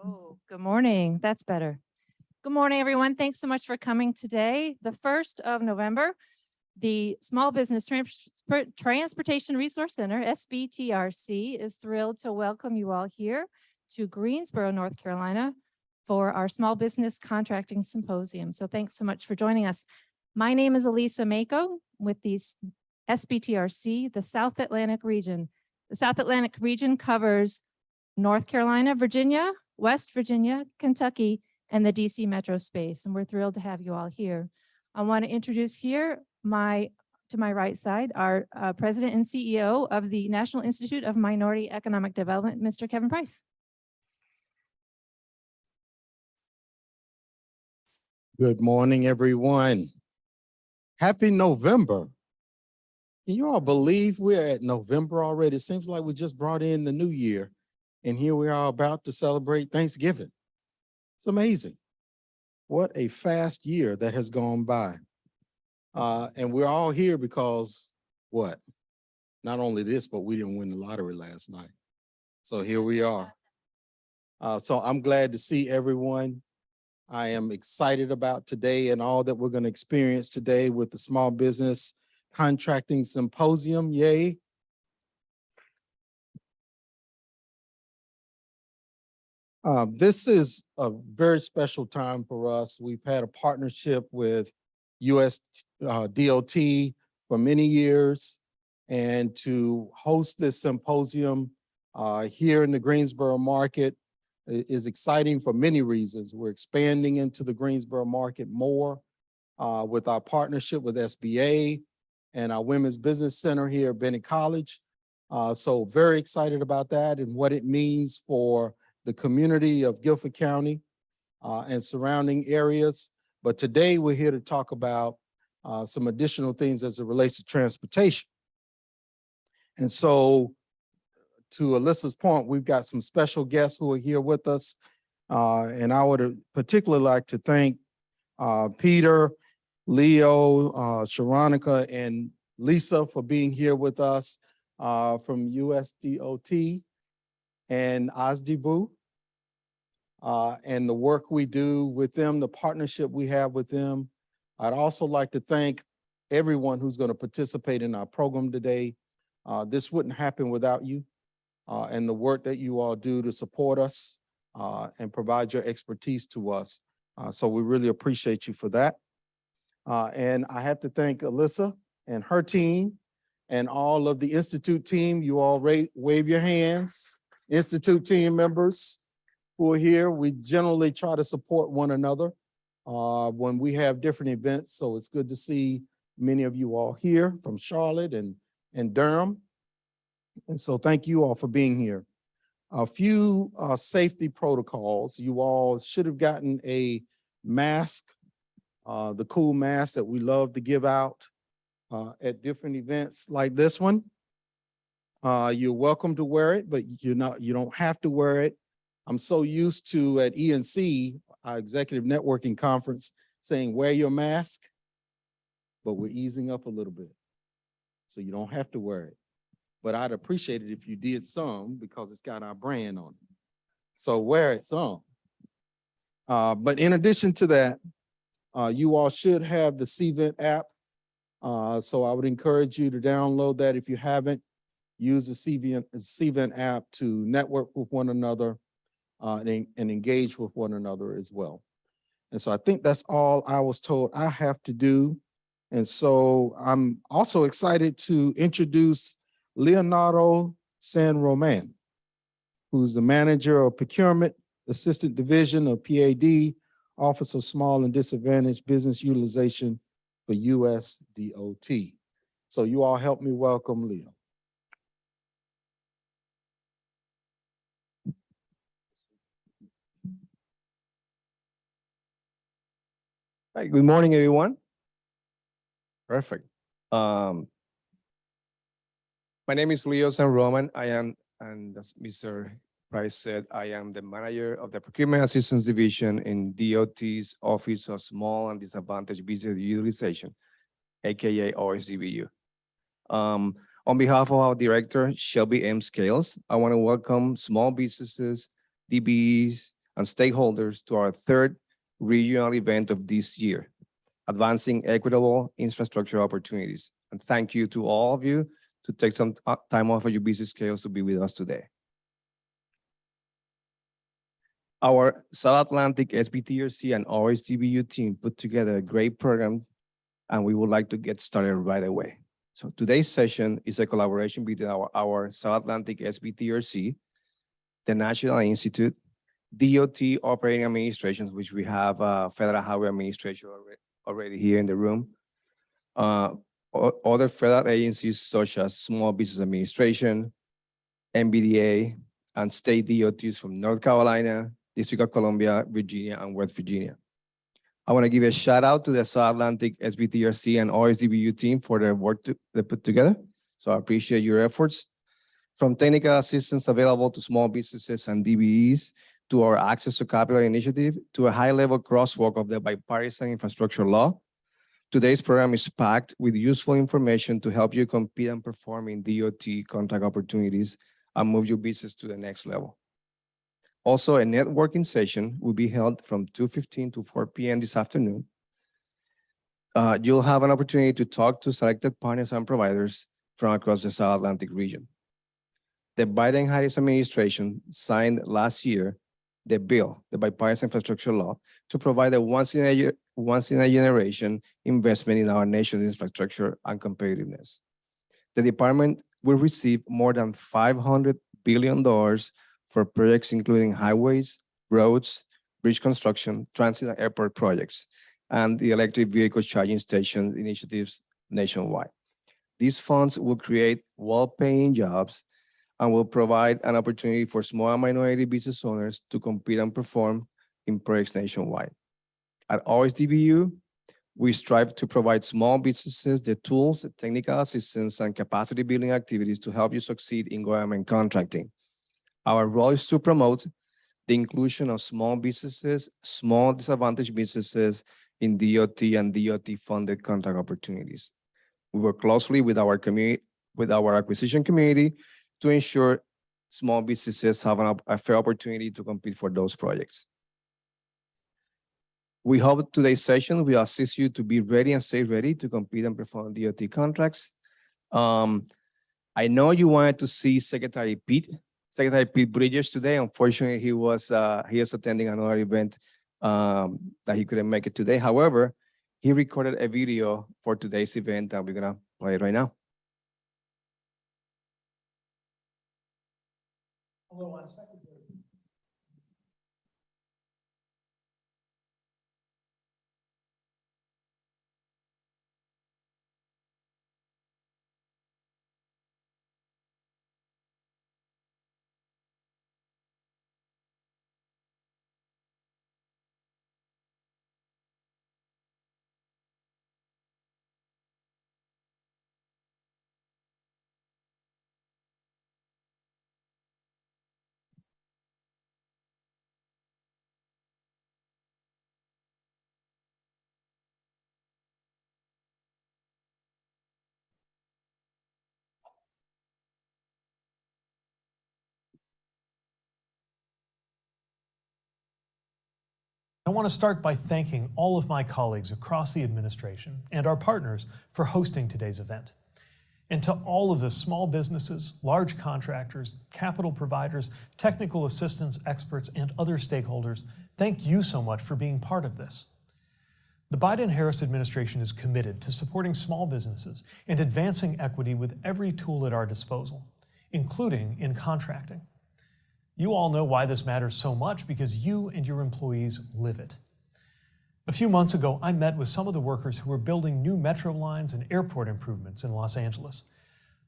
Oh, good morning. That's better. Good morning, everyone. Thanks so much for coming today. The 1st of November, the Small Business Transportation Resource Center, SBTRC, is thrilled to welcome you all here to Greensboro, North Carolina, for our Small Business Contracting Symposium. So thanks so much for joining us. My name is Elisa Mako with the SBTRC, the South Atlantic region. The South Atlantic region covers North Carolina, Virginia, West Virginia, Kentucky, and the DC metro space. And we're thrilled to have you all here. I want to introduce here to my right side, our President and CEO of the National Institute of Minority Economic Development, Mr. Kevin Price. Good morning, everyone. Happy November. Can you all believe we're at November already? It seems like we just brought in the new year, and here we are about to celebrate Thanksgiving. It's amazing. What a fast year that has gone by. And we're all here because what? Not only this, but we didn't win the lottery last night. So here we are. So I'm glad to see everyone. I am excited about today and all that we're going to experience today with the Small Business Contracting Symposium. Yay. This is a very special time for us. We've had a partnership with US DOT for many years, and to host this symposium here in the Greensboro market is exciting for many reasons. We're expanding into the Greensboro market more with our partnership with SBA and our Women's Business Center here at Bennett College. So very excited about that and what it means for the community of Guilford County and surrounding areas. But today we're here to talk about some additional things as it relates to transportation. And so to Alyssa's point, we've got some special guests who are here with us. And I would particularly like to thank Peter, Leo, Sharonica, and Lisa for being here with us from USDOT and OSDBU, and the work we do with them, the partnership we have with them. I'd also like to thank everyone who's going to participate in our program today. This wouldn't happen without you and the work that you all do to support us and provide your expertise to us. So we really appreciate you for that. And I have to thank Alyssa and her team and all of the Institute team. You all wave your hands. Institute team members who are here. We generally try to support one another when we have different events. So it's good to see many of you all here from Charlotte and Durham. And so thank you all for being here. A few safety protocols. You all should have gotten a mask, the cool mask that we love to give out at different events like this one. You're welcome to wear it, but you don't have to wear it. I'm so used to at ENC, our executive networking conference, saying wear your mask, but we're easing up a little bit. So you don't have to wear it. But I'd appreciate it if you did some because it's got our brand on it. So wear it some. But in addition to that, you all should have the CVent app. So I would encourage you to download that if you haven't. Use the CVent app to network with one another and engage with one another as well. And so I think that's all I was told I have to do. And so I'm also excited to introduce Leonardo San Roman, who's the manager of Procurement, Assistant Division of PAD, Office of Small and Disadvantaged Business Utilization for USDOT. So you all help me welcome Leo. Hi, good morning, everyone. Perfect. My name is Leo San Roman. I am, and as Mr. Price said, I am the manager of the Procurement Assistance Division in DOT's Office of Small and Disadvantaged Business Utilization, aka OSDBU. On behalf of our director, Shelby M. Scales, I want to welcome small businesses, DBEs, and stakeholders to our third regional event of this year, Advancing Equitable Infrastructure Opportunities. And thank you to all of you to take some time off of your busy schedules to be with us today. Our South Atlantic SBTRC and OSDBU team put together a great program, and we would like to get started right away. So today's session is a collaboration between our South Atlantic SBTRC, the National Institute, DOT Operating Administrations, which we have Federal Highway Administration already here in the room, other federal agencies such as Small Business Administration, NVDA, and state DOTs from North Carolina, District of Columbia, Virginia, and West Virginia. I want to give a shout out to the South Atlantic SBTRC and OSDBU team for their work they put together. So I appreciate your efforts. From technical assistance available to small businesses and DBEs, to our Access to Capital initiative, to a high-level crosswalk of the Bipartisan Infrastructure Law, today's program is packed with useful information to help you compete and perform in DOT contract opportunities and move your business to the next level. Also, a networking session will be held from 2:15 to 4 p.m. this afternoon. You'll have an opportunity to talk to selected partners and providers from across the South Atlantic region. The Biden-Harris administration signed last year the bill, the Bipartisan Infrastructure Law, to provide a once-in-a-generation investment in our nation's infrastructure and competitiveness. The department will receive more than $500 billion for projects including highways, roads, bridge construction, transit and airport projects, and the electric vehicle charging station initiatives nationwide. These funds will create well-paying jobs and will provide an opportunity for small and minority business owners to compete and perform in projects nationwide. At OSDBU, we strive to provide small businesses the tools, the technical assistance, and capacity building activities to help you succeed in government contracting. Our role is to promote the inclusion of small businesses, small disadvantaged businesses in DOT and DOT-funded contract opportunities. We work closely with our community, with our acquisition community, to ensure small businesses have a fair opportunity to compete for those projects. We hope today's session will assist you to be ready and stay ready to compete and perform DOT contracts. I know you wanted to see Secretary Pete Bridges today. Unfortunately, he is attending another event that he couldn't make it today. However, he recorded a video for today's event and we're gonna play it right now. Hello, I'm Secretary. I want to start by thanking all of my colleagues across the administration and our partners for hosting today's event. And to all of the small businesses, large contractors, capital providers, technical assistance experts, and other stakeholders, thank you so much for being part of this. The Biden-Harris administration is committed to supporting small businesses and advancing equity with every tool at our disposal, including in contracting. You all know why this matters so much because you and your employees live it. A few months ago, I met with some of the workers who were building new metro lines and airport improvements in Los Angeles.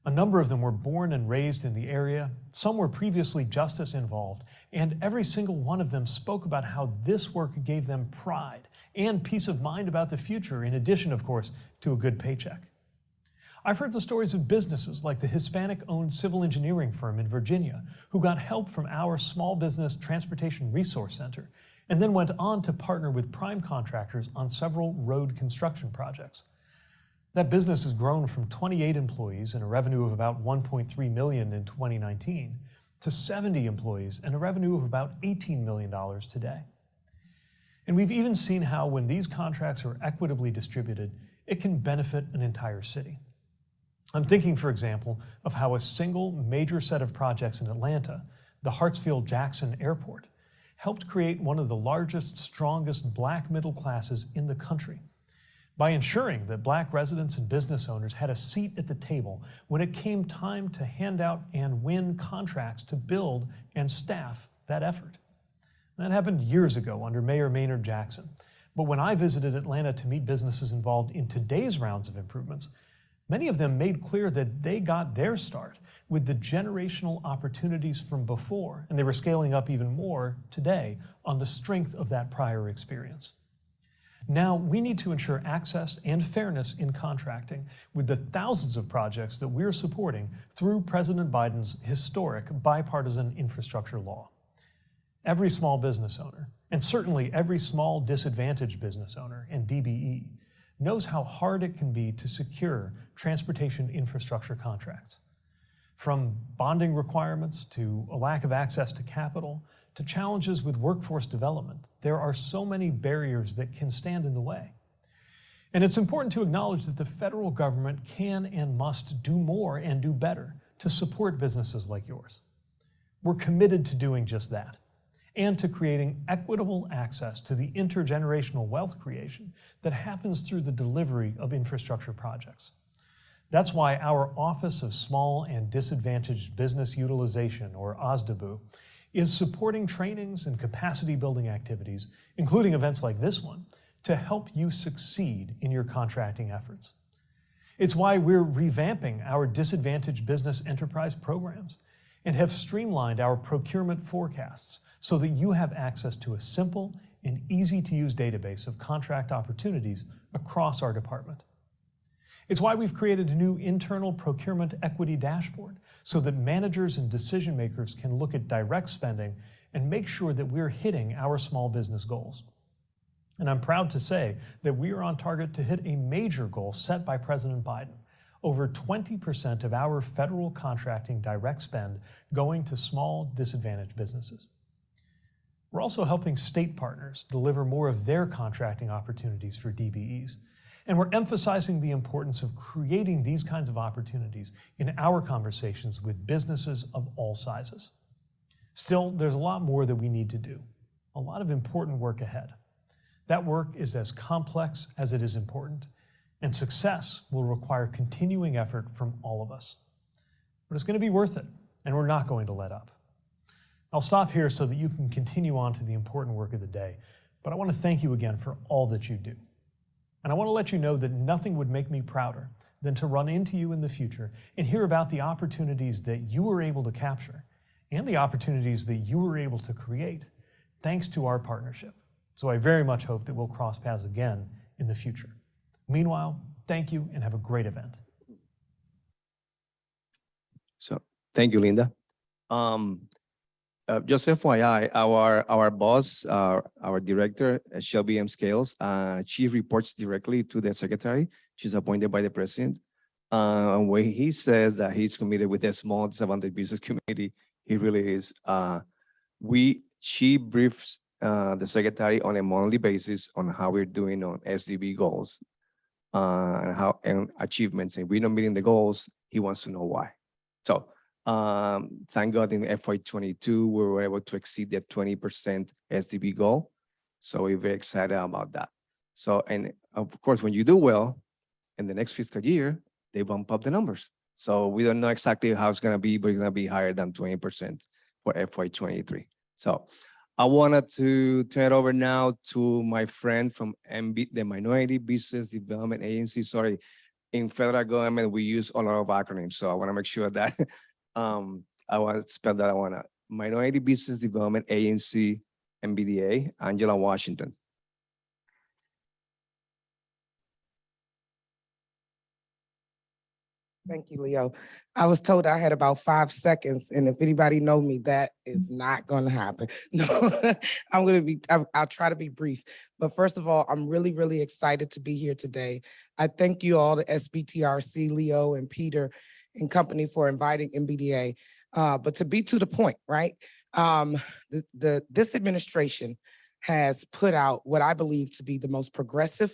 A number of them were born and raised in the area, some were previously justice involved, and every single one of them spoke about how this work gave them pride and peace of mind about the future, in addition, of course, to a good paycheck. I've heard the stories of businesses like the Hispanic-owned civil engineering firm in Virginia, who got help from our Small Business Transportation Resource Center, and then went on to partner with prime contractors on several road construction projects. That business has grown from 28 employees and a revenue of about $1.3 million in 2019 to 70 employees and a revenue of about $18 million today. And we've even seen how when these contracts are equitably distributed, it can benefit an entire city. I'm thinking, for example, of how a single major set of projects in Atlanta, the Hartsfield-Jackson Airport, helped create one of the largest, strongest Black middle classes in the country by ensuring that Black residents and business owners had a seat at the table when it came time to hand out and win contracts to build and staff that effort. That happened years ago under Mayor Maynard Jackson. But when I visited Atlanta to meet businesses involved in today's rounds of improvements, many of them made clear that they got their start with the generational opportunities from before, and they were scaling up even more today on the strength of that prior experience. Now, we need to ensure access and fairness in contracting with the thousands of projects that we're supporting through President Biden's historic Bipartisan Infrastructure Law. Every small business owner, and certainly every small disadvantaged business owner and DBE, knows how hard it can be to secure transportation infrastructure contracts. From bonding requirements to a lack of access to capital, to challenges with workforce development, there are so many barriers that can stand in the way. And it's important to acknowledge that the federal government can and must do more and do better to support businesses like yours. We're committed to doing just that, and to creating equitable access to the intergenerational wealth creation that happens through the delivery of infrastructure projects. That's why our Office of Small and Disadvantaged Business Utilization, or OSDBU, is supporting trainings and capacity building activities, including events like this one, to help you succeed in your contracting efforts. It's why we're revamping our disadvantaged business enterprise programs and have streamlined our procurement forecasts so that you have access to a simple and easy-to-use database of contract opportunities across our department. It's why we've created a new internal procurement equity dashboard so that managers and decision makers can look at direct spending and make sure that we're hitting our small business goals. And I'm proud to say that we are on target to hit a major goal set by President Biden: over 20% of our federal contracting direct spend going to small disadvantaged businesses. We're also helping state partners deliver more of their contracting opportunities for DBEs. And we're emphasizing the importance of creating these kinds of opportunities in our conversations with businesses of all sizes. Still, there's a lot more that we need to do, a lot of important work ahead. That work is as complex as it is important, and success will require continuing effort from all of us. But it's going to be worth it, and we're not going to let up. I'll stop here so that you can continue on to the important work of the day, but I want to thank you again for all that you do. And I want to let you know that nothing would make me prouder than to run into you in the future and hear about the opportunities that you were able to capture and the opportunities that you were able to create thanks to our partnership. So I very much hope that we'll cross paths again in the future. Meanwhile, thank you and have a great event. So thank you, Linda. Just FYI, our boss, our director, Shelby M. Scales, she reports directly to the secretary. She's appointed by the president. And when he says that he's committed with the small disadvantaged business community, he really is. She briefs the secretary on a monthly basis on how we're doing on SDB goals and achievements. And if we're not meeting the goals, he wants to know why. So thank God in FY22, we were able to exceed that 20% SDB goal. So we're very excited about that. So, and of course, when you do well in the next fiscal year, they bump up the numbers. So we don't know exactly how it's going to be, but it's going to be higher than 20% for FY23. So I wanted to turn it over now to my friend from the Minority Business Development Agency. Sorry, in federal government, we use a lot of acronyms. So I want to make sure that I want to spell that. I want to Minority Business Development Agency, MBDA, Angela Washington. Thank you, Leo. I was told I had about 5 seconds, and if anybody know me, that is not going to happen. No, I'll try to be brief. But first of all, I'm really, really excited to be here today. I thank you all, the SBTRC, Leo and Peter and company, for inviting MBDA. But to be to the point, right? This administration has put out what I believe to be the most progressive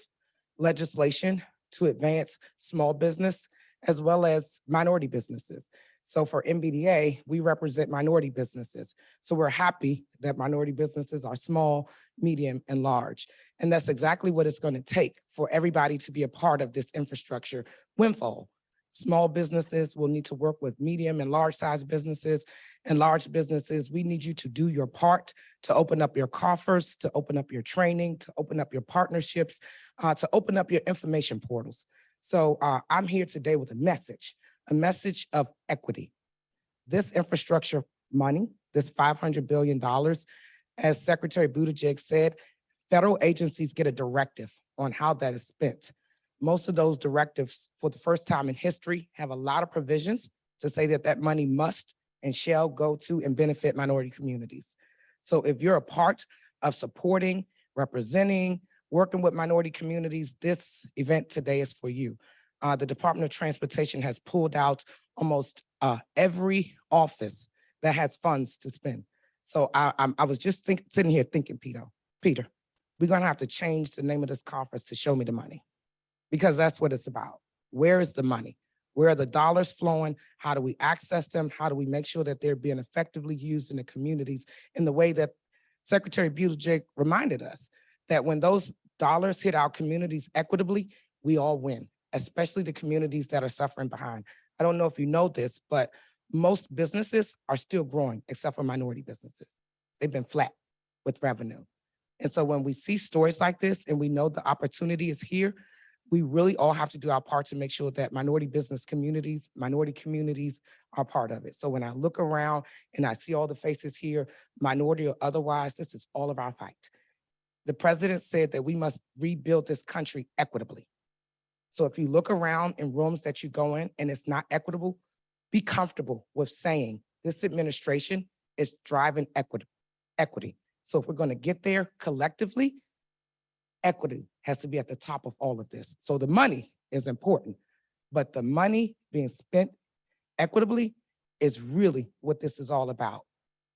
legislation to advance small business as well as minority businesses. So for MBDA, we represent minority businesses. So we're happy that minority businesses are small, medium, and large. And that's exactly what it's going to take for everybody to be a part of this infrastructure windfall. Small businesses will need to work with medium and large size businesses, and large businesses, we need you to do your part to open up your coffers, to open up your training, to open up your partnerships, to open up your information portals. So I'm here today with a message of equity. This infrastructure money, this $500 billion, as Secretary Buttigieg said, federal agencies get a directive on how that is spent. Most of those directives, for the first time in history, have a lot of provisions to say that that money must and shall go to and benefit minority communities. So if you're a part of supporting, representing, working with minority communities, this event today is for you. The Department of Transportation has pulled out almost every office that has funds to spend. So I was just sitting here thinking, Peter, we're gonna have to change the name of this conference to Show Me the Money, because that's what it's about. Where is the money? Where are the dollars flowing? How do we access them? How do we make sure that they're being effectively used in the communities in the way that Secretary Buttigieg reminded us, that when those dollars hit our communities equitably, we all win, especially the communities that are suffering behind. I don't know if you know this, but most businesses are still growing except for minority businesses. They've been flat with revenue. And so when we see stories like this and we know the opportunity is here, we really all have to do our part to make sure that minority business communities, minority communities are part of it. So when I look around and I see all the faces here, minority or otherwise, this is all of our fight. The president said that we must rebuild this country equitably. So if you look around in rooms that you go in and it's not equitable, be comfortable with saying this administration is driving equity. So if we're going to get there collectively, equity has to be at the top of all of this. So the money is important, but the money being spent equitably is really what this is all about.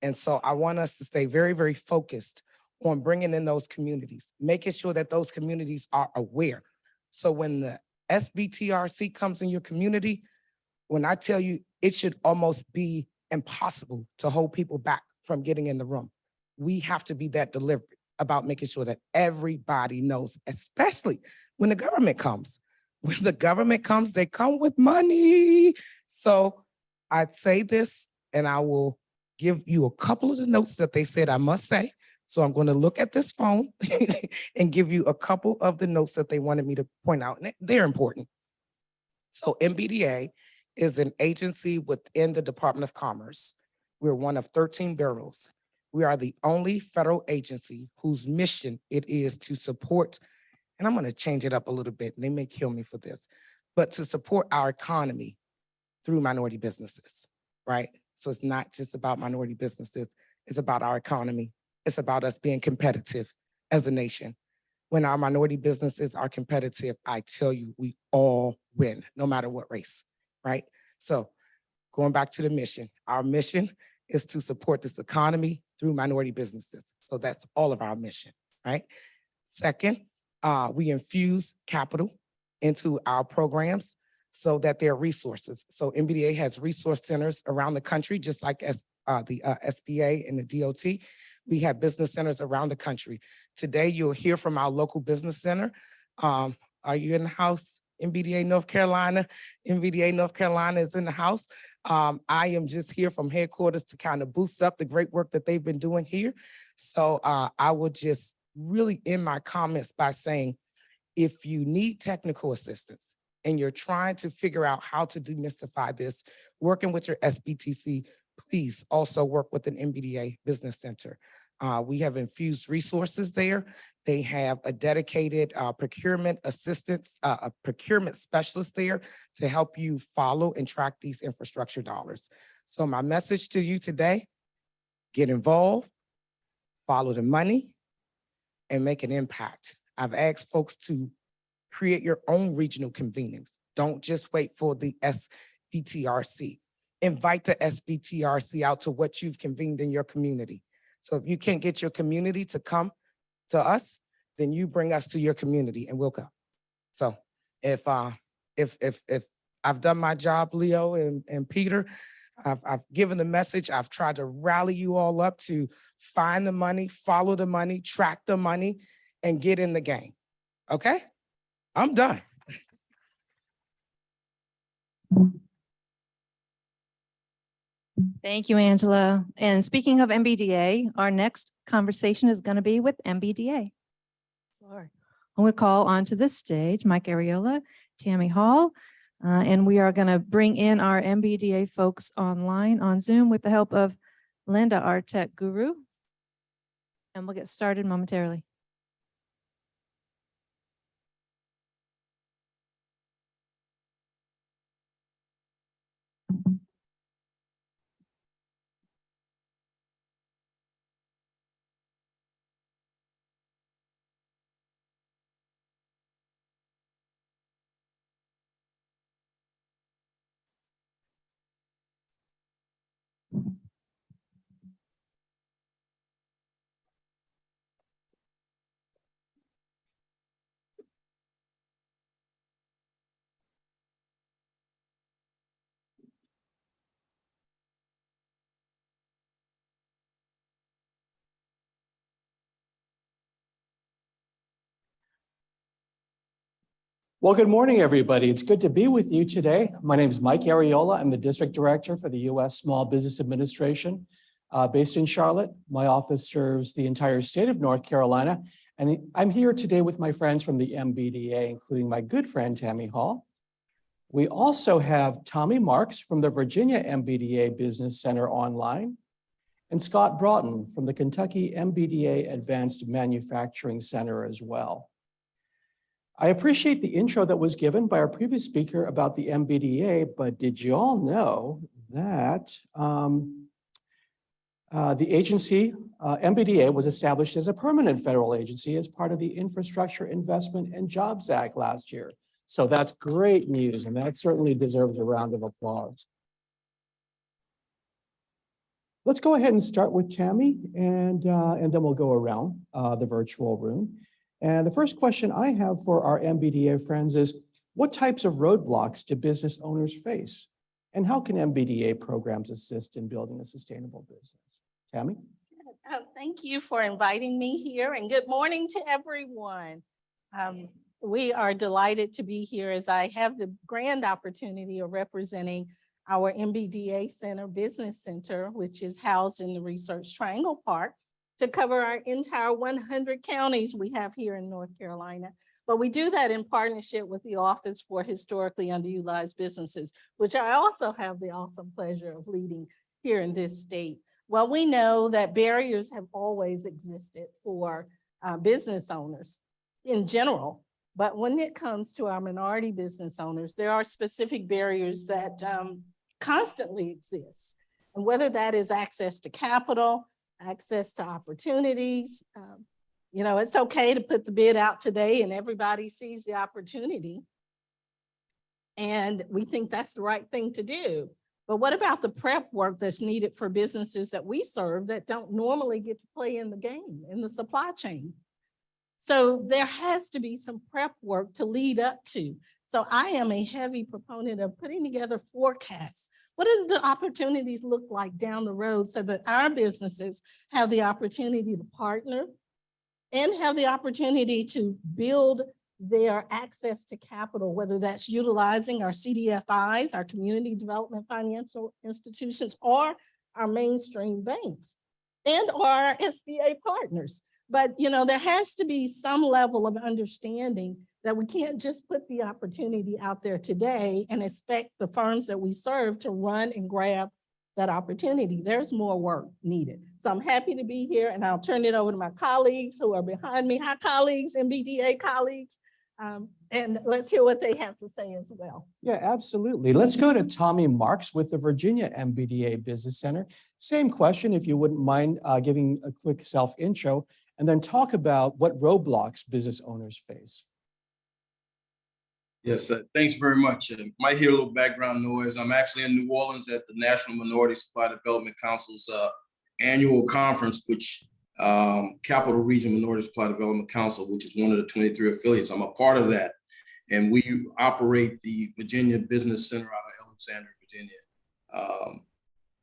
And so I want us to stay very, very focused on bringing in those communities, making sure that those communities are aware. So when the SBTRC comes in your community, when I tell you, it should almost be impossible to hold people back from getting in the room. We have to be that deliberate about making sure that everybody knows, especially when the government comes. When the government comes, they come with money. So I'd say this, and I will give you a couple of the notes that they said I must say. So I'm going to look at this phone and give you a couple of the notes that they wanted me to point out, and they're important. So MBDA is an agency within the Department of Commerce. We're one of 13 bureaus. We are the only federal agency whose mission it is to support, and I'm going to change it up a little bit, and they may kill me for this, but to support our economy through minority businesses, right? So it's not just about minority businesses, it's about our economy. It's about us being competitive as a nation. When our minority businesses are competitive, I tell you, we all win, no matter what race, right? So going back to the mission, our mission is to support this economy through minority businesses. So that's all of our mission, right? Second, we infuse capital into our programs so that they're resources. So MBDA has resource centers around the country, just like the SBA and the DOT. We have business centers around the country. Today, you'll hear from our local business center. Are you in the house? MBDA North Carolina. MBDA North Carolina is in the house. I am just here from headquarters to kind of boost up the great work that they've been doing here. So I will just really end my comments by saying, if you need technical assistance and you're trying to figure out how to demystify this, working with your SBTC, please also work with an MBDA business center. We have infused resources there. They have a dedicated procurement assistance, a procurement specialist there to help you follow and track these infrastructure dollars. So my message to you today, get involved, follow the money, and make an impact. I've asked folks to create your own regional convenings. Don't just wait for the SBTRC. invite the SBTRC out to what you've convened in your community. So if you can't get your community to come to us, then you bring us to your community and we'll go. So if I've done my job, Leo and Peter, I've given the message. I've tried to rally you all up to find the money, follow the money, track the money, and get in the game. Okay? I'm done. Thank you, Angela. And speaking of MBDA, our next conversation is going to be with MBDA. Sorry. I'm going to call onto this stage Mike Areola, Tammy Hall, and we are going to bring in our MBDA folks online on Zoom with the help of Linda, our tech guru. And we'll get started momentarily. Well, good morning, everybody. It's good to be with you today. My name is Mike Areola. I'm the District Director for the U.S. Small Business Administration based in Charlotte. My office serves the entire state of North Carolina. And I'm here today with my friends from the MBDA, including my good friend, Tammy Hall. We also have Tommy Marks from the Virginia MBDA Business Center online, and Scott Broughton from the Kentucky MBDA Advanced Manufacturing Center as well. I appreciate the intro that was given by our previous speaker about the MBDA, but did you all know that the agency, MBDA, was established as a permanent federal agency as part of the Infrastructure Investment and Jobs Act last year? So that's great news, and that certainly deserves a round of applause. Let's go ahead and start with Tammy, and then we'll go around the virtual room. And the first question I have for our MBDA friends is, what types of roadblocks do business owners face? And how can MBDA programs assist in building a sustainable business? Tammy? Thank you for inviting me here, and good morning to everyone. We are delighted to be here as I have the grand opportunity of representing our MBDA Center Business Center, which is housed in the Research Triangle Park, to cover our entire 100 counties we have here in North Carolina. But we do that in partnership with the Office for Historically Underutilized Businesses, which I also have the awesome pleasure of leading here in this state. Well, we know that barriers have always existed for business owners in general, but when it comes to our minority business owners, there are specific barriers that constantly exist. And whether that is access to capital, access to opportunities. You know, it's okay to put the bid out today and everybody sees the opportunity. And we think that's the right thing to do. But what about the prep work that's needed for businesses that we serve that don't normally get to play in the game, in the supply chain? So there has to be some prep work to lead up to. So I am a heavy proponent of putting together forecasts. What do the opportunities look like down the road so that our businesses have the opportunity to partner and have the opportunity to build their access to capital, whether that's utilizing our CDFIs, our community development financial institutions, or our mainstream banks and our SBA partners. But you know, there has to be some level of understanding that we can't just put the opportunity out there today and expect the firms that we serve to run and grab that opportunity. There's more work needed. So I'm happy to be here, and I'll turn it over to my colleagues who are behind me. Hi, colleagues, MBDA colleagues. And let's hear what they have to say as well. Yeah, absolutely. Let's go to Tommy Marks with the Virginia MBDA Business Center. Same question, if you wouldn't mind giving a quick self-intro, and then talk about what roadblocks business owners face. Yes, thanks very much. Might hear a little background noise. I'm actually in New Orleans at the National Minority Supply Development Council's annual conference, which Capital Region Minority Supply Development Council, which is one of the 23 affiliates. I'm a part of that. And we operate the Virginia Business Center out of Alexandria, Virginia.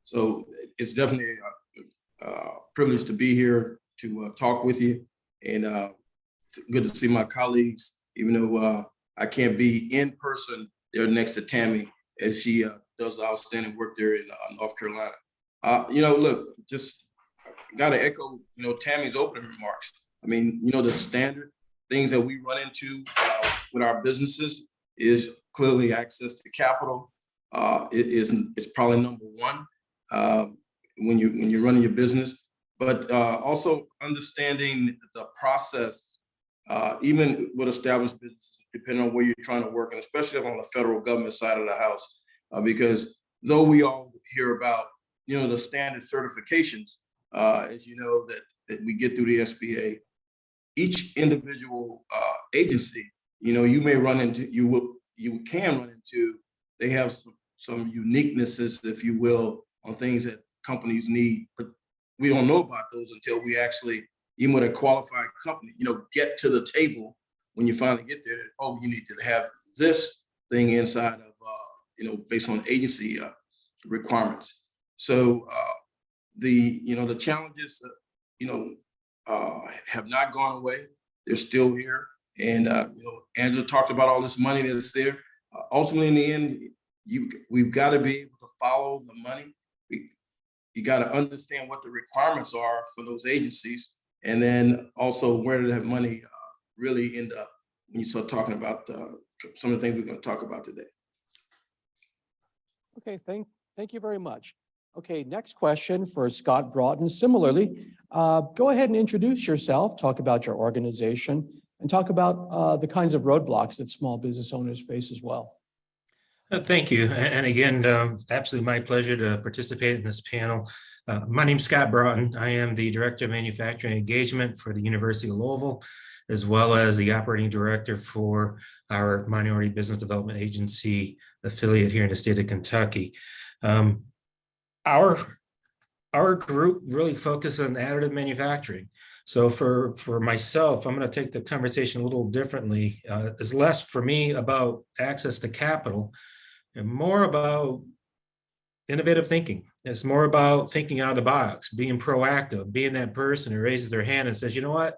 So it's definitely a privilege to be here to talk with you, and good to see my colleagues, even though I can't be in person there next to Tammy as she does outstanding work there in North Carolina. Look, just got to echo, Tammy's opening remarks. I mean, the standard things that we run into with our businesses is clearly access to capital. It's probably number one when you're running your business, but also understanding the process. Even with established businesses, depending on where you're trying to work, and especially on the federal government side of the house, because though we all hear about, the standard certifications, as you know, that we get through the SBA, each individual agency, you may run into, you can run into, they have some uniquenesses, if you will, on things that companies need, but we don't know about those until we actually, even with a qualified company, get to the table when you finally get there, that, you need to have this thing inside of, based on agency requirements. So the challenges, have not gone away. They're still here. And, Angela talked about all this money that's there. Ultimately, in the end, we've got to be able to follow the money. You got to understand what the requirements are for those agencies. And then also, where did that money really end up when you start talking about some of the things we're going to talk about today? Okay, thank you very much. Okay, next question for Scott Broughton. Similarly, go ahead and introduce yourself, talk about your organization, and talk about the kinds of roadblocks that small business owners face as well. Thank you. And again, absolutely my pleasure to participate in this panel. My name is Scott Broughton. I am the Director of Manufacturing Engagement for the University of Louisville, as well as the Operating Director for our Minority Business Development Agency affiliate here in the state of Kentucky. Our group really focuses on additive manufacturing. So for myself, I'm going to take the conversation a little differently. It's less for me about access to capital and more about innovative thinking. It's more about thinking out of the box, being proactive, being that person who raises their hand and says, you know what,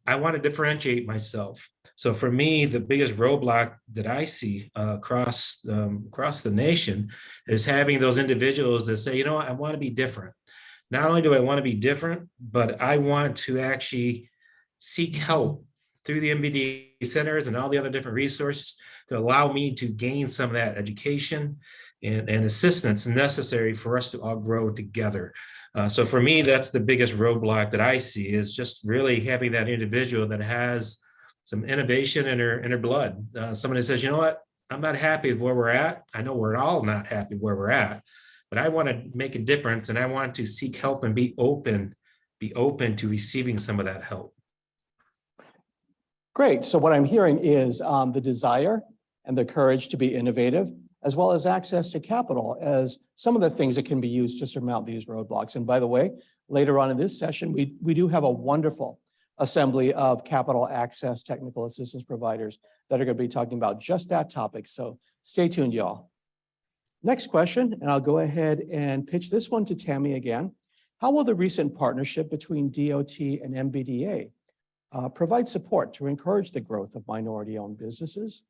I want to differentiate myself. So for me, the biggest roadblock that I see across the nation is having those individuals that say, you know what, I want to be different. Not only do I want to be different, but I want to actually seek help through the MBDA centers and all the other different resources to allow me to gain some of that education and assistance necessary for us to all grow together. So for me, that's the biggest roadblock that I see, is just really having that individual that has some innovation in her blood. Someone that says, you know what, I'm not happy with where we're at. I know we're all not happy where we're at, but I want to make a difference and I want to seek help and be open to receiving some of that help. Great. So what I'm hearing is the desire and the courage to be innovative, as well as access to capital as some of the things that can be used to surmount these roadblocks. And by the way, later on in this session, we do have a wonderful assembly of capital access technical assistance providers that are going to be talking about just that topic. So stay tuned, y'all. Next question, and I'll go ahead and pitch this one to Tammy again. How will the recent partnership between DOT and MBDA provide support to encourage the growth of minority-owned businesses?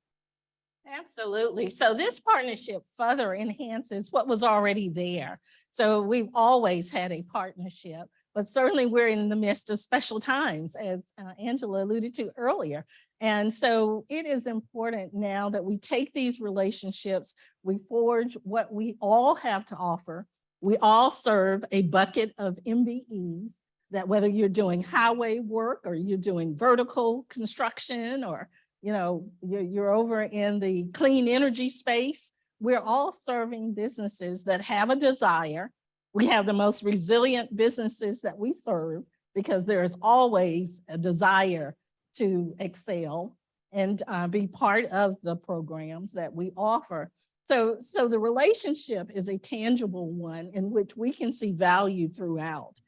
Absolutely. So this partnership further enhances what was already there. So we've always had a partnership, but certainly we're in the midst of special times, as Angela alluded to earlier. And so it is important now that we take these relationships, we forge what we all have to offer. We all serve a bucket of MBEs, that whether you're doing highway work or you're doing vertical construction, or you're over in the clean energy space, we're all serving businesses that have a desire. We have the most resilient businesses that we serve because there is always a desire to excel. and be part of the programs that we offer. So the relationship is a tangible one in which we can see value throughout.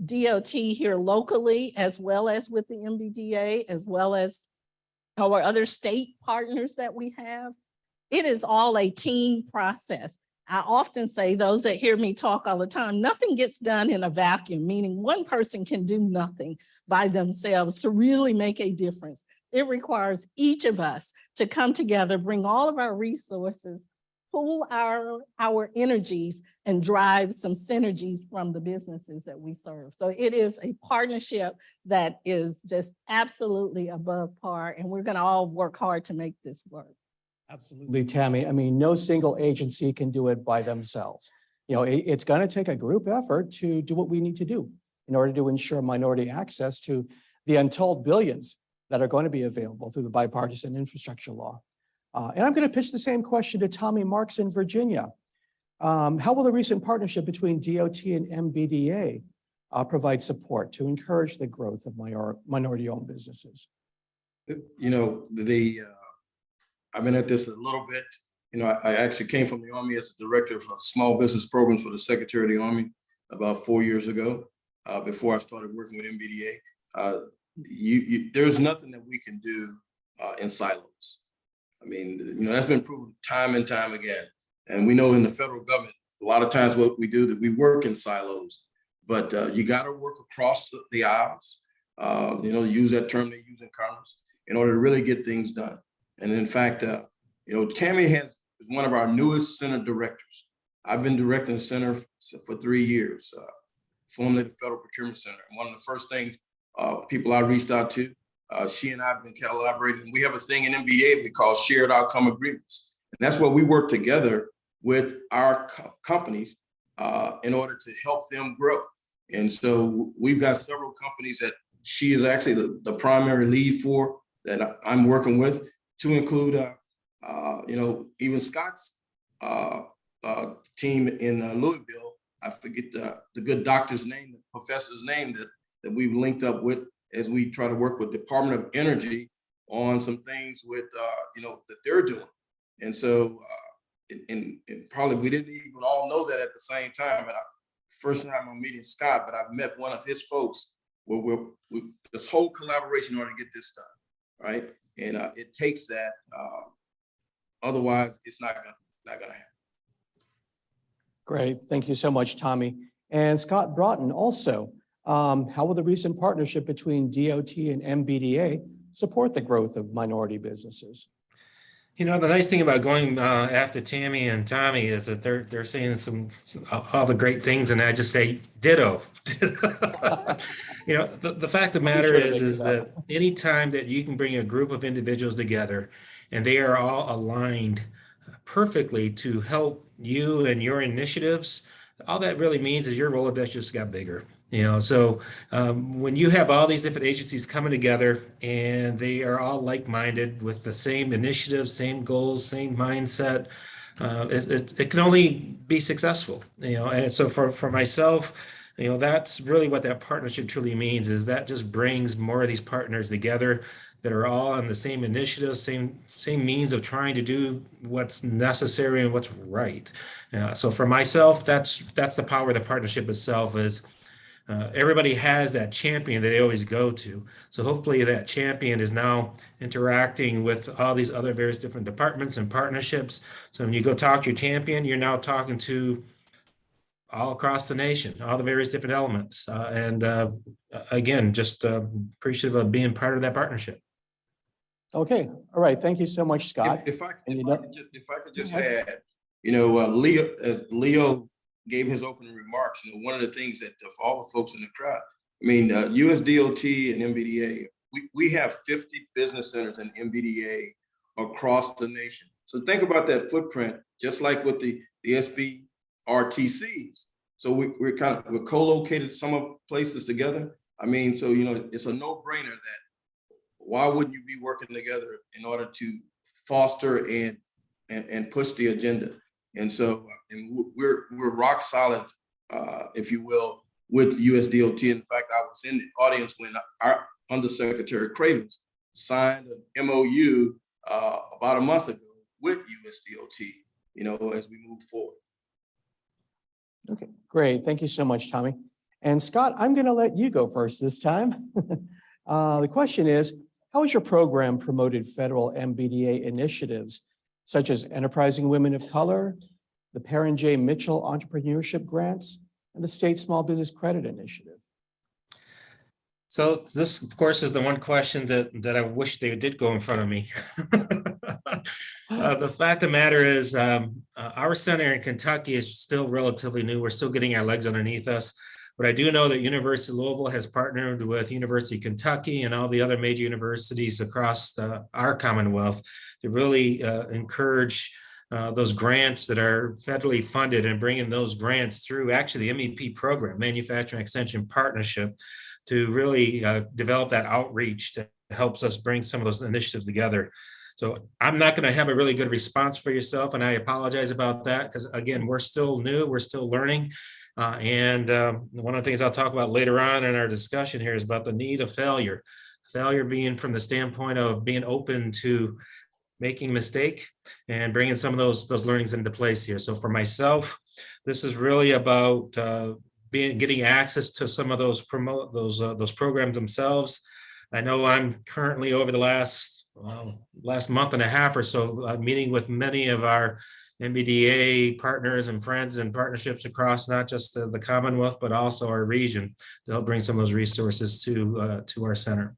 DOT here locally, as well as with the MBDA, as well as our other state partners that we have. It is all a team process. I often say, those that hear me talk all the time, nothing gets done in a vacuum, meaning one person can do nothing by themselves to really make a difference. It requires each of us to come together, bring all of our resources, pool our energies, and drive some synergies from the businesses that we serve. So it is a partnership that is just absolutely above par, and we're going to all work hard to make this work. Absolutely, Tammy. I mean, no single agency can do it by themselves. You know, it's going to take a group effort to do what we need to do in order to ensure minority access to the untold billions that are going to be available through the Bipartisan Infrastructure Law. And I'm going to pitch the same question to Tommy Marks in Virginia. How will the recent partnership between DOT and MBDA provide support to encourage the growth of minority-owned businesses? You know, I've been at this a little bit. You know, I actually came from the Army as a director of small business programs for the Secretary of the Army about 4 years ago, before I started working with MBDA. There's nothing that we can do in silos. I mean, you know, that's been proven time and time again. And we know in the federal government, a lot of times what we do that we work in silos, but you got to work across the aisles, you know, use that term they use in Congress in order to really get things done. And in fact, you know, Tammy is one of our newest center directors. I've been directing the center for 3 years, formerly the Federal Procurement Center. And one of the first things people I reached out to, she and I have been collaborating. We have a thing in MBA we call shared outcome agreements. And that's where we work together with our companies in order to help them grow. And so we've got several companies that she is actually the primary lead for that I'm working with, to include, you know, even Scott's team in Louisville. I forget the good doctor's name, the professor's name that we've linked up with as we try to work with Department of Energy on some things with, you know, that they're doing. And so, and probably we didn't even all know that at the same time. But first time I'm meeting Scott, but I've met one of his folks where we this whole collaboration in order to get this done, right? And it takes that. Otherwise, it's not gonna happen. Great, thank you so much, Tommy. And Scott Broughton also, how will the recent partnership between DOT and MBDA support the growth of minority businesses? You know, the nice thing about going after Tammy and Tommy is that they're saying some all the great things, and I just say ditto. You know, the fact of the matter is that anytime that you can bring a group of individuals together and they are all aligned perfectly to help you and your initiatives, all that really means is your Rolodex just got bigger. You know, so when you have all these different agencies coming together and they are all like-minded with the same initiatives, same goals, same mindset, it can only be successful. You know, and so for myself, you know, that's really what that partnership truly means, is that just brings more of these partners together that are all on the same initiative, same means of trying to do what's necessary and what's right. So for myself, that's the power of the partnership itself. Is everybody has that champion that they always go to. So hopefully that champion is now interacting with all these other various different departments and partnerships. So when you go talk to your champion, you're now talking to all across the nation, all the various different elements. And again, just appreciative of being part of that partnership. Okay, all right. Thank you so much, Scott. If I could just add, you know, Leo gave his opening remarks. You know, one of the things that for all the folks in the crowd, I mean, USDOT and MBDA, we have 50 business centers in MBDA across the nation. So think about that footprint, just like with the SBRTCs. So we're co-located some of places together. I mean, so, you know, it's a no-brainer that why wouldn't you be working together in order to foster and push the agenda? And so, and we're rock solid, if you will, with USDOT. In fact, I was in the audience when our Undersecretary Cravens signed an MOU about a month ago with USDOT, as we move forward. Okay, great. Thank you so much, Tommy. And Scott, I'm going to let you go first this time. The question is, how has your program promoted federal MBDA initiatives such as Enterprising Women of Color, the Perrin J. Mitchell Entrepreneurship Grants, and the State Small Business Credit Initiative? So this, of course, is the one question that I wish they did go in front of me. The fact of the matter is, our center in Kentucky is still relatively new. We're still getting our legs underneath us. But I do know that University of Louisville has partnered with University of Kentucky and all the other major universities across our Commonwealth to really encourage those grants that are federally funded and bringing those grants through actually the MEP program, Manufacturing Extension Partnership, to really develop that outreach that helps us bring some of those initiatives together. So I'm not going to have a really good response for yourself, and I apologize about that because, again, we're still new, we're still learning. And one of the things I'll talk about later on in our discussion here is about the need of failure. Failure being from the standpoint of being open to making a mistake and bringing some of those learnings into place here. So for myself, this is really about getting access to some of those programs themselves. I know I'm currently over the last month and a half or so meeting with many of our MBDA partners and friends and partnerships across not just the Commonwealth, but also our region to help bring some of those resources to our center.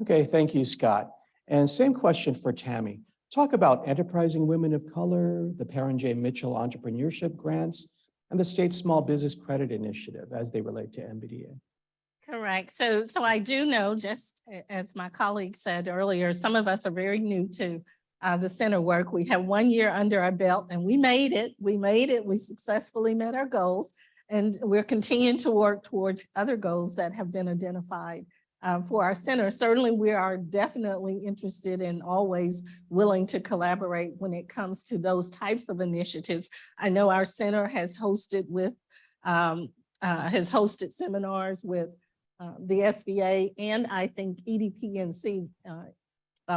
Okay, thank you, Scott. And same question for Tammy. Talk about Enterprising Women of Color, the Perrin J. Mitchell Entrepreneurship Grants, and the State Small Business Credit Initiative as they relate to MBDA. Correct. So I do know, just as my colleague said earlier, some of us are very new to the center work. We have 1 year under our belt and we made it. We successfully met our goals, and we're continuing to work towards other goals that have been identified for our center. Certainly, we are definitely interested and always willing to collaborate when it comes to those types of initiatives. I know our center has hosted seminars with the SBA, and I think EDPNC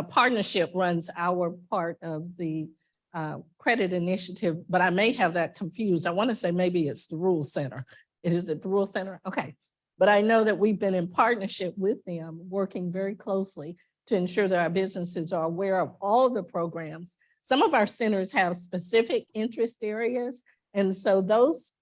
partnership runs our part of the credit initiative, but I may have that confused. I want to say maybe it's the Rural Center. It is the Rural Center? Okay. But I know that we've been in partnership with them, working very closely to ensure that our businesses are aware of all of the programs. Some of our centers have specific interest areas, and so those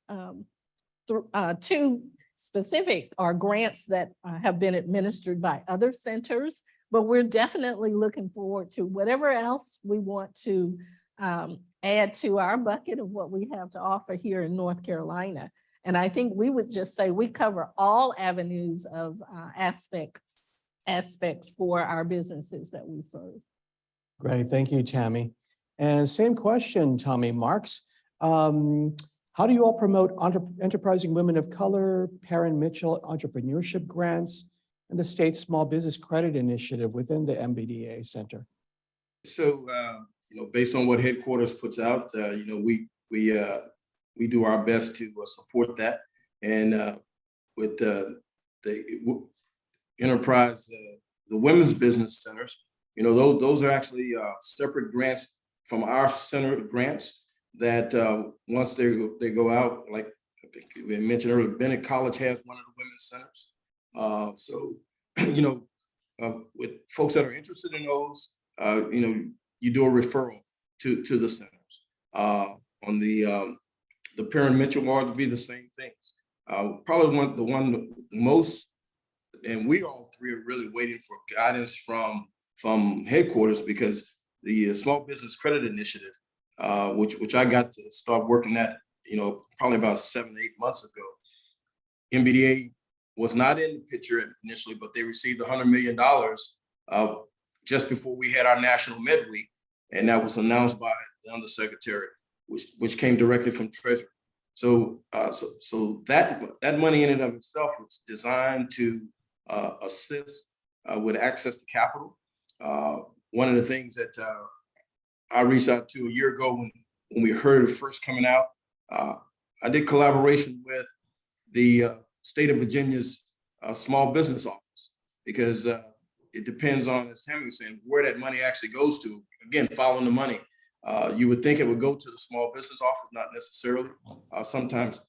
two specific are grants that have been administered by other centers, but we're definitely looking forward to whatever else we want to add to our bucket of what we have to offer here in North Carolina. And I think we would just say we cover all avenues of aspects for our businesses that we serve. Great, thank you, Tammy. And same question, Tommy Marks. How do you all promote Enterprising Women of Color, Perrin Mitchell Entrepreneurship Grants, and the State Small Business Credit Initiative within the MBDA Center? So, based on what headquarters puts out, we do our best to support that. And with the enterprise, the women's business centers, those are actually separate grants from our center grants that once they go out, like I think we mentioned earlier, Bennett College has one of the women's centers. With folks that are interested in those, you do a referral to the centers. On the Perrin Mitchell Awards would be the same things. Probably the one most, and we all three are really waiting for guidance from headquarters, because the Small Business Credit Initiative, which I got to start working at, probably about 7 or 8 months ago. MBDA was not in the picture initially, but they received $100 million just before we had our National Med Week, and that was announced by the Undersecretary, which came directly from Treasury. So that money in and of itself was designed to assist with access to capital. One of the things that I reached out to a year ago when we heard it first coming out, I did collaboration with the state of Virginia's Small Business Office, because it depends on, as Tammy was saying, where that money actually goes to. Again, following the money. You would think it would go to the small business office, not necessarily. Sometimes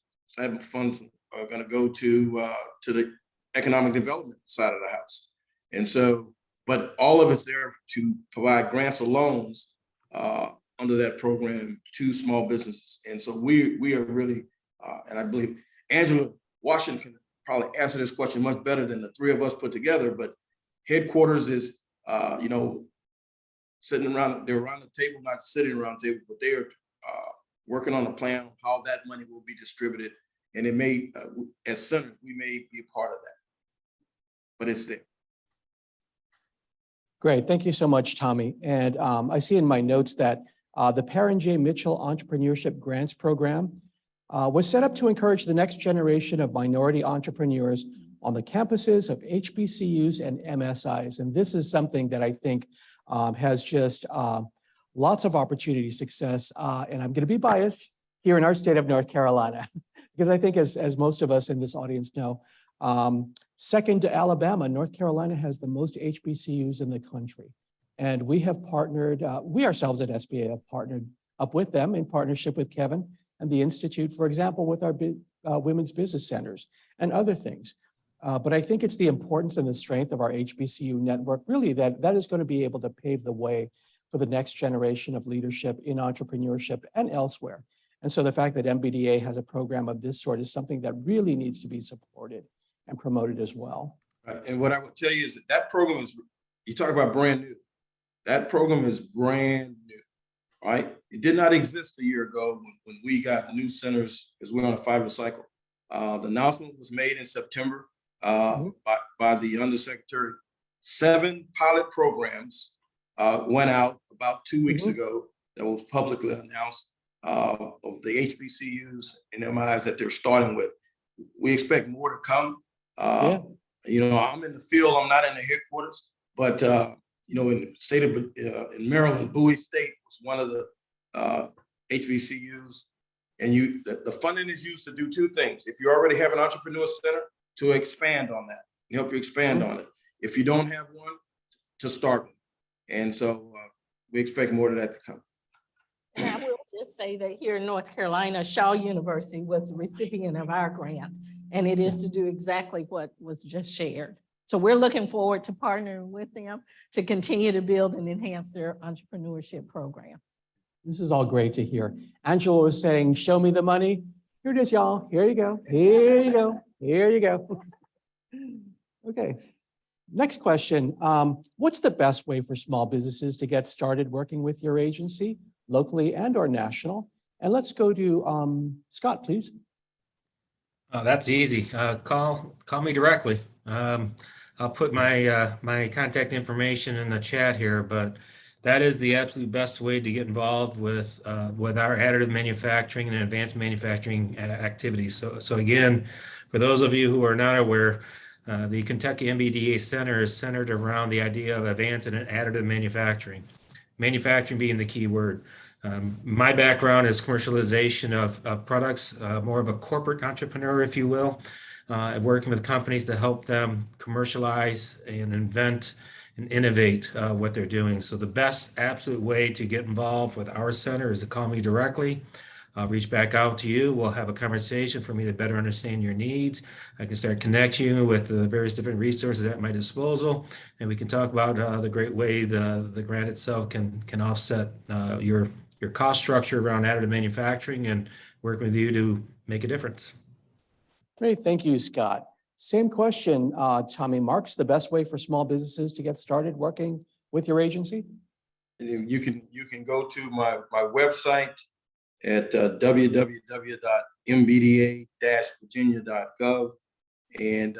funds are going to go to the economic development side of the house. And so, but all of it's there to provide grants or loans under that program to small businesses. And so we are really, and I believe Angela Washington can probably answer this question much better than the three of us put together, but headquarters is, sitting around, they're around the table, not sitting around the table, but they are working on a plan of how that money will be distributed. And it may, as senators, we may be a part of that, but it's there. Great, thank you so much, Tommy. And I see in my notes that the Perrin J. Mitchell Entrepreneurship Grants Program was set up to encourage the next generation of minority entrepreneurs on the campuses of HBCUs and MSIs. And this is something that I think has just lots of opportunity success. And I'm going to be biased here in our state of North Carolina, because I think as most of us in this audience know, second to Alabama, North Carolina has the most HBCUs in the country. And we have partnered, we ourselves at SBA have partnered up with them in partnership with Kevin and the Institute, for example, with our women's business centers and other things. But I think it's the importance and the strength of our HBCU network, really, that is going to be able to pave the way for the next generation of leadership in entrepreneurship and elsewhere. And so the fact that MBDA has a program of this sort is something that really needs to be supported and promoted as well. And what I would tell you is that program is, you talk about brand new. That program is brand new, right? It did not exist a year ago when we got new centers, because we're on a 5-year cycle. The announcement was made in September by the undersecretary. 7 pilot programs went out about 2 weeks ago that was publicly announced of the HBCUs and MIs that they're starting with. We expect more to come. You know, I'm in the field, I'm not in the headquarters, but you know, in the state of in Maryland, Bowie State was one of the HBCUs, and the funding is used to do 2 things. If you already have an entrepreneur center, to expand on that, help you expand on it. If you don't have one, to start one. And so we expect more of that to come. And I will just say that here in North Carolina, Shaw University was the recipient of our grant, and it is to do exactly what was just shared. So we're looking forward to partnering with them to continue to build and enhance their entrepreneurship program. This is all great to hear. Angela was saying, show me the money. Here it is, y'all. Here you go. Here you go. Here you go. Okay. Next question. What's the best way for small businesses to get started working with your agency, locally and or national? And let's go to Scott, please. That's easy. Call me directly. I'll put my contact information in the chat here, but that is the absolute best way to get involved with our additive manufacturing and advanced manufacturing activities. So again, for those of you who are not aware, the Kentucky MBDA Center is centered around the idea of advanced and additive manufacturing, manufacturing being the key word. My background is commercialization of products, more of a corporate entrepreneur, if you will, working with companies to help them commercialize and invent and innovate what they're doing. So the best absolute way to get involved with our center is to call me directly. I'll reach back out to you. We'll have a conversation for me to better understand your needs. I can start connecting you with the various different resources at my disposal, and we can talk about the great way the grant itself can offset your cost structure around additive manufacturing and work with you to make a difference. Great, thank you, Scott. Same question, Tommy. Mark's the best way for small businesses to get started working with your agency? You can go to my website at www.mbda-virginia.gov, and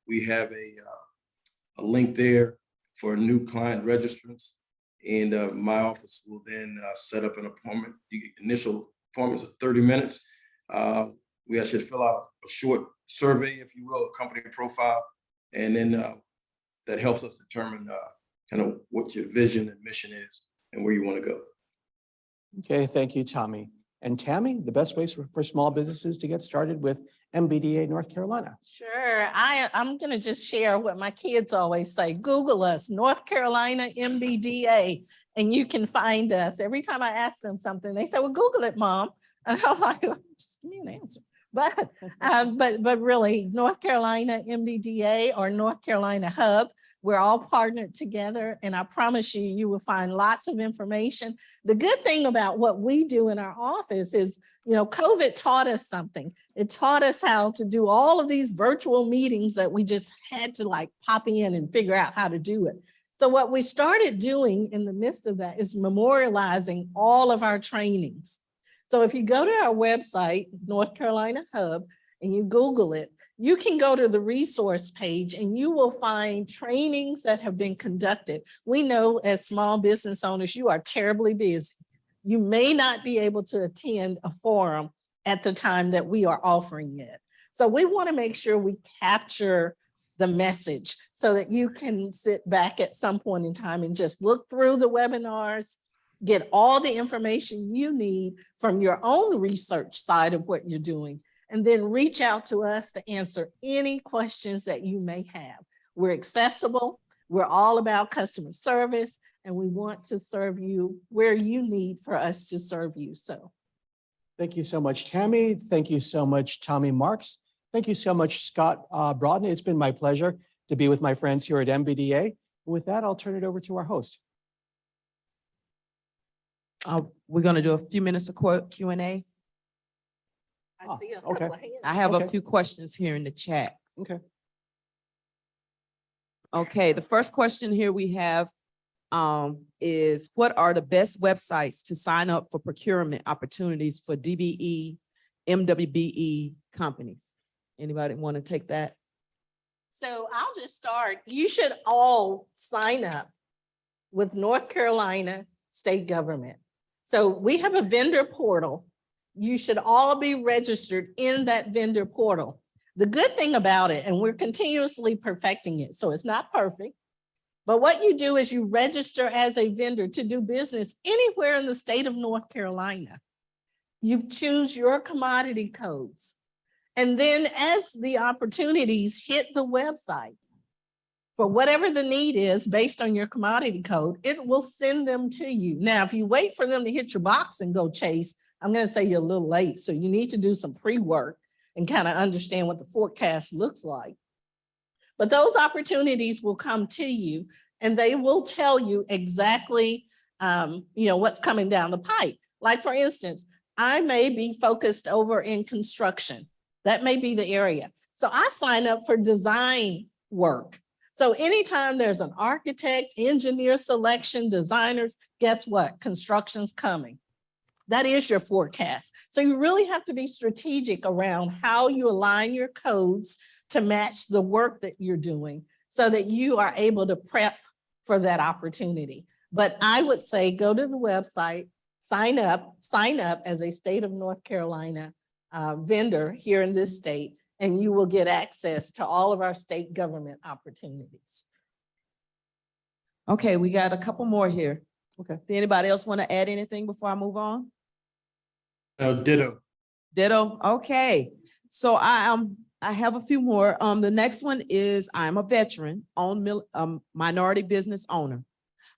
we have a link there for new client registrants, and my office will then set up an appointment. The initial appointments are 30 minutes. We actually fill out a short survey, if you will, a company profile, and then that helps us determine kind of what your vision and mission is and where you want to go. Okay, thank you, Tommy. And Tammy, the best ways for small businesses to get started with MBDA North Carolina. Sure. I'm going to just share what my kids always say. Google us, North Carolina MBDA, and you can find us. Every time I ask them something, they say, well, Google it, Mom. And I'm like, just give me an answer. But really, North Carolina MBDA or North Carolina Hub, we're all partnered together, and I promise you, you will find lots of information. The good thing about what we do in our office is, you know, COVID taught us something. It taught us how to do all of these virtual meetings that we just had to like pop in and figure out how to do it. So what we started doing in the midst of that is memorializing all of our trainings. So if you go to our website, North Carolina Hub, and you Google it, you can go to the resource page and you will find trainings that have been conducted. We know as small business owners, you are terribly busy. You may not be able to attend a forum at the time that we are offering it. So we want to make sure we capture the message so that you can sit back at some point in time and just look through the webinars, get all the information you need from your own research side of what you're doing, and then reach out to us to answer any questions that you may have. We're accessible. We're all about customer service, and we want to serve you where you need for us to serve you. So Thank you so much, Tammy. Thank you so much, Tommy Marks. Thank you so much, Scott Brodin. It's been my pleasure to be with my friends here at MBDA. With that, I'll turn it over to our host. We're going to do a few minutes of Q&A. I see a okay. couple of hands. I have Okay. a few questions here in the chat. Okay. Okay, the first question here we have is what are the best websites to sign up for procurement opportunities for DBE, MWBE companies? Anybody want to take that? So I'll just start. You should all sign up with North Carolina State Government. So we have a vendor portal. You should all be registered in that vendor portal. The good thing about it, and we're continuously perfecting it, so it's not perfect, but what you do is you register as a vendor to do business anywhere in the state of North Carolina. You choose your commodity codes. And then as the opportunities hit the website, for whatever the need is based on your commodity code, it will send them to you. Now, if you wait for them to hit your box and go chase, I'm going to say you're a little late. So you need to do some pre-work and kind of understand what the forecast looks like. But those opportunities will come to you and they will tell you exactly what's coming down the pipe. Like for instance, I may be focused over in construction. That may be the area. So I sign up for design work. So anytime there's an architect, engineer selection, designers, guess what? Construction's coming. That is your forecast. So you really have to be strategic around how you align your codes to match the work that you're doing so that you are able to prep for that opportunity. But I would say go to the website, sign up as a state of North Carolina vendor here in this state, and you will get access to all of our state government opportunities. Okay, we got a couple more here. Okay. Does anybody else want to add anything before I move on? Ditto. Ditto. Okay. So I have a few more. The next one is I'm a veteran, minority business owner.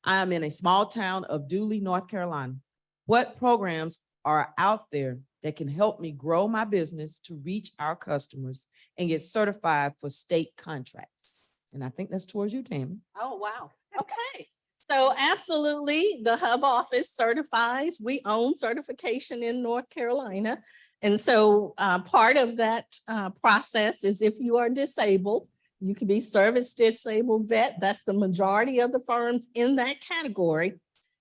I am in a small town of Dooley, North Carolina. What programs are out there that can help me grow my business to reach our customers and get certified for state contracts? And I think that's towards you, Tammy. Oh, wow. Okay. So absolutely, the Hub office certifies. We own certification in North Carolina. And so part of that process is if you are disabled, you can be service disabled vet. That's the majority of the firms in that category.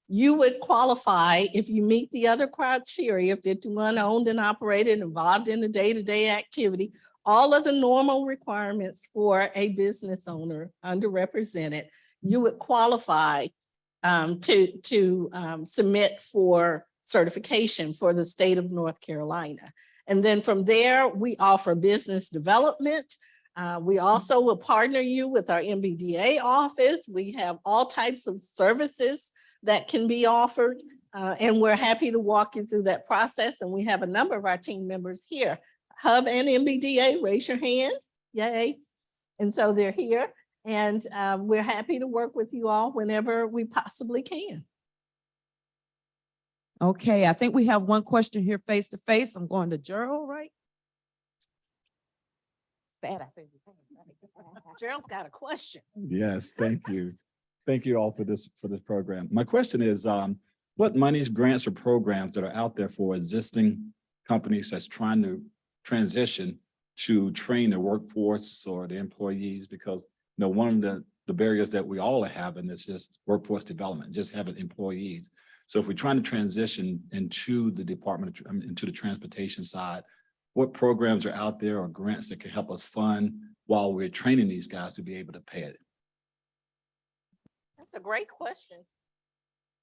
You would qualify if you meet the other criteria, 51 owned and operated, involved in the day-to-day activity, all of the normal requirements for a business owner, underrepresented, you would qualify to submit for certification for the state of North Carolina. And then from there, we offer business development. We also will partner you with our MBDA office. We have all types of services that can be offered, and we're happy to walk you through that process. And we have a number of our team members here. Hub and MBDA, raise your hand. Yay. And so they're here. And we're happy to work with you all whenever we possibly can. Okay, I think we have one question here face to face. I'm going to Gerald, right? Sad I said. Gerald's got a question. Yes, thank you. Thank you all for this program. My question is, what monies, grants, or programs that are out there for existing companies that's trying to transition to train the workforce or the employees? Because one of the barriers that we all are having is just workforce development, just having employees. So if we're trying to transition into the department, into the transportation side, what programs are out there or grants that can help us fund while we're training these guys to be able to pay it? That's a great question.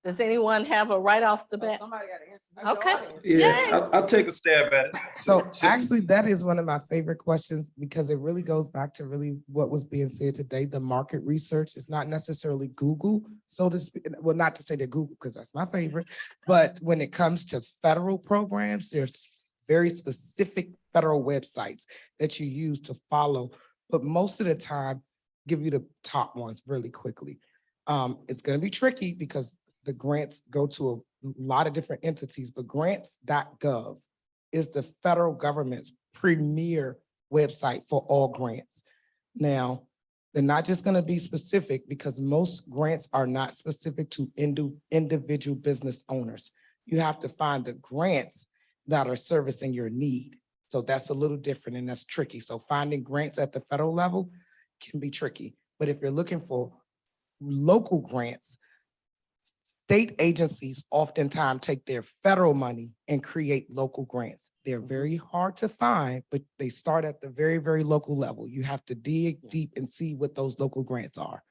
Does anyone have a right off the bat? Somebody got to answer. Okay. Yeah, I'll take a stab at it. So actually, that is one of my favorite questions because it really goes back to really what was being said today. The market research is not necessarily Google, so to speak. Well, not to say that Google, because that's my favorite, but when it comes to federal programs, there's very specific federal websites that you use to follow. But most of the time, give you the top ones really quickly. It's going to be tricky because the grants go to a lot of different entities, but grants.gov is the federal government's premier website for all grants. Now, they're not just going to be specific because most grants are not specific to individual business owners. You have to find the grants that are servicing your need. So that's a little different and that's tricky. So finding grants at the federal level can be tricky. But if you're looking for local grants, state agencies oftentimes take their federal money and create local grants. They're very hard to find, but they start at the very, very local level. You have to dig deep and see what those local grants are.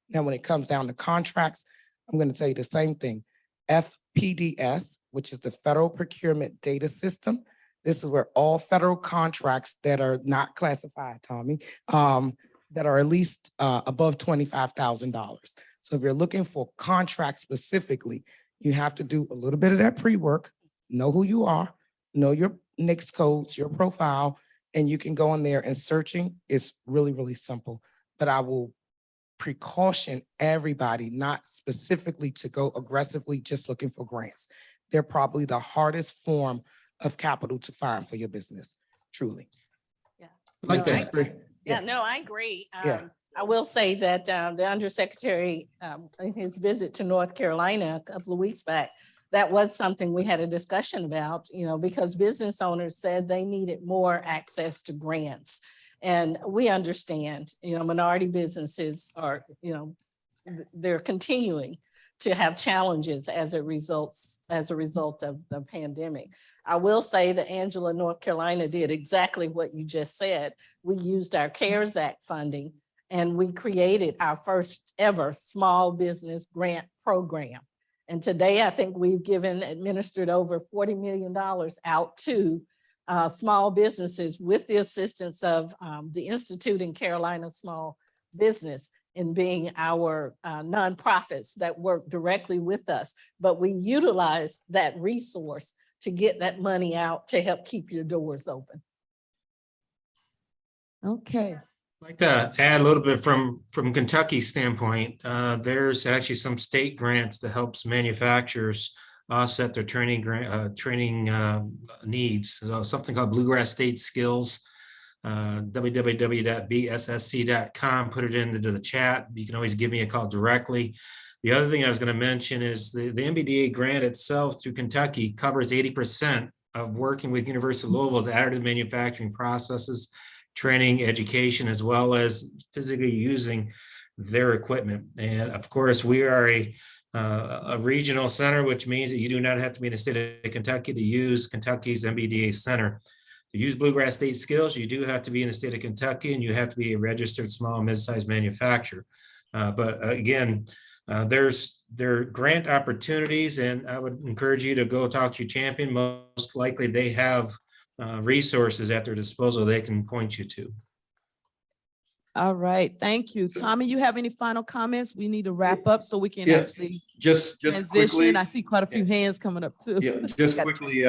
Now, when it comes down to contracts, I'm going to tell you the same thing. FPDS, which is the Federal Procurement Data System. This is where all federal contracts that are not classified, Tommy, that are at least above $25,000. So if you're looking for contracts specifically, you have to do a little bit of that pre-work, know who you are, know your NAICS codes, your profile, and you can go in there and searching is really, really simple. But I will precaution everybody, not specifically to go aggressively just looking for grants. They're probably the hardest form of capital to find for your business, truly. Yeah. Like No, that. Yeah, no, I agree. Yeah. I will say that the undersecretary, in his visit to North Carolina a couple of weeks back, that was something we had a discussion about, because business owners said they needed more access to grants. And we understand, minority businesses are, they're continuing to have challenges as a result of the pandemic. I will say that Angela, North Carolina did exactly what you just said. We used our CARES Act funding and we created our first ever small business grant program. And today I think we've administered over $40 million out to small businesses with the assistance of the Institute in Carolina Small Business in being our nonprofits that work directly with us. But we utilize that resource to get that money out to help keep your doors open. Okay. I'd like to add a little bit from Kentucky's standpoint. There's actually some state grants that helps manufacturers offset their training needs. So something called Bluegrass State Skills, www.bssc.com. Put it into the chat. You can always give me a call directly. The other thing I was going to mention is the MBDA grant itself through Kentucky covers 80% of working with University of Louisville's additive manufacturing processes, training, education, as well as physically using their equipment. And of course, we are a regional center, which means that you do not have to be in the state of Kentucky to use Kentucky's MBDA center. To use Bluegrass State Skills, you do have to be in the state of Kentucky and you have to be a registered small and mid-sized manufacturer. But again, there are grant opportunities, and I would encourage you to go talk to your champion. Most likely they have resources at their disposal they can point you to. All right, thank you. Tommy, you have any final comments? We need to wrap up so we can Yeah, actually just transition. quickly. I see quite a few hands coming up too. Yeah, just quickly,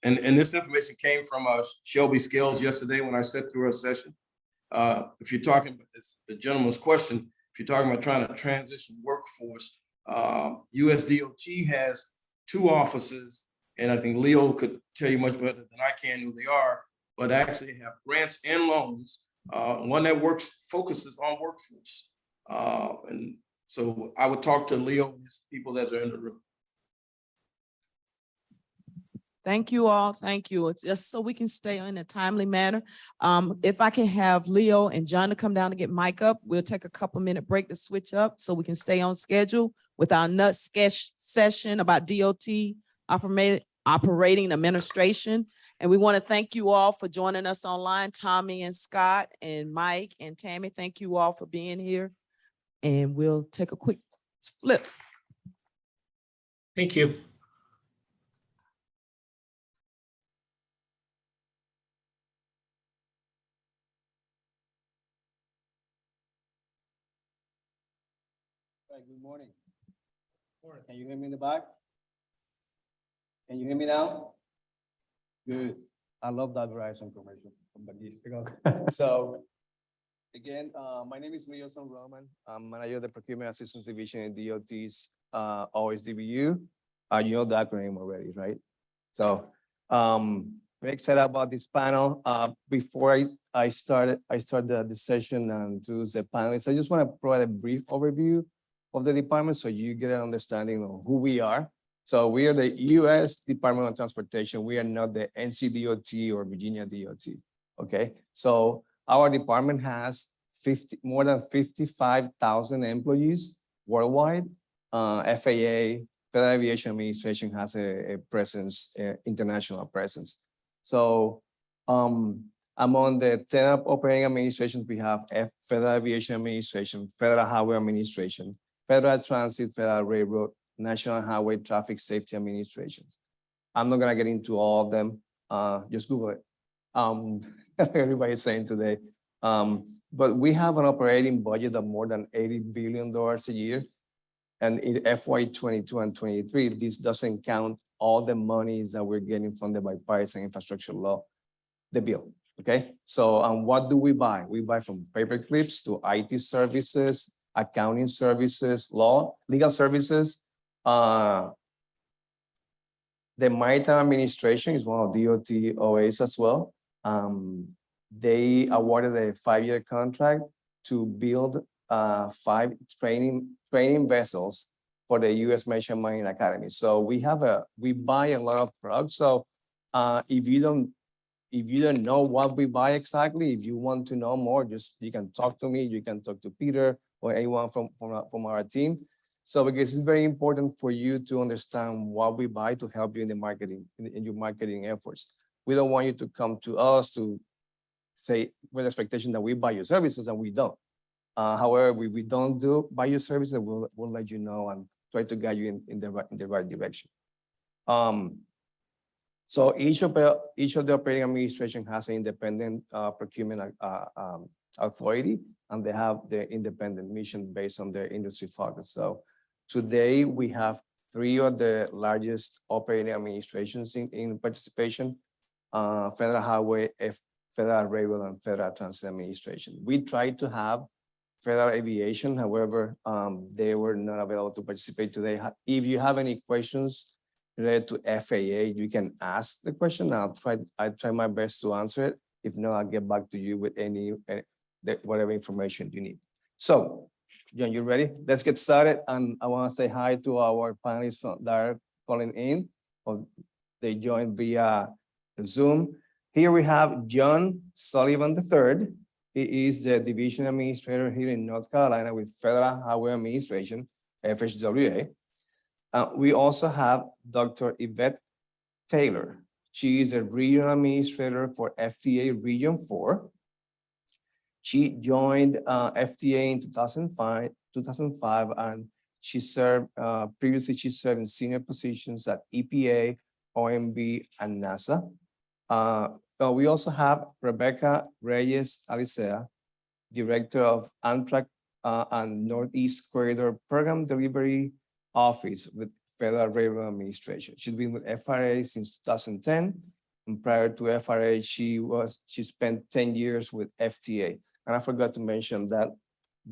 and this information came from Shelby Scales yesterday when I sat through a session. If you're talking about this, the gentleman's question, if you're talking about trying to transition workforce, USDOT has 2 offices, and I think Leo could tell you much better than I can who they are, but actually have grants and loans. One that focuses on workforce. And so I would talk to Leo and his people that are in the room. Thank you all. Thank you. It's just so we can stay in a timely manner. If I can have Leo and John to come down to get Mike up, we'll take a couple-minute break to switch up so we can stay on schedule with our nut sketch session about DOT operating administration. And we want to thank you all for joining us online. Tommy and Scott and Mike and Tammy, thank you all for being here. And we'll take a quick flip. Thank you. Good morning. Can you hear me in the back? Can you hear me now? Good. I love that Verizon commercial from the years ago. So again, my name is Leo Roman. I'm manager of the Procurement Assistance Division in DOT's OSDBU. You know the acronym already, right? So very excited about this panel. Before I start the session and to the panelists, I just want to provide a brief overview of the department so you get an understanding of who we are. So we are the U.S. Department of Transportation. We are not the NCDOT or Virginia DOT, okay? So our department has more than 55,000 employees worldwide. FAA, Federal Aviation Administration has a presence, international presence. So among the 10 operating administrations, we have Federal Aviation Administration, Federal Highway Administration, Federal Transit, Federal Railroad, National Highway Traffic Safety Administrations. I'm not gonna get into all of them, just Google it. Everybody's saying today. But we have an operating budget of more than $80 billion a year. And in FY 22 and 23, this doesn't count all the monies that we're getting from the Bipartisan Infrastructure Law, the bill, okay? So what do we buy? We buy from paper clips to IT services, accounting services, legal services. The Maritime Administration is one of DOT OAs as well. They awarded a 5-year contract to build 5 training vessels for the U.S. Merchant Marine Academy. So we buy a lot of products. So if you don't know what we buy exactly, if you want to know more, you can talk to me, you can talk to Peter or anyone from our team. So because it's very important for you to understand what we buy to help you in the marketing, in your marketing efforts. We don't want you to come to us to say with the expectation that we buy your services and we don't. However, if we don't buy your services, we'll let you know and try to guide you in the right direction. So each of the operating administration has an independent procurement authority, and they have their independent mission based on their industry focus. So today we have 3 of the largest operating administrations in participation: Federal Highway, Federal Railroad, and Federal Transit Administration. We tried to have Federal Aviation, however, they were not available to participate today. If you have any questions related to FAA, you can ask the question. I'll try my best to answer it. If not, I'll get back to you with whatever information you need. So, John, you ready? Let's get started. And I want to say hi to our panelists that are calling in, or they joined via Zoom. Here we have John Sullivan III. He is the division administrator here in North Carolina with Federal Highway Administration, FHWA. We also have Dr. Yvette Taylor. She is a regional administrator for FTA Region 4. She joined FTA in 2005, and she served, previously she served in senior positions at EPA, OMB, and NASA. We also have Rebecca Reyes Alicea, Director of Amtrak and Northeast Corridor Program Delivery Office with Federal Railroad Administration. She's been with FRA since 2010. And prior to FRA, she spent 10 years with FTA. And I forgot to mention that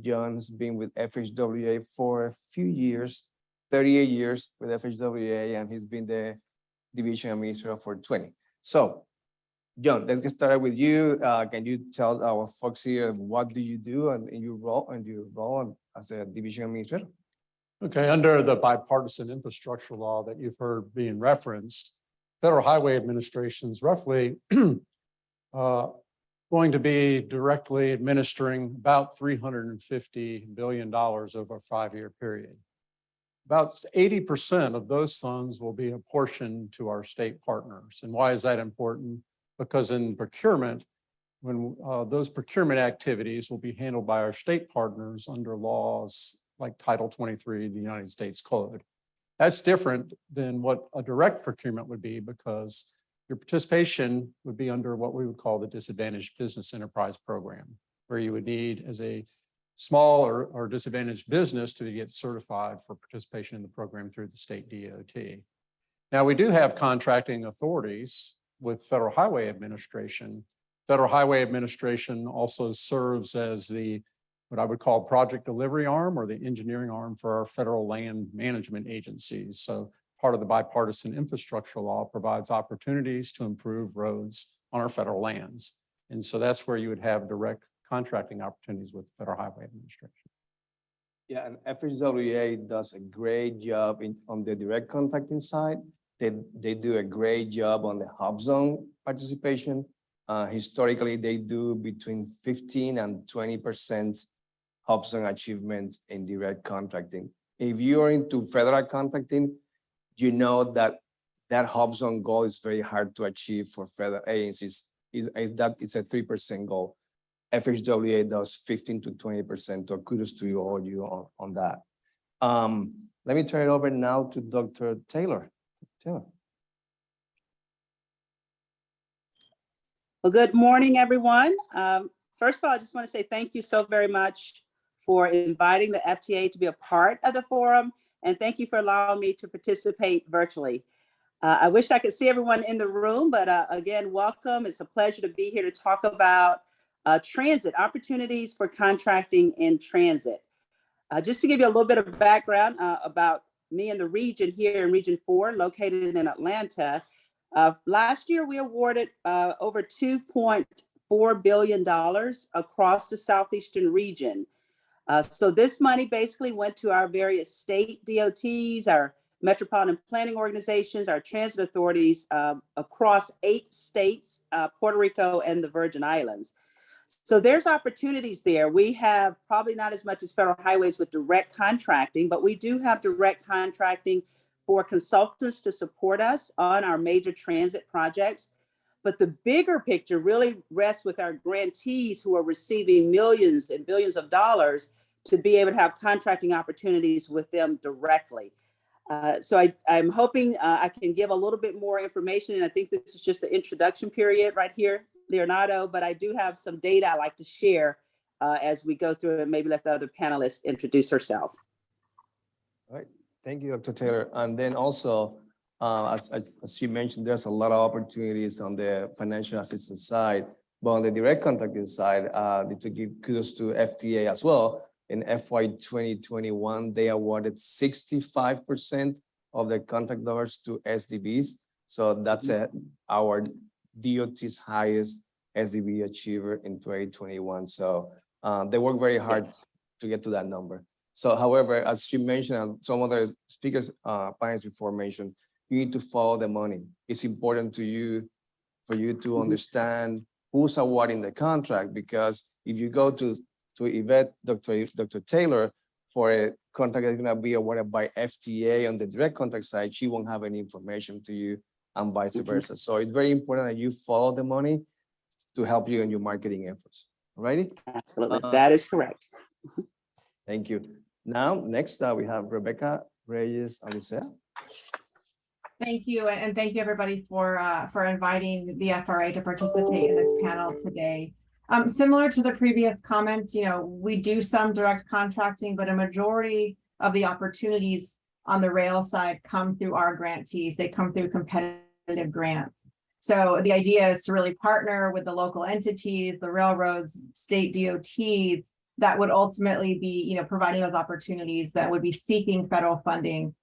John's been with FHWA for a few years, 38 years with FHWA, and he's been the division administrator for 20. So, John, let's get started with you. Can you tell our folks here what do you do and in your role as a division administrator? Okay, under the Bipartisan Infrastructure Law that you've heard being referenced, Federal Highway Administration is roughly going to be directly administering about $350 billion over a 5-year period. About 80% of those funds will be apportioned to our state partners. And why is that important? Because in procurement, when those procurement activities will be handled by our state partners under laws like Title 23 of the United States Code. That's different than what a direct procurement would be, because your participation would be under what we would call the Disadvantaged Business Enterprise Program, where you would need as a small or disadvantaged business to get certified for participation in the program through the state DOT. Now, we do have contracting authorities with Federal Highway Administration. Federal Highway Administration also serves as what I would call project delivery arm or the engineering arm for our federal land management agencies. So part of the Bipartisan Infrastructure Law provides opportunities to improve roads on our federal lands. And so that's where you would have direct contracting opportunities with the Federal Highway Administration. Yeah, and FHWA does a great job on the direct contracting side. They do a great job on the hub zone participation. Historically, they do between 15 and 20% hub zone achievement in direct contracting. If you're into federal contracting, you know that hub zone goal is very hard to achieve for federal agencies. It's a 3% goal. FHWA does 15 to 20%. So kudos to you all on that. Let me turn it over now to Dr. Taylor. Well, good morning, everyone. First of all, I just want to say thank you so very much for inviting the FTA to be a part of the forum, and thank you for allowing me to participate virtually. I wish I could see everyone in the room, but again, welcome. It's a pleasure to be here to talk about transit, opportunities for contracting in transit. Just to give you a little bit of background about me and the region here in Region 4, located in Atlanta. Last year, we awarded over $2.4 billion across the Southeastern region. So this money basically went to our various state DOTs, our metropolitan planning organizations, our transit authorities across 8 states, Puerto Rico and the Virgin Islands. So there's opportunities there. We have probably not as much as Federal Highways with direct contracting, but we do have direct contracting for consultants to support us on our major transit projects. But the bigger picture really rests with our grantees who are receiving millions and billions of dollars to be able to have contracting opportunities with them directly. So I'm hoping I can give a little bit more information, and I think this is just the introduction period right here, Leonardo, but I do have some data I'd like to share as we go through and maybe let the other panelist introduce herself. All right, thank you, Dr. Taylor. And then also, as she mentioned, there's a lot of opportunities on the financial assistance side, but on the direct contracting side, to give kudos to FTA as well. In FY 2021, they awarded 65% of their contract dollars to SDBs. So that's our DOT's highest SDB achiever in 2021. So they work very hard to get to that number. So however, as she mentioned, and some other speakers, panelists before mentioned, you need to follow the money. It's important to you, for you to understand who's awarding the contract, because if you go to Yvette, Dr. Taylor, for a contract that's gonna be awarded by FTA on the direct contract side, she won't have any information to you and vice versa. So it's very important that you follow the money to help you in your marketing efforts. Alrighty? Absolutely, that is correct. Thank you. Now, next we have Rebecca Reyes-Alicea. Thank you, and thank you everybody for inviting the FRA to participate in this panel today. Similar to the previous comments, we do some direct contracting, but a majority of the opportunities on the rail side come through our grantees. They come through competitive grants. So the idea is to really partner with the local entities, the railroads, state DOTs that would ultimately be, providing those opportunities that would be seeking federal funding.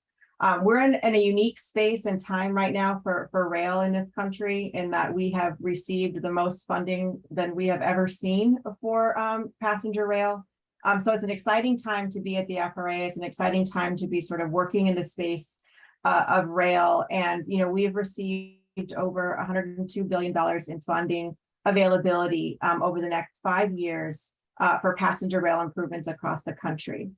We're in a unique space and time right now for rail in this country, in that we have received the most funding than we have ever seen for passenger rail. So it's an exciting time to be at the FRA. It's an exciting time to be sort of working in the space of rail. And, we've received over $102 billion in funding availability over the next 5 years for passenger rail improvements across the country.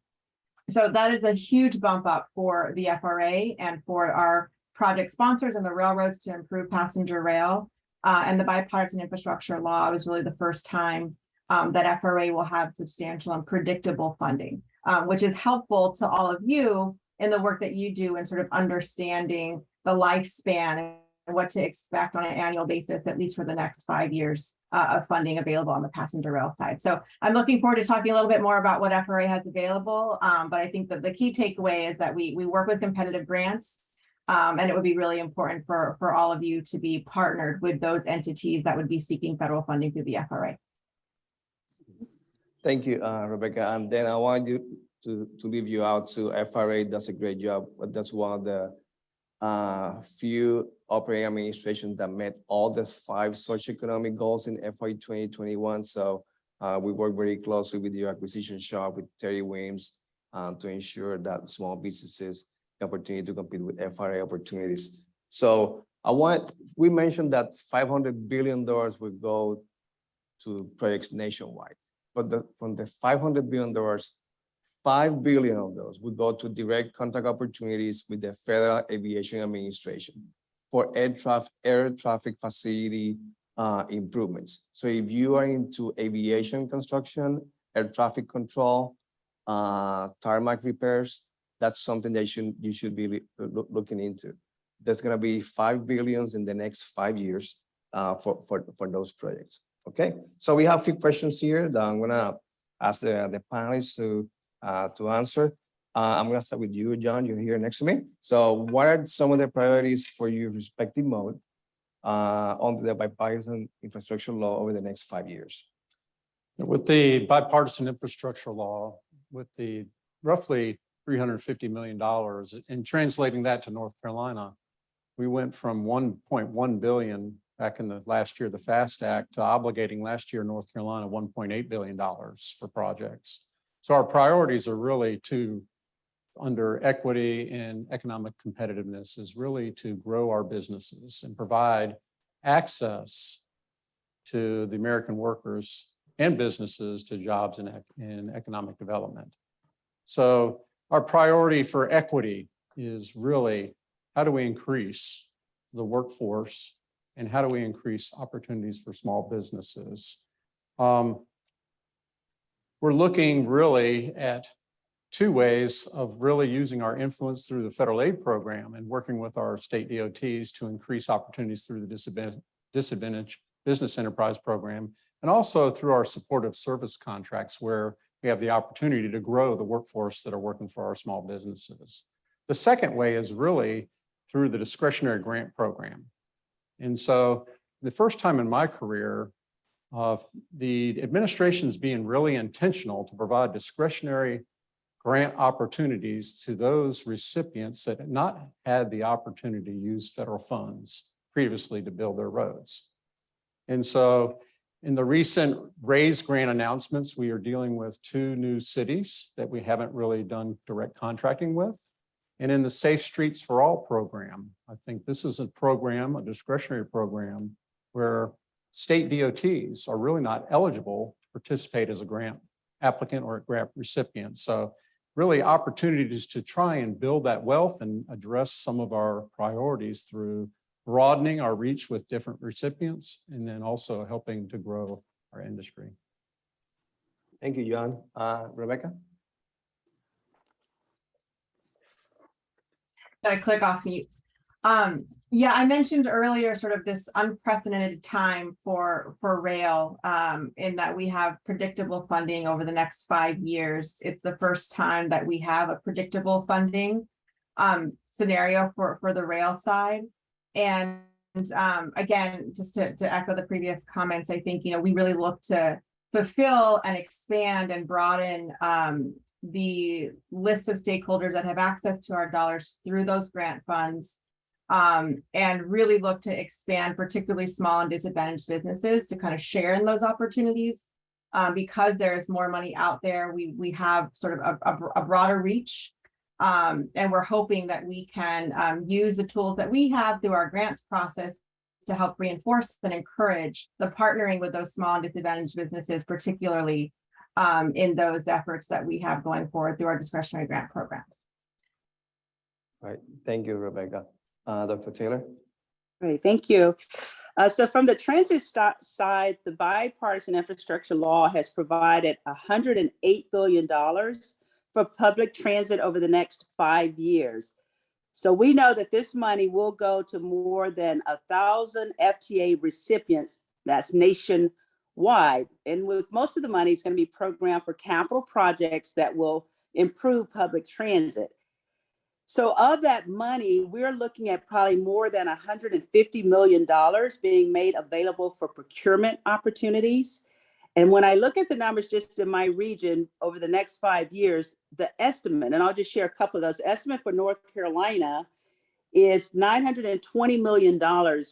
So that is a huge bump up for the FRA and for our project sponsors and the railroads to improve passenger rail. And the Bipartisan Infrastructure Law was really the first time that FRA will have substantial and predictable funding, which is helpful to all of you in the work that you do in sort of understanding the lifespan and what to expect on an annual basis, at least for the next 5 years of funding available on the passenger rail side. So I'm looking forward to talking a little bit more about what FRA has available. But I think that the key takeaway is that we work with competitive grants, and it would be really important for all of you to be partnered with those entities that would be seeking federal funding through the FRA. Thank you, Rebecca. And then I want you to leave you out to FRA does a great job, but that's one of the few operating administrations that met all the 5 socioeconomic goals in FY 2021. So we work very closely with your acquisition shop, with Terry Williams, to ensure that small businesses have the opportunity to compete with FRA opportunities. So we mentioned that $500 billion would go to projects nationwide, but from the $500 billion, $5 billion of those would go to direct contract opportunities with the Federal Aviation Administration for air traffic facility improvements. So if you are into aviation construction, air traffic control, tarmac repairs, that's something that you should be looking into. There's going to be $5 billion in the next 5 years for those projects. Okay, so we have a few questions here that I'm going to ask the panelists to answer. I'm going to start with you, John. You're here next to me. So what are some of the priorities for your respective mode under the Bipartisan Infrastructure Law over the next 5 years? With the Bipartisan Infrastructure Law, with the roughly $350 million, and translating that to North Carolina, we went from 1.1 billion back in the last year, the FAST Act, to obligating last year North Carolina $1.8 billion for projects. So our priorities are really under equity and economic competitiveness, is really to grow our businesses and provide access to the American workers and businesses to jobs and economic development. So our priority for equity is really, how do we increase the workforce and how do we increase opportunities for small businesses? We're looking really at 2 ways of really using our influence through the federal aid program and working with our state DOTs to increase opportunities through the disadvantaged business enterprise program, and also through our supportive service contracts, where we have the opportunity to grow the workforce that are working for our small businesses. The second way is really through the discretionary grant program. And so the first time in my career, the administration is being really intentional to provide discretionary grant opportunities to those recipients that had not had the opportunity to use federal funds previously to build their roads. And so in the recent RAISE grant announcements, we are dealing with 2 new cities that we haven't really done direct contracting with. And in the Safe Streets for All program, I think this is a program, a discretionary program, where state DOTs are really not eligible to participate as a grant applicant or a grant recipient. So really opportunities to try and build that wealth and address some of our priorities through broadening our reach with different recipients, and then also helping to grow our industry. Thank you, John. Rebecca? Gotta click off mute. Yeah, I mentioned earlier sort of this unprecedented time for rail, in that we have predictable funding over the next 5 years. It's the first time that we have a predictable funding scenario for the rail side. And again, just to echo the previous comments, I think, we really look to fulfill and expand and broaden the list of stakeholders that have access to our dollars through those grant funds, and really look to expand particularly small and disadvantaged businesses to kind of share in those opportunities. Because there's more money out there, we have sort of a broader reach. And we're hoping that we can use the tools that we have through our grants process to help reinforce and encourage the partnering with those small and disadvantaged businesses, particularly in those efforts that we have going forward through our discretionary grant programs. All right, thank you, Rebecca. Dr. Taylor? Great, thank you. So from the transit side, the Bipartisan Infrastructure Law has provided $108 billion for public transit over the next 5 years. So we know that this money will go to more than 1,000 FTA recipients, that's nationwide. And with most of the money, it's going to be programmed for capital projects that will improve public transit. So of that money, we're looking at probably more than $150 million being made available for procurement opportunities. And when I look at the numbers just in my region over the next 5 years, the estimate, and I'll just share a couple of those, estimate for North Carolina is $920 million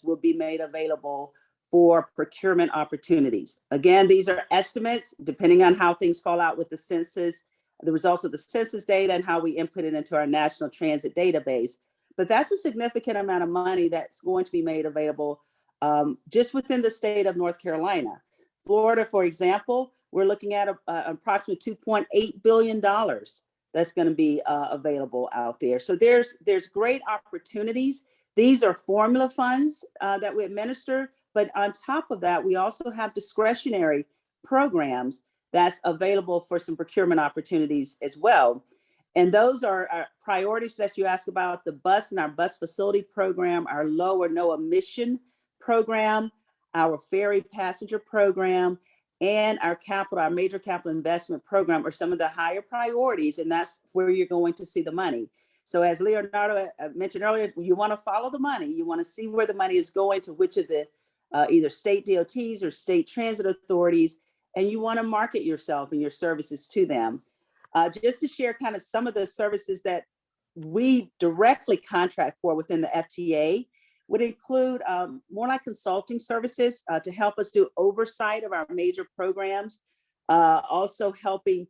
will be made available for procurement opportunities. Again, these are estimates depending on how things fall out with the census, the results of the census data, and how we input it into our national transit database. But that's a significant amount of money that's going to be made available just within the state of North Carolina. Florida, for example, we're looking at approximately $2.8 billion that's going to be available out there. So there's great opportunities. These are formula funds that we administer, but on top of that, we also have discretionary programs that's available for some procurement opportunities as well. And those are our priorities that you ask about: the bus and our bus facility program, our low or no emission program, our ferry passenger program, and our major capital investment program are some of the higher priorities, and that's where you're going to see the money. So as Leonardo mentioned earlier, you want to follow the money. You want to see where the money is going, to which of the either state DOTs or state transit authorities, and you want to market yourself and your services to them. Just to share kind of some of the services that we directly contract for within the FTA would include more like consulting services to help us do oversight of our major programs, also helping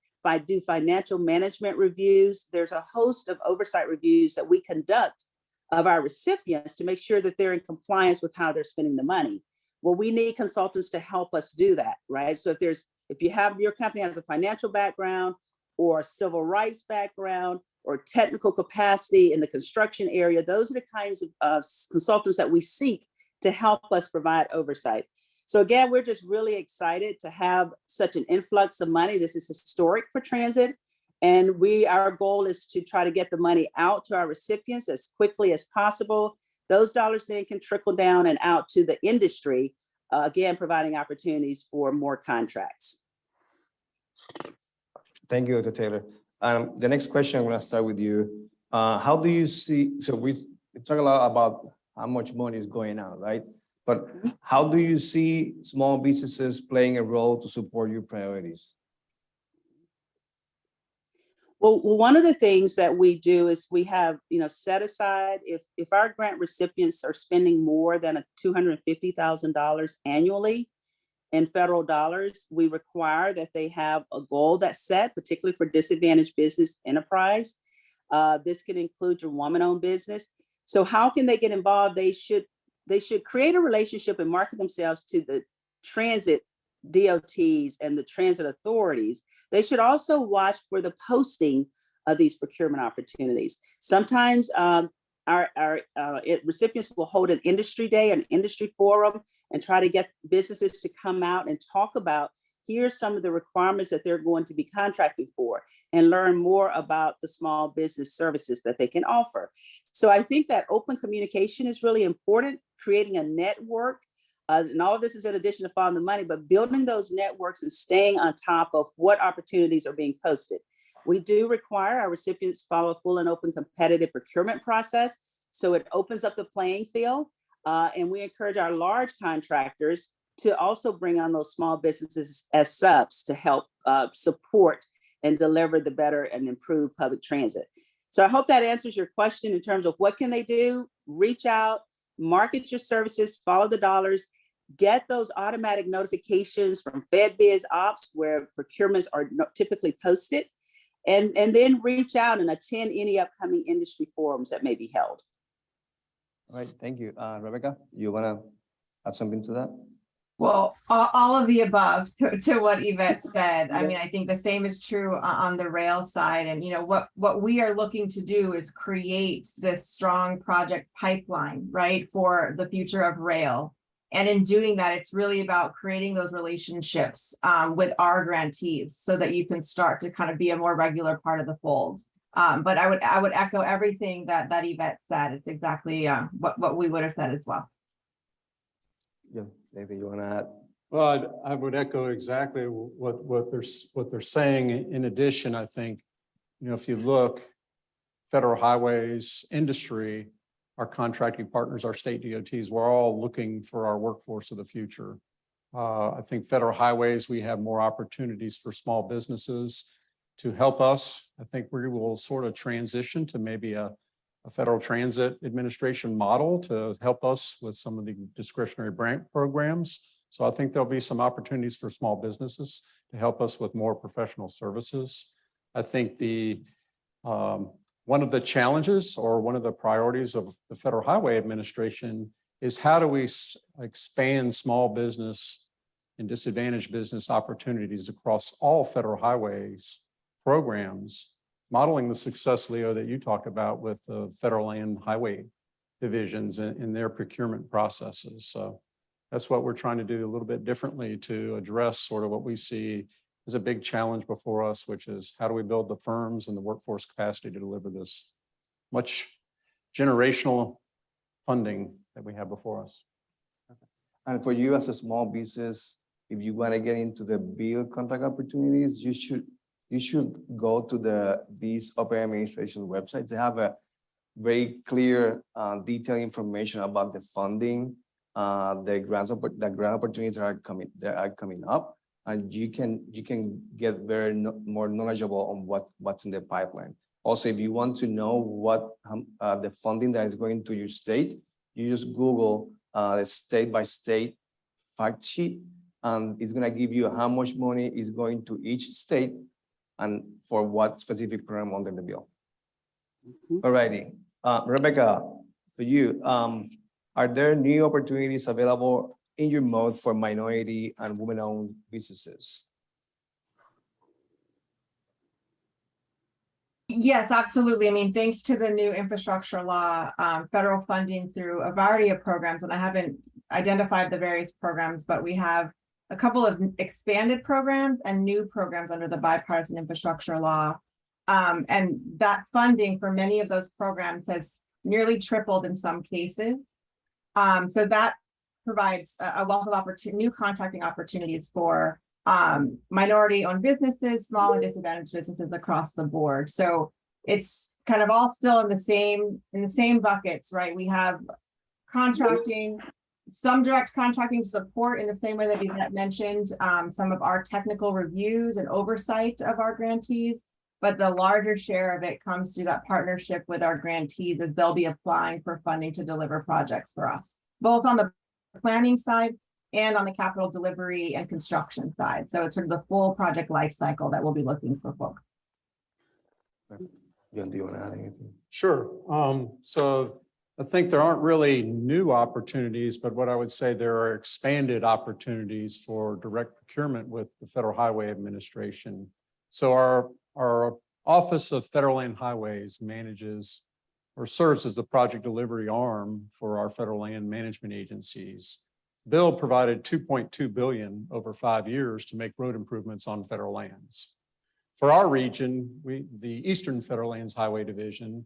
do financial management reviews. There's a host of oversight reviews that we conduct of our recipients to make sure that they're in compliance with how they're spending the money. Well, we need consultants to help us do that, right? So if your company has a financial background or a civil rights background or technical capacity in the construction area, those are the kinds of consultants that we seek to help us provide oversight. So again, we're just really excited to have such an influx of money. This is historic for transit. And our goal is to try to get the money out to our recipients as quickly as possible. Those dollars then can trickle down and out to the industry, again, providing opportunities for more contracts. Thank you, Dr. Taylor. The next question, I'm going to start with you. How do you see, so we talk a lot about how much money is going out, right? But how do you see small businesses playing a role to support your priorities? Well, one of the things that we do is we have, set aside, if our grant recipients are spending more than $250,000 annually in federal dollars, we require that they have a goal that's set, particularly for disadvantaged business enterprise. This can include your woman-owned business. So how can they get involved? They should create a relationship and market themselves to the transit DOTs and the transit authorities. They should also watch for the posting of these procurement opportunities. Sometimes our recipients will hold an industry day, an industry forum, and try to get businesses to come out and talk about, here's some of the requirements that they're going to be contracting for, and learn more about the small business services that they can offer. So I think that open communication is really important, creating a network. And all of this is in addition to following the money, but building those networks and staying on top of what opportunities are being posted. We do require our recipients follow a full and open competitive procurement process. So it opens up the playing field. And we encourage our large contractors to also bring on those small businesses as subs to help support and deliver the better and improved public transit. So I hope that answers your question in terms of what can they do? Reach out, market your services, follow the dollars, get those automatic notifications from FedBiz Ops where procurements are typically posted, and then reach out and attend any upcoming industry forums that may be held. All right, thank you. Rebecca, you want to add something to that? Well, all of the above to what Yvette said. I mean, I think the same is true on the rail side. And, you know, what we are looking to do is create this strong project pipeline, right, for the future of rail. And in doing that, it's really about creating those relationships with our grantees so that you can start to kind of be a more regular part of the fold. But I would echo everything that Yvette said. It's exactly what we would have said as well. Yeah, anything you want to add? Well, I would echo exactly what they're saying. In addition, I think, you know, if you look, federal highways, industry, our contracting partners, our state DOTs, we're all looking for our workforce of the future. I think federal highways, we have more opportunities for small businesses to help us. I think we will sort of transition to maybe a Federal Transit Administration model to help us with some of the discretionary grant programs. So I think there'll be some opportunities for small businesses to help us with more professional services. I think one of the challenges or one of the priorities of the Federal Highway Administration is how do we expand small business and disadvantaged business opportunities across all federal highways programs, modeling the success, Leo, that you talk about with the federal land highway divisions in their procurement processes. So that's what we're trying to do a little bit differently to address sort of what we see as a big challenge before us, which is how do we build the firms and the workforce capacity to deliver this much generational funding that we have before us. And for you as a small business, if you want to get into the big contract opportunities, you should go to these open administration websites. They have a very clear, detailed information about the funding, the grant opportunities that are coming up, and you can get very more knowledgeable on what's in the pipeline. Also, if you want to know what the funding that is going to your state, you just Google the state-by-state fact sheet, and it's going to give you how much money is going to each state and for what specific program under the bill. All righty. Rebecca, for you, are there new opportunities available in your mode for minority and women-owned businesses? Yes, absolutely. I mean, thanks to the new infrastructure law, federal funding through a variety of programs, and I haven't identified the various programs, but we have a couple of expanded programs and new programs under the Bipartisan Infrastructure Law. And that funding for many of those programs has nearly tripled in some cases. So that provides a wealth of new contracting opportunities for minority-owned businesses, small and disadvantaged businesses across the board. So it's kind of all still in the same buckets, right? We have contracting, some direct contracting support in the same way that Yvette mentioned, some of our technical reviews and oversight of our grantees, but the larger share of it comes through that partnership with our grantees as they'll be applying for funding to deliver projects for us, both on the planning side and on the capital delivery and construction side. So it's sort of the full project life cycle that we'll be looking for folks. John, do you want to add anything? Sure. So I think there aren't really new opportunities, but what I would say there are expanded opportunities for direct procurement with the Federal Highway Administration. So our Office of Federal Land Highways manages or serves as the project delivery arm for our federal land management agencies. Bill provided $2.2 billion over 5 years to make road improvements on federal lands. For our region, the Eastern Federal Lands Highway Division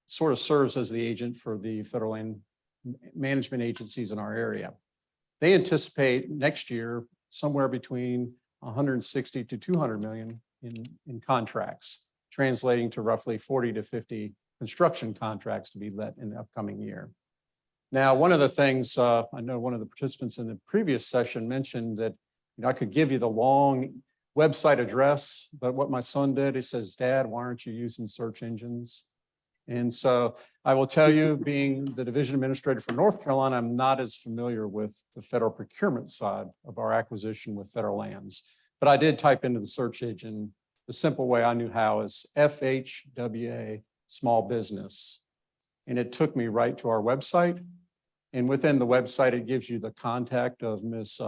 sort of serves as the agent for the federal land management agencies in our area. They anticipate next year somewhere between 160 to 200 million in contracts, translating to roughly 40 to 50 construction contracts to be let in the upcoming year. Now, one of the things, I know one of the participants in the previous session mentioned that I could give you the long website address, but what my son did, he says, "Dad, why aren't you using search engines?" And so I will tell you, being the division administrator for North Carolina, I'm not as familiar with the federal procurement side of our acquisition with federal lands. But I did type into the search engine the simple way I knew how is FHWA small business. And it took me right to our website. And within the website, it gives you the contact of Miss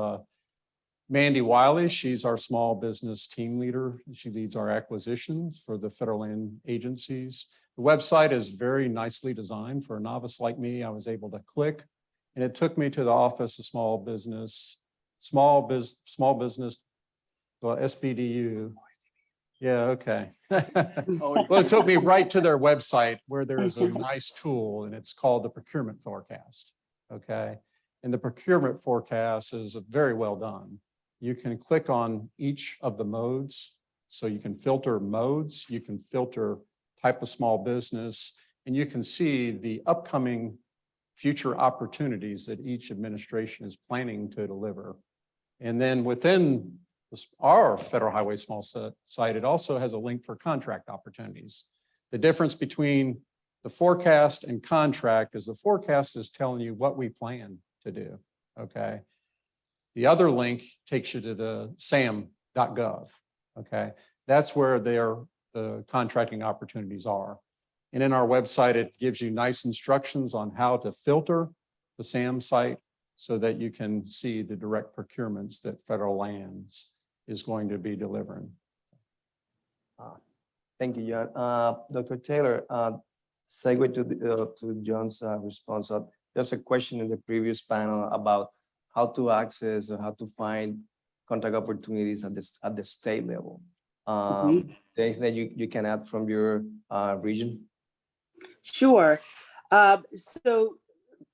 Mandy Wiley. She's our small business team leader. She leads our acquisitions for the federal land agencies. The website is very nicely designed for a novice like me. I was able to click, and it took me to the Office of Small Business, well, SBDU. Yeah, okay. Well, it took me right to their website where there's a nice tool, and it's called the Procurement Forecast. Okay, and the Procurement Forecast is very well done. You can click on each of the modes, so you can filter modes, you can filter type of small business, and you can see the upcoming future opportunities that each administration is planning to deliver. And then within our Federal Highway Small site, it also has a link for contract opportunities. The difference between the forecast and contract is the forecast is telling you what we plan to do, okay? The other link takes you to the sam.gov, okay? That's where the contracting opportunities are. And in our website, it gives you nice instructions on how to filter the SAM site so that you can see the direct procurements that federal lands is going to be delivering. Thank you, John. Dr. Taylor, segue to John's response. There's a question in the previous panel about how to access or how to find contract opportunities at the state level. Is there anything that you can add from your region? Sure. So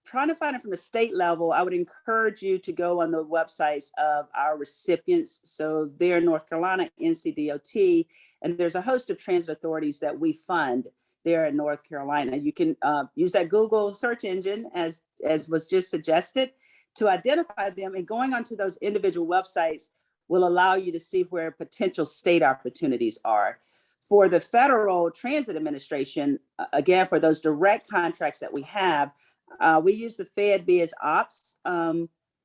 trying to find it from the state level, I would encourage you to go on the websites of our recipients. So there in North Carolina, NCDOT, and there's a host of transit authorities that we fund there in North Carolina. You can use that Google search engine as was just suggested to identify them, and going onto those individual websites will allow you to see where potential state opportunities are. For the Federal Transit Administration, again, for those direct contracts that we have, we use the FedBiz Ops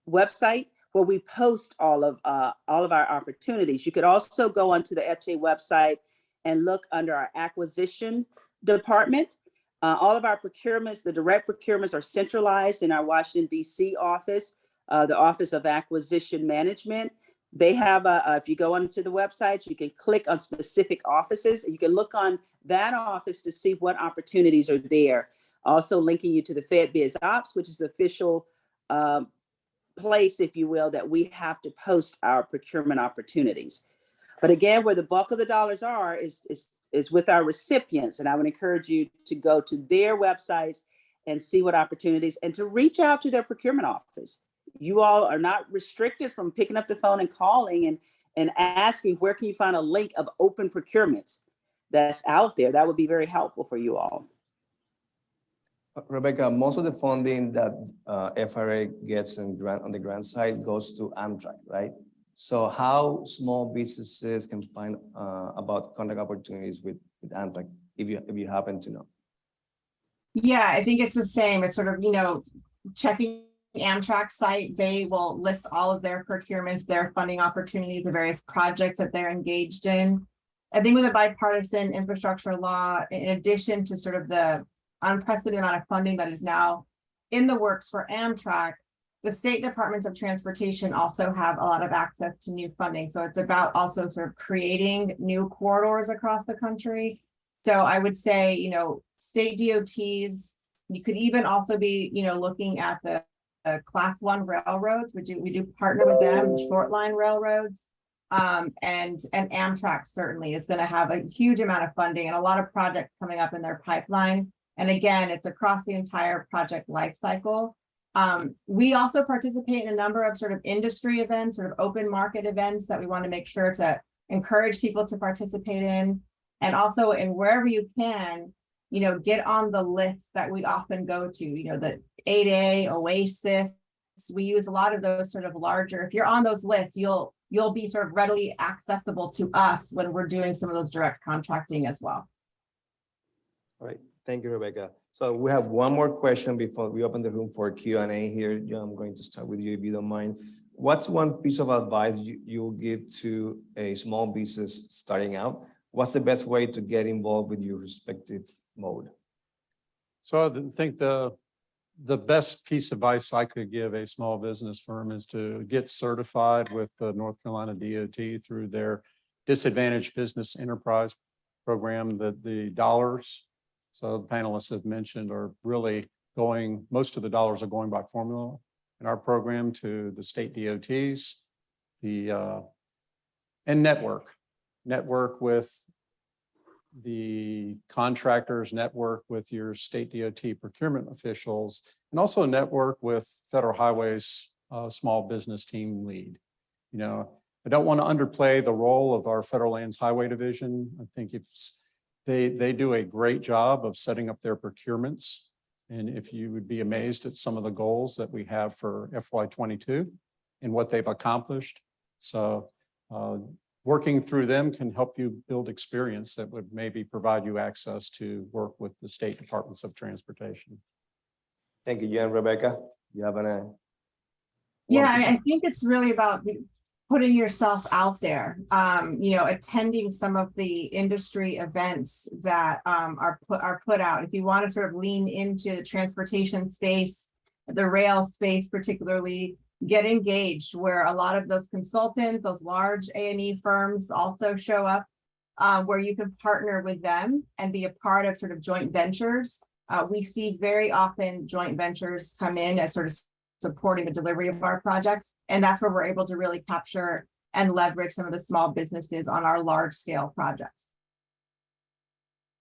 website where we post all of our opportunities. You could also go onto the FTA website and look under our acquisition department. All of our procurements, the direct procurements, are centralized in our Washington, D.C. office, the Office of Acquisition Management. They have if you go onto the website, you can click on specific offices. You can look on that office to see what opportunities are there. Also linking you to the FedBiz Ops, which is the official place, if you will, that we have to post our procurement opportunities. But again, where the bulk of the dollars are is with our recipients. And I would encourage you to go to their websites and see what opportunities, and to reach out to their procurement office. You all are not restricted from picking up the phone and calling and asking, where can you find a link of open procurements that's out there? That would be very helpful for you all. Rebecca, most of the funding that FRA gets on the grant side goes to Amtrak, right? So how small businesses can find about contract opportunities with Amtrak, if you happen to know? Yeah, I think it's the same. It's sort of, checking the Amtrak site. They will list all of their procurements, their funding opportunities, the various projects that they're engaged in. I think with a bipartisan infrastructure law, in addition to sort of the unprecedented amount of funding that is now in the works for Amtrak, the state departments of transportation also have a lot of access to new funding. So it's about also sort of creating new corridors across the country. So I would say, state DOTs, you could even also be, looking at the class 1 railroads. We do partner with them, short line railroads. And Amtrak certainly is going to have a huge amount of funding and a lot of projects coming up in their pipeline. And again, it's across the entire project life cycle. We also participate in a number of sort of industry events, sort of open market events that we want to make sure to encourage people to participate in. And also in wherever you can, get on the lists that we often go to, the 8A, Oasis. We use a lot of those sort of larger, if you're on those lists, you'll be sort of readily accessible to us when we're doing some of those direct contracting as well. All right, thank you, Rebecca. So we have one more question before we open the room for Q&A here. John, I'm going to start with you if you don't mind. What's one piece of advice you will give to a small business starting out? What's the best way to get involved with your respective mode? So I think the best piece of advice I could give a small business firm is to get certified with the North Carolina DOT through their Disadvantaged Business Enterprise program. That the dollars, so the panelists have mentioned, are really going, most of the dollars are going by formula in our program to the state DOTs, and network with the contractors, network with your state DOT procurement officials, and also network with Federal Highways small business team lead. I don't want to underplay the role of our Federal Lands Highway Division. I think they do a great job of setting up their procurements. And if you would be amazed at some of the goals that we have for FY22 and what they've accomplished. So working through them can help you build experience that would maybe provide you access to work with the state departments of transportation. Thank you, Jen. Rebecca, you have Yeah, I think it's really about putting yourself out there, attending some of the industry events that are put out. If you want to sort of lean into the transportation space, the rail space particularly, get engaged where a lot of those consultants, those large A&E firms also show up, where you can partner with them and be a part of sort of joint ventures. We see very often joint ventures come in as sort of supporting the delivery of our projects. And that's where we're able to really capture and leverage some of the small businesses on our large scale projects.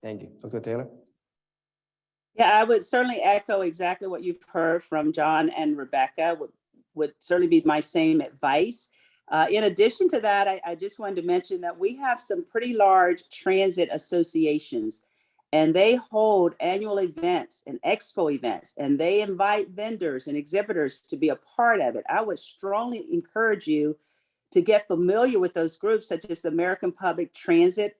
Thank you. Dr. Taylor? Yeah, I would certainly echo exactly what you've heard from John and Rebecca. Would certainly be my same advice. In addition to that, I just wanted to mention that we have some pretty large transit associations, and they hold annual events and expo events, and they invite vendors and exhibitors to be a part of it. I would strongly encourage you to get familiar with those groups, such as the American Public Transit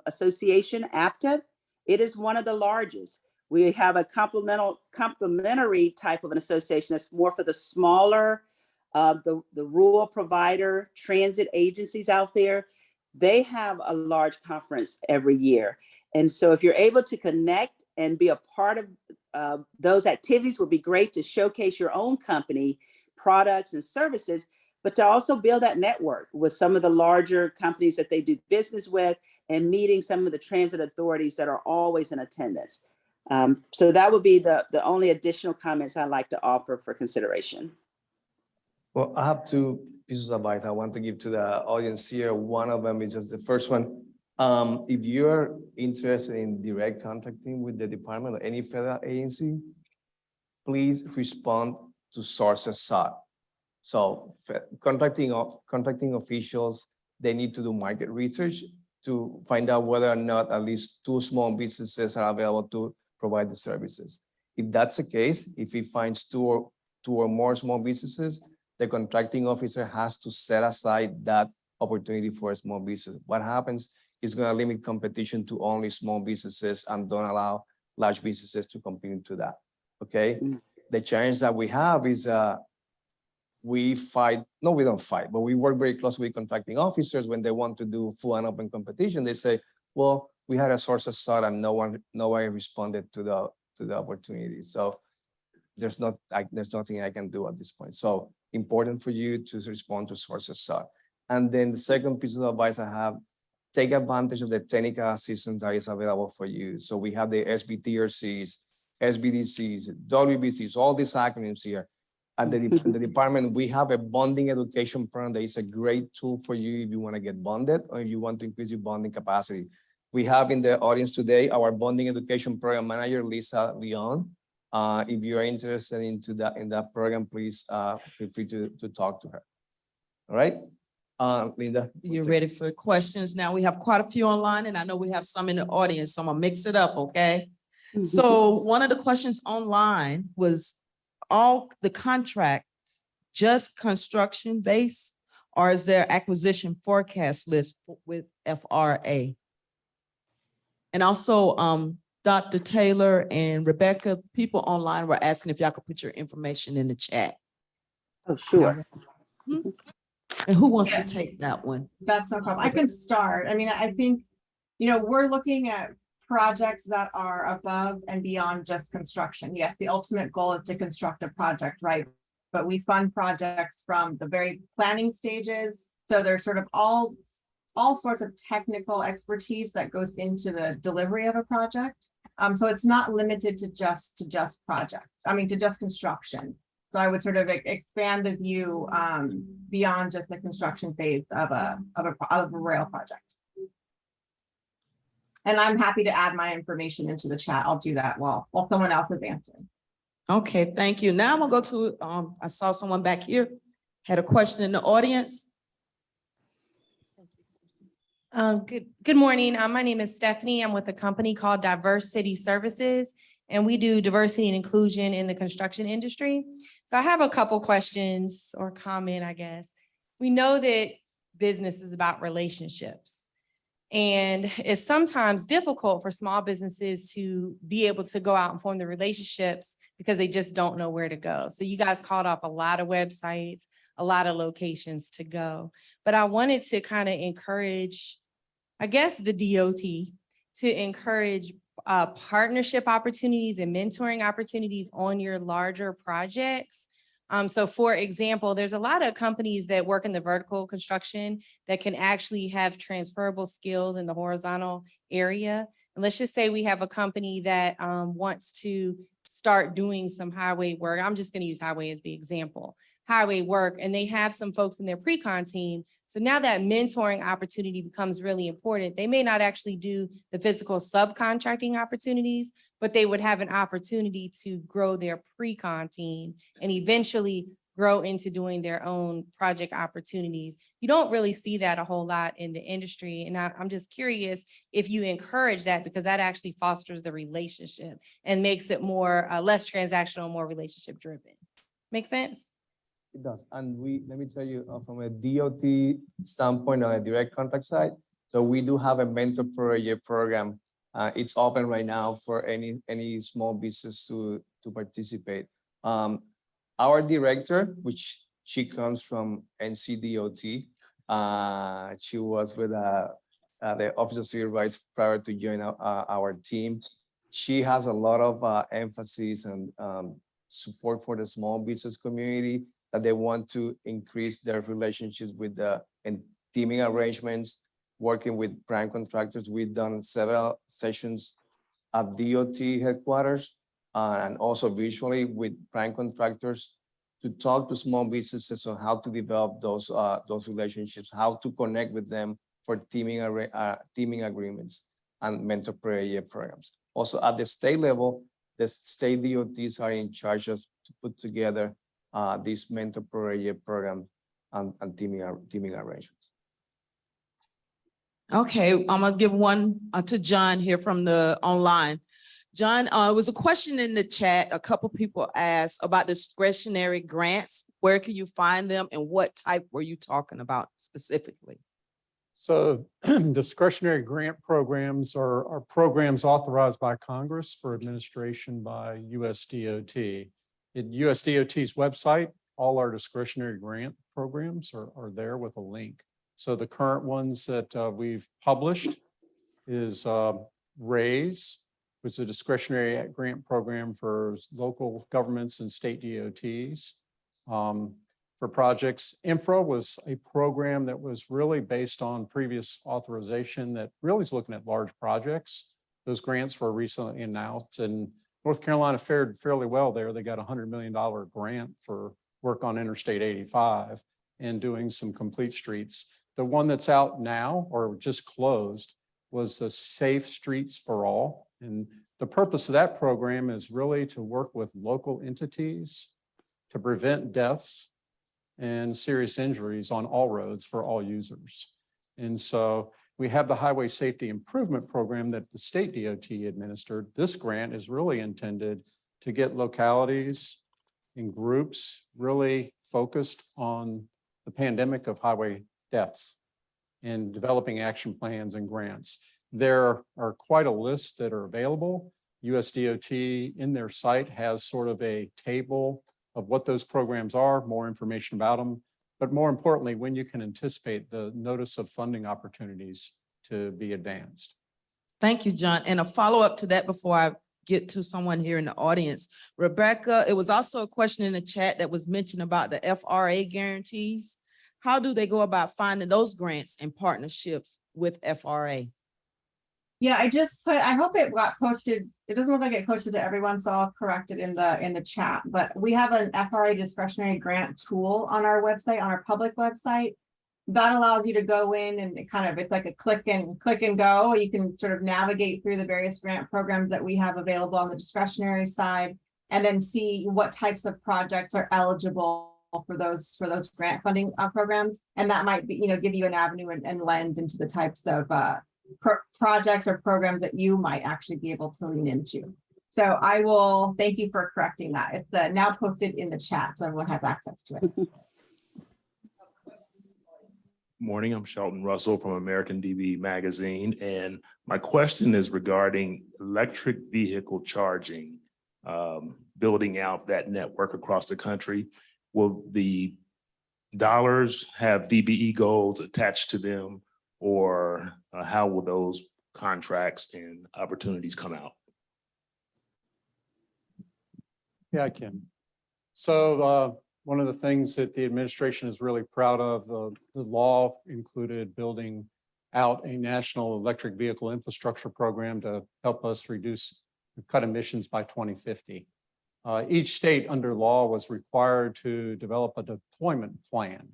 Association, APTA. It is one of the largest. We have a complementary type of an association that's more for the smaller, the rural provider transit agencies out there. They have a large conference every year. And so if you're able to connect and be a part of those activities, would be great to showcase your own company, products and services, but to also build that network with some of the larger companies that they do business with and meeting some of the transit authorities that are always in attendance. So that would be the only additional comments I'd like to offer for consideration. Well, I have two pieces of advice I want to give to the audience here. One of them is just the first one. If you're interested in direct contracting with the department or any federal agency, please respond to sources sought. So contracting officials, they need to do market research to find out whether or not at least 2 small businesses are available to provide the services. If that's the case, if he finds two or more small businesses, the contracting officer has to set aside that opportunity for a small business. What happens is going to limit competition to only small businesses and don't allow large businesses to compete into that. Okay. The challenge that we have is we don't fight, but we work very closely with contracting officers when they want to do full and open competition. They say, well, we had a source of sought and nobody responded to the opportunity. So there's nothing I can do at this point. So important for you to respond to sources sought. And then the second piece of advice I have, take advantage of the technical assistance that is available for you. So we have the SBTRCs, SBDCs, WBCs, all these acronyms here. At the department, we have a bonding education program that is a great tool for you if you want to get bonded or if you want to increase your bonding capacity. We have in the audience today our bonding education program manager, Lisa Leon. If you're interested in that program, please feel free to talk to her. All right. Linda. You're ready for questions. Now we have quite a few online and I know we have some in the audience, so I'm gonna mix it up, okay? So one of the questions online was, all the contracts just construction based, or is there acquisition forecast list with FRA? And also, Dr. Taylor and Rebecca, people online were asking if y'all could put your information in the chat. Oh, sure. And who wants to take that one? That's no problem. I can start. I mean, I think, we're looking at projects that are above and beyond just construction. Yes, the ultimate goal is to construct a project, right? But we fund projects from the very planning stages. So there's sort of all sorts of technical expertise that goes into the delivery of a project. So it's not limited to just projects. I mean, to just construction. So I would sort of expand the view beyond just the construction phase of a rail project. And I'm happy to add my information into the chat. I'll do that while someone else is answering. Okay, thank you. Now I'm gonna go to, I saw someone back here, had a question in the audience. Good morning. My name is Stephanie. I'm with a company called Diverse City Services, and we do diversity and inclusion in the construction industry. So I have a couple questions or comment, I guess. We know that business is about relationships. And it's sometimes difficult for small businesses to be able to go out and form the relationships because they just don't know where to go. So you guys called off a lot of websites, a lot of locations to go. But I wanted to kind of encourage, I guess, the DOT to encourage partnership opportunities and mentoring opportunities on your larger projects. So for example, there's a lot of companies that work in the vertical construction that can actually have transferable skills in the horizontal area. And let's just say we have a company that wants to start doing some highway work. I'm just going to use highway as the example. Highway work, and they have some folks in their pre-con team. So now that mentoring opportunity becomes really important. They may not actually do the physical subcontracting opportunities, but they would have an opportunity to grow their pre-con team and eventually grow into doing their own project opportunities. You don't really see that a whole lot in the industry. And I'm just curious if you encourage that, because that actually fosters the relationship and makes it more, less transactional, more relationship driven. Make sense? It does. And let me tell you, from a DOT standpoint on a direct contract side, so we do have a mentor per year program. It's open right now for any small business to participate. Our director, which she comes from NCDOT, she was with the Office of Civil Rights prior to joining our team. She has a lot of emphasis and support for the small business community, that they want to increase their relationships with and teaming arrangements, working with prime contractors. We've done several sessions at DOT headquarters and also visually with prime contractors to talk to small businesses on how to develop those relationships, how to connect with them for teaming agreements and mentor per year programs. Also at the state level, the state DOTs are in charge of to put together this mentor per year program and teaming arrangements. Okay, I'm gonna give one to John here from the online. John, it was a question in the chat. A couple people asked about discretionary grants. Where can you find them and what type were you talking about specifically? So discretionary grant programs are programs authorized by Congress for administration by USDOT. At USDOT's website, all our discretionary grant programs are there with a link. So the current ones that we've published is RAISE, which is a discretionary grant program for local governments and state DOTs. For projects, Infra was a program that was really based on previous authorization that really is looking at large projects. Those grants were recently announced, and North Carolina fared fairly well there. They got a $100 million grant for work on Interstate 85 and doing some complete streets. The one that's out now or just closed was the Safe Streets for All. And the purpose of that program is really to work with local entities to prevent deaths and serious injuries on all roads for all users. And so we have the Highway Safety Improvement Program that the state DOT administered. This grant is really intended to get localities and groups really focused on the pandemic of highway deaths and developing action plans and grants. There are quite a list that are available. US DOT in their site has sort of a table of what those programs are, more information about them, but more importantly, when you can anticipate the notice of funding opportunities to be advanced. Thank you, John. And a follow-up to that before I get to someone here in the audience. Rebecca, it was also a question in the chat that was mentioned about the FRA guarantees. How do they go about finding those grants and partnerships with FRA? Yeah, I just put, I hope it got posted. It doesn't look like it posted to everyone, so I'll correct it in the chat. But we have an FRA discretionary grant tool on our website, on our public website. That allows you to go in and it kind of, it's like a click and go. You can sort of navigate through the various grant programs that we have available on the discretionary side and then see what types of projects are eligible for those grant funding programs. And that might be, give you an avenue and lens into the types of projects or programs that you might actually be able to lean into. So I will thank you for correcting that. It's now posted in the chat, so everyone has access to it. Morning, I'm Shelton Russell from American DB Magazine, and my question is regarding electric vehicle charging, building out that network across the country. Will the dollars have DBE goals attached to them, or how will those contracts and opportunities come out? Yeah, I can. So one of the things that the administration is really proud of, the law included building out a national electric vehicle infrastructure program to help us cut emissions by 2050. Each state under law was required to develop a deployment plan.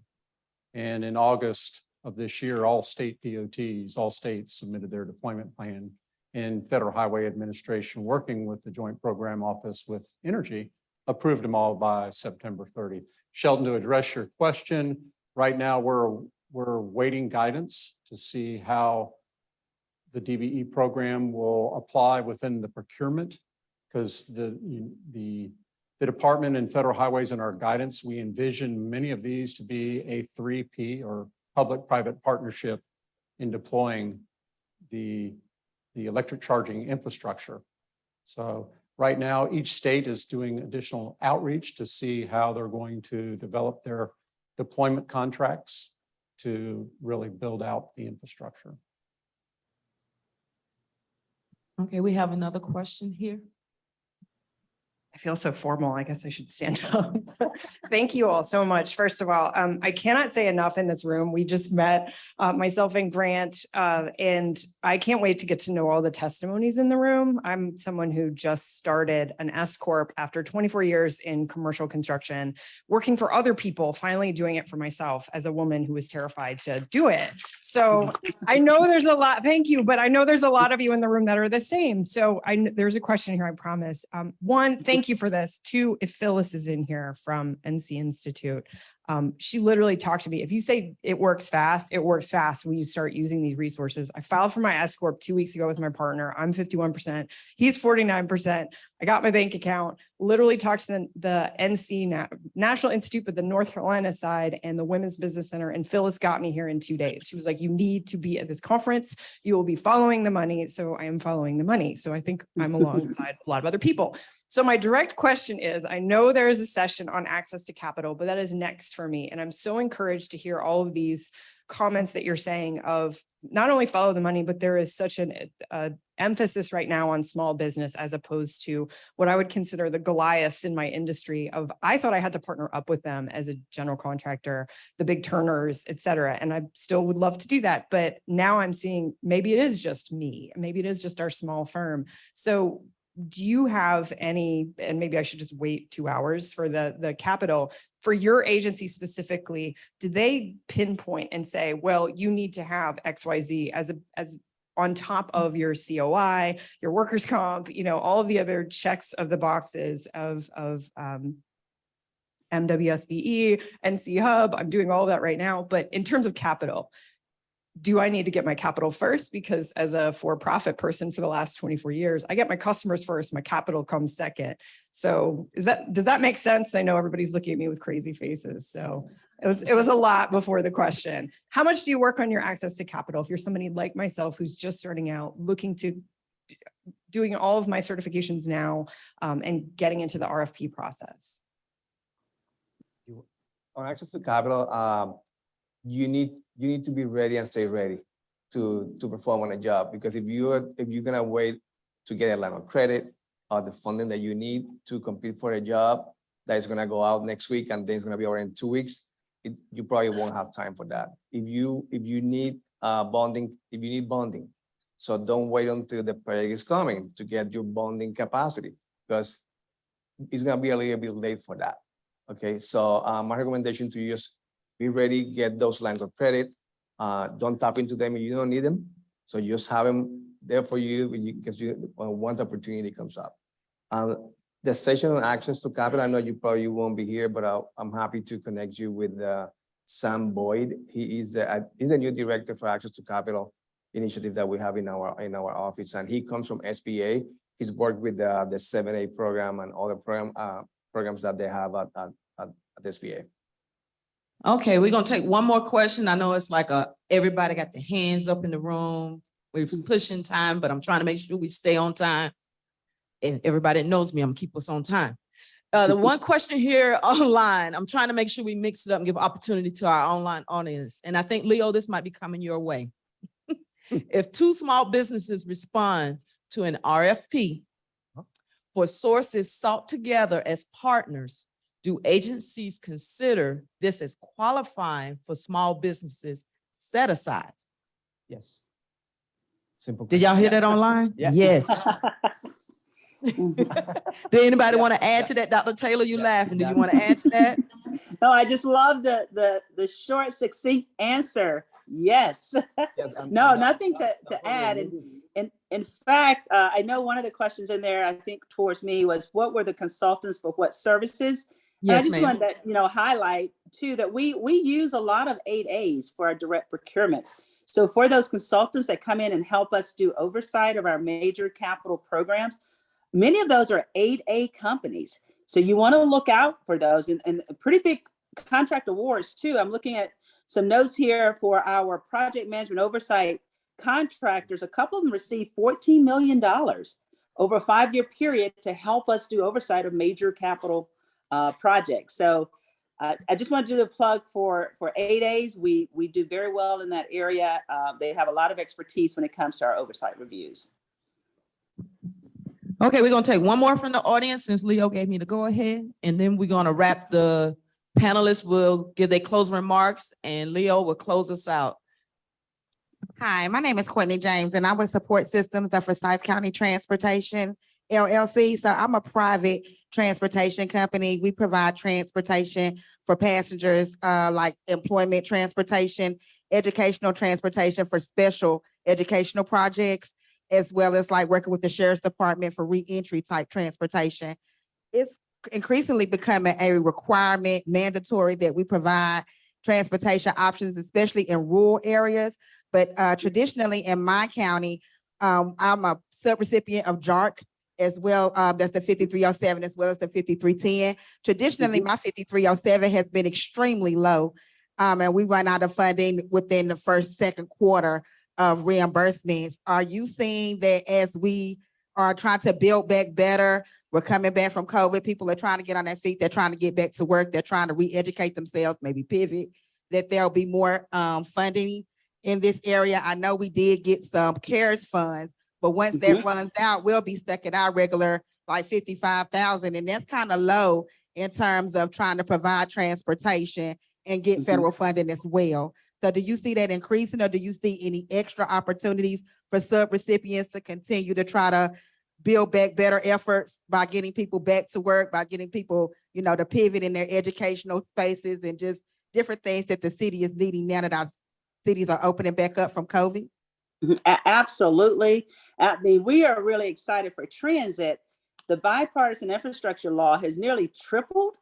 And in August of this year, all state DOTs, all states submitted their deployment plan, and Federal Highway Administration, working with the Joint Program Office with Energy, approved them all by September 30. Sheldon, to address your question, right now we're waiting guidance to see how the DBE program will apply within the procurement, because the department and Federal Highways in our guidance, we envision many of these to be a 3P or public-private partnership in deploying the electric charging infrastructure. So right now, each state is doing additional outreach to see how they're going to develop their deployment contracts to really build out the infrastructure. Okay, we have another question here. I feel so formal. I guess I should stand up. Thank you all so much. First of all, I cannot say enough in this room. We just met, myself and Grant, and I can't wait to get to know all the testimonies in the room. I'm someone who just started an S Corp after 24 years in commercial construction, working for other people, finally doing it for myself as a woman who was terrified to do it. So I know there's a lot, thank you, but I know there's a lot of you in the room that are the same. So there's a question here, I promise. One, thank you for this. Two, if Phyllis is in here from NC Institute, she literally talked to me. If you say it works fast when you start using these resources. I filed for my S Corp 2 weeks ago with my partner. I'm 51%. He's 49%. I got my bank account, literally talked to the NC National Institute, but the North Carolina side and the Women's Business Center. And Phyllis got me here in 2 days. She was like, you need to be at this conference. You will be following the money. So I am following the money. So I think I'm alongside a lot of other people. So my direct question is, I know there is a session on access to capital, but that is next for me. And I'm so encouraged to hear all of these comments that you're saying of not only follow the money, but there is such an emphasis right now on small business as opposed to what I would consider the Goliaths in my industry of, I thought I had to partner up with them as a general contractor, the big Turners, et cetera. And I still would love to do that. But now I'm seeing maybe it is just me, maybe it is just our small firm. So do you have any, and maybe I should just wait 2 hours for the capital, for your agency specifically, did they pinpoint and say, well, you need to have XYZ as on top of your COI, your workers' comp, all of the other checks of the boxes of MWSBE, NC Hub. I'm doing all of that right now. But in terms of capital, do I need to get my capital first? Because as a for-profit person for the last 24 years, I get my customers first, my capital comes second. So does that make sense? I know everybody's looking at me with crazy faces. So it was a lot before the question. How much do you work on your access to capital? If you're somebody like myself who's just starting out, looking to doing all of my certifications now and getting into the RFP process. On access to capital, you need to be ready and stay ready to perform on a job, because if you're gonna wait to get a line of credit or the funding that you need to compete for a job that is gonna go out next week and then it's gonna be over in 2 weeks, you probably won't have time for that. If you need bonding, so don't wait until the project is coming to get your bonding capacity, because it's gonna be a little bit late for that. Okay, so my recommendation to you is be ready, get those lines of credit. Don't tap into them if you don't need them. So just have them there for you because once opportunity comes up. The session on access to capital, I know you probably won't be here, but I'm happy to connect you with Sam Boyd. He's the new director for access to capital initiative that we have in our office, and he comes from SBA. He's worked with the 7A program and other programs that they have at SBA. Okay, we're gonna take one more question. I know it's like everybody got their hands up in the room. We're pushing time, but I'm trying to make sure we stay on time. And everybody that knows me, I'm gonna keep us on time. The one question here online, I'm trying to make sure we mix it up and give opportunity to our online audience. And I think, Leo, this might be coming your way. If 2 small businesses respond to an RFP for sources sought together as partners, do agencies consider this as qualifying for small businesses set aside? Yes. Simple. Did y'all hear that online? Yeah. Yes. Do anybody want to add to that? Dr. Taylor, you laughing. Do you want to add to that? No, I just love the short, succinct answer. Yes. No, nothing to add. And in fact, I know one of the questions in there, I think towards me, was what were the consultants for what services? Yes, I just ma'am. wanted to, highlight too, that we use a lot of 8As for our direct procurements. So for those consultants that come in and help us do oversight of our major capital programs, many of those are 8A companies. So you want to look out for those and pretty big contract awards too. I'm looking at some notes here for our project management oversight contractors. A couple of them received $14 million over a 5-year period to help us do oversight of major capital projects. So I just wanted to do a plug for 8As. We do very well in that area. They have a lot of expertise when it comes to our oversight reviews. Okay, we're gonna take one more from the audience since Leo gave me the go ahead, and then we're gonna wrap. The panelists will give their closing remarks and Leo will close us out. Hi, my name is Courtney James and I'm with Support Systems of Forsyth County Transportation, LLC. So I'm a private transportation company. We provide transportation for passengers like employment transportation, educational transportation for special educational projects, as well as like working with the Sheriff's Department for re-entry type transportation. It's increasingly becoming a requirement, mandatory, that we provide transportation options, especially in rural areas. But traditionally in my county, I'm a subrecipient of JARC as well. That's the 5307 as well as the 5310. Traditionally, my 5307 has been extremely low. And we run out of funding within the second quarter of reimbursements. Are you seeing that as we are trying to build back better, we're coming back from COVID, people are trying to get on their feet, they're trying to get back to work, they're trying to re-educate themselves, maybe pivot, that there'll be more funding in this area? I know we did get some CARES funds, but once that runs out, we'll be stuck at our regular like 55,000, and that's kind of low in terms of trying to provide transportation and get federal funding as well. So do you see that increasing, or do you see any extra opportunities for sub-recipients to continue to try to build back better efforts by getting people back to work, by getting people, to pivot in their educational spaces and just different things that the city is needing now that our cities are opening back up from COVID? Absolutely. We are really excited for transit. The Bipartisan Infrastructure Law has nearly tripled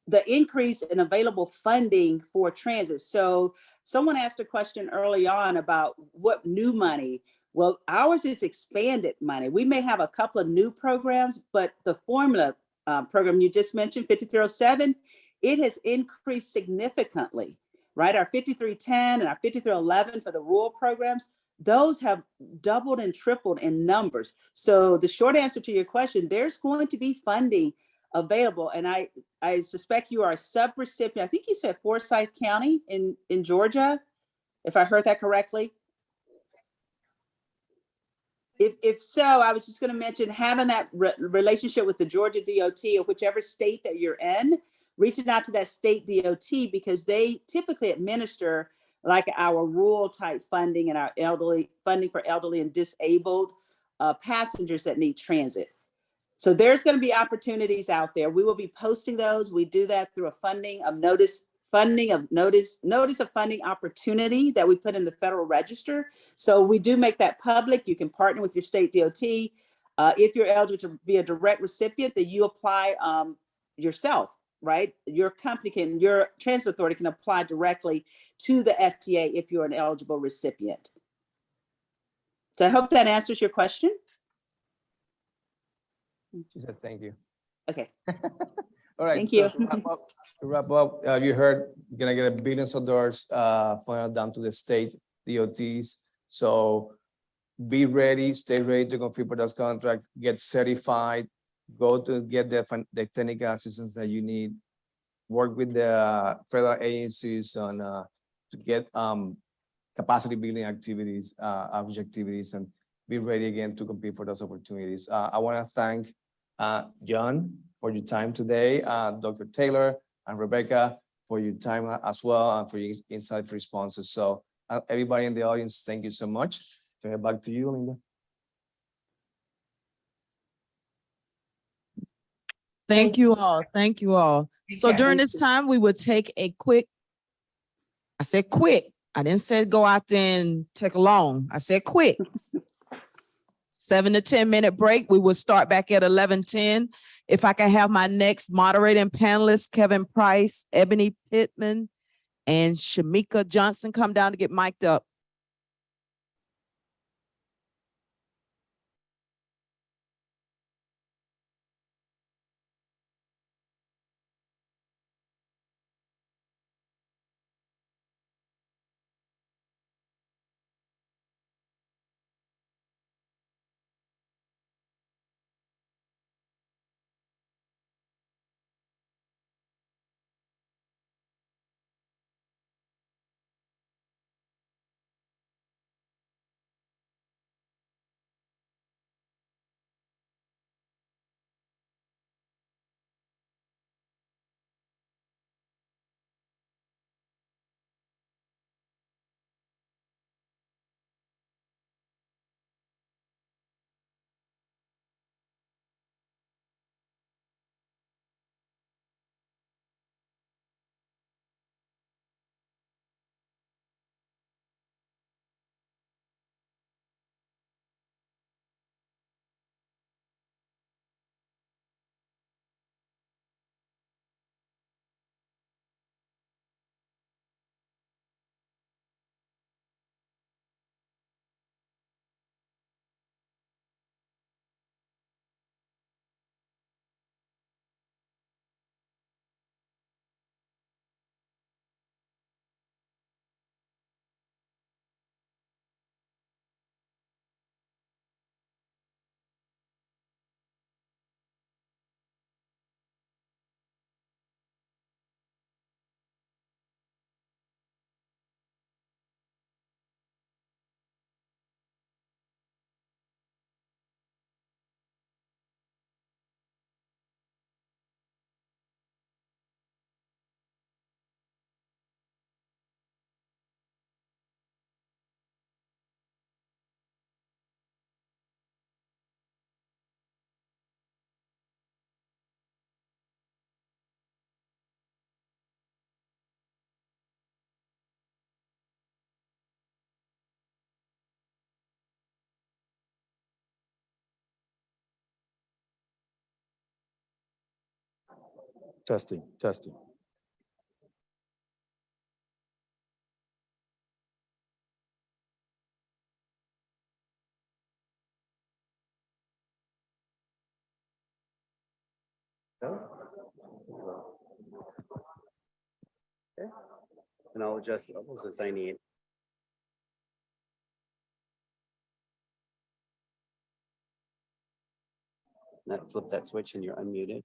the increase in available funding for transit. So someone asked a question early on about what new money. Well, ours is expanded money. We may have a couple of new programs, but the formula program you just mentioned, 5307, it has increased significantly, right? Our 5310 and our 5311 for the rural programs, those have doubled and tripled in numbers. So the short answer to your question, there's going to be funding available. And I suspect you are a subrecipient. I think you said Forsyth County in Georgia, if I heard that correctly. If so, I was just going to mention having that relationship with the Georgia DOT or whichever state that you're in, reaching out to that state DOT because they typically administer like our rural type funding and our elderly funding for elderly and disabled passengers that need transit. So there's going to be opportunities out there. We will be posting those. We do that through a notice of funding opportunity that we put in the Federal Register. So we do make that public. You can partner with your state DOT. If you're eligible to be a direct recipient, then you apply yourself, right? Your transit authority can apply directly to the FTA if you're an eligible recipient. So I hope that answers your question. She said, thank you. Okay. All right. Thank so you. To wrap up, you heard we're gonna get billions of dollars funneled down to the state DOTs. So be ready, stay ready to compete for those contracts, get certified, go to get the technical assistance that you need, work with the federal agencies on to get capacity building activities, outreach activities, and be ready again to compete for those opportunities. I want to thank John for your time today, Dr. Taylor and Rebecca for your time as well, and for your insightful responses. So everybody in the audience, thank you so much. Turn it back to you, Linda. Thank you all. Thank you all. So during this time, we would take a quick, I said quick. I didn't say go out there and take a long. I said quick. 7 to 10 minute break. We will start back at 11:10. If I can have my next moderating panelists, Kevin Price, Ebony Pittman, and Shamika Johnson come down to get mic'd up. Testing, testing. And I'll adjust the levels as I need. Flip that switch and you're unmuted.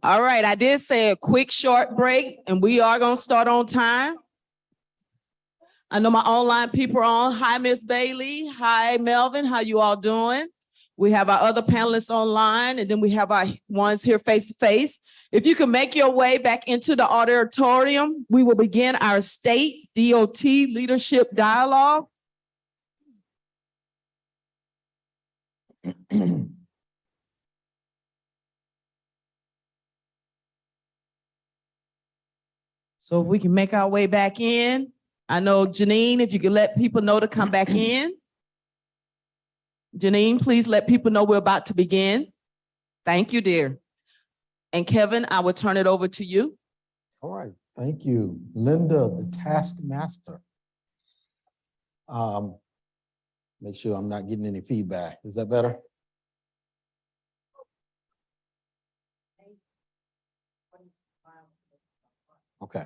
All right, I did say a quick short break and we are gonna start on time. I know my online people are on. Hi, Miss Bailey. Hi, Melvin. How you all doing? We have our other panelists online and then we have our ones here face to face. If you can make your way back into the auditorium, we will begin our state DOT leadership dialogue. So if we can make our way back in. I know Janine, if you could let people know to come back in. Janine, please let people know we're about to begin. Thank you, dear. And Kevin, I will turn it over to you. All right, thank you. Linda, the taskmaster. Make sure I'm not getting any feedback. Is that better? Okay.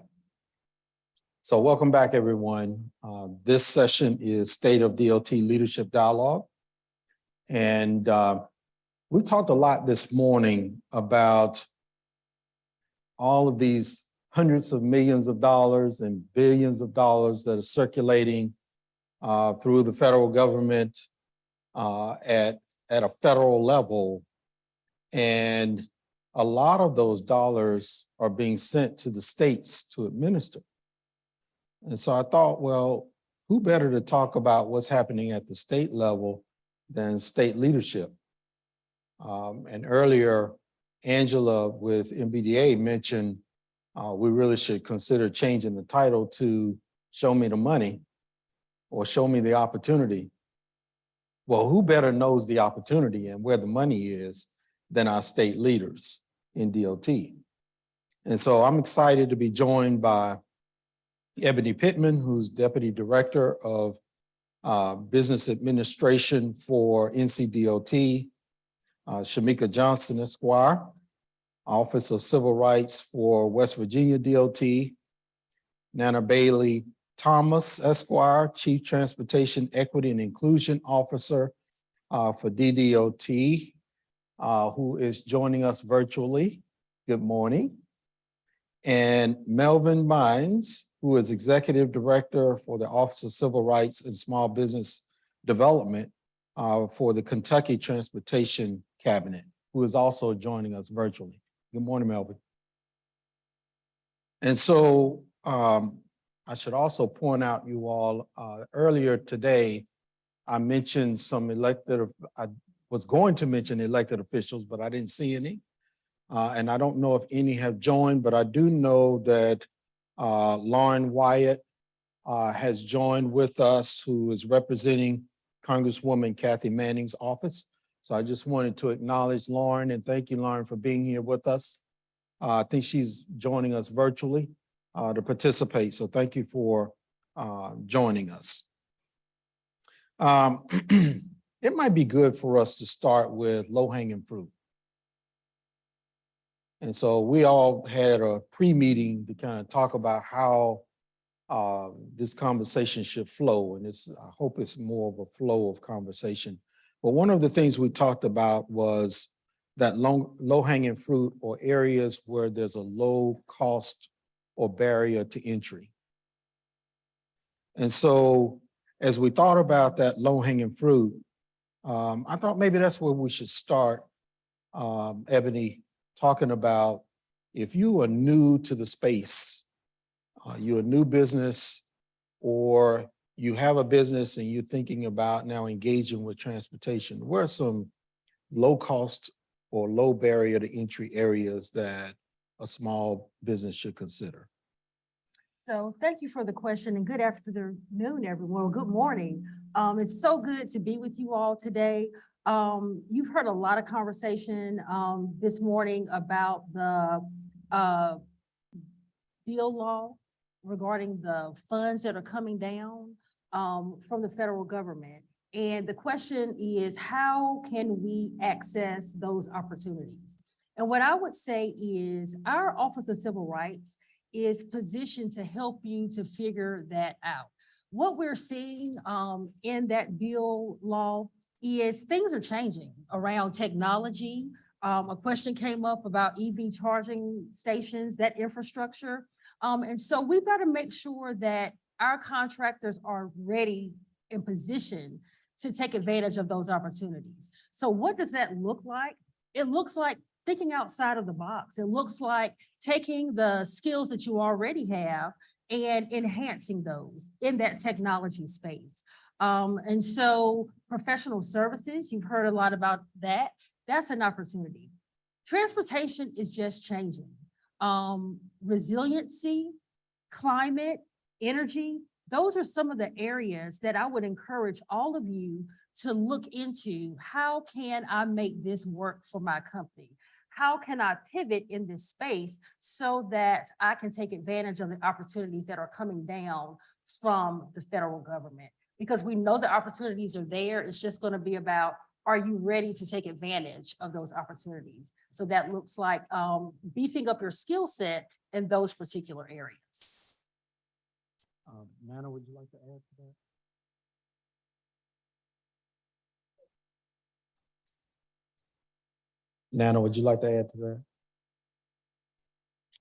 So welcome back, everyone. This session is State of DOT Leadership Dialogue. And we talked a lot this morning about all of these hundreds of millions of dollars and billions of dollars that are circulating through the federal government at a federal level. And a lot of those dollars are being sent to the states to administer. And so I thought, well, who better to talk about what's happening at the state level than state leadership? And earlier, Angela with MBDA mentioned we really should consider changing the title to Show Me the Money or Show Me the Opportunity. Well, who better knows the opportunity and where the money is than our state leaders in DOT? And so I'm excited to be joined by Ebony Pittman, who's Deputy Director of Business Administration for NCDOT, Shamika Johnson, Esquire, Office of Civil Rights for West Virginia DOT, Nana Bailey Thomas, Esquire, Chief Transportation Equity and Inclusion Officer for DDOT, who is joining us virtually. Good morning. And Melvin Mines, who is Executive Director for the Office of Civil Rights and Small Business Development for the Kentucky Transportation Cabinet, who is also joining us virtually. Good morning, Melvin. And so I should also point out, you all, earlier today, I mentioned some I was going to mention elected officials, but I didn't see any. And I don't know if any have joined, but I do know that Lauren Wyatt has joined with us, who is representing Congresswoman Kathy Manning's office. So I just wanted to acknowledge Lauren and thank you, Lauren, for being here with us. I think she's joining us virtually to participate. So thank you for joining us. It might be good for us to start with low-hanging fruit. And so we all had a pre-meeting to kind of talk about how this conversation should flow. And I hope it's more of a flow of conversation. But one of the things we talked about was that low-hanging fruit, or areas where there's a low cost or barrier to entry. And so as we thought about that low-hanging fruit, I thought maybe that's where we should start, Ebony, talking about if you are new to the space, you're a new business, or you have a business and you're thinking about now engaging with transportation, where are some low cost or low barrier to entry areas that a small business should consider? So thank you for the question, and good afternoon, everyone. Good morning. It's so good to be with you all today. You've heard a lot of conversation this morning about the bill law regarding the funds that are coming down from the federal government. And the question is, how can we access those opportunities? And what I would say is our Office of Civil Rights is positioned to help you to figure that out. What we're seeing in that bill law is things are changing around technology. A question came up about EV charging stations, that infrastructure. And so we've got to make sure that our contractors are ready in position to take advantage of those opportunities. So what does that look like? It looks like thinking outside of the box. It looks like taking the skills that you already have and enhancing those in that technology space. And so professional services, you've heard a lot about that. That's an opportunity. Transportation is just changing. Resiliency, climate, energy, those are some of the areas that I would encourage all of you to look into. How can I make this work for my company? How can I pivot in this space so that I can take advantage of the opportunities that are coming down from the federal government? Because we know the opportunities are there. It's just going to be about, are you ready to take advantage of those opportunities? So that looks like beefing up your skill set in those particular areas. Nana, would you like to add to that? Nana, would you like to add to that?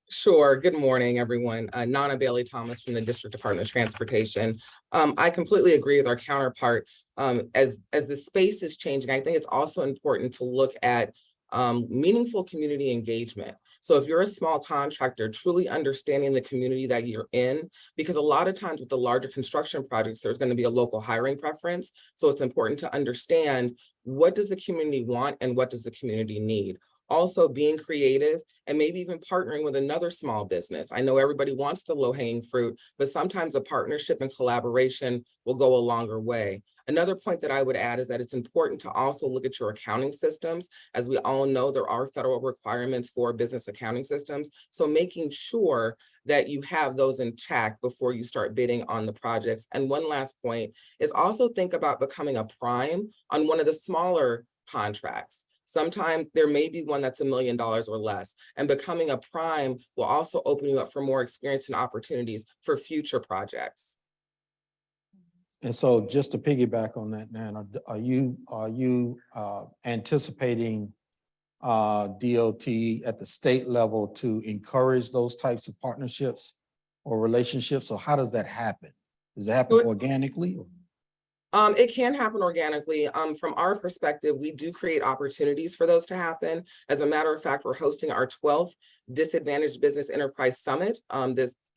Sure. Good morning, everyone. Nana Bailey Thomas from the District Department of Transportation. I completely agree with our counterpart. As the space is changing, I think it's also important to look at meaningful community engagement. So if you're a small contractor, truly understanding the community that you're in, because a lot of times with the larger construction projects, there's going to be a local hiring preference. So it's important to understand, what does the community want and what does the community need? Also being creative and maybe even partnering with another small business. I know everybody wants the low-hanging fruit, but sometimes a partnership and collaboration will go a longer way. Another point that I would add is that it's important to also look at your accounting systems. As we all know, there are federal requirements for business accounting systems. So making sure that you have those in check before you start bidding on the projects. And one last point is also think about becoming a prime on one of the smaller contracts. Sometimes there may be one that's $1 million or less, and becoming a prime will also open you up for more experience and opportunities for future projects. And so just to piggyback on that, Nana, are you anticipating DOT at the state level to encourage those types of partnerships or relationships? Or how does that happen? Does it happen organically? It can happen organically. From our perspective, we do create opportunities for those to happen. As a matter of fact, we're hosting our 12th Disadvantaged Business Enterprise Summit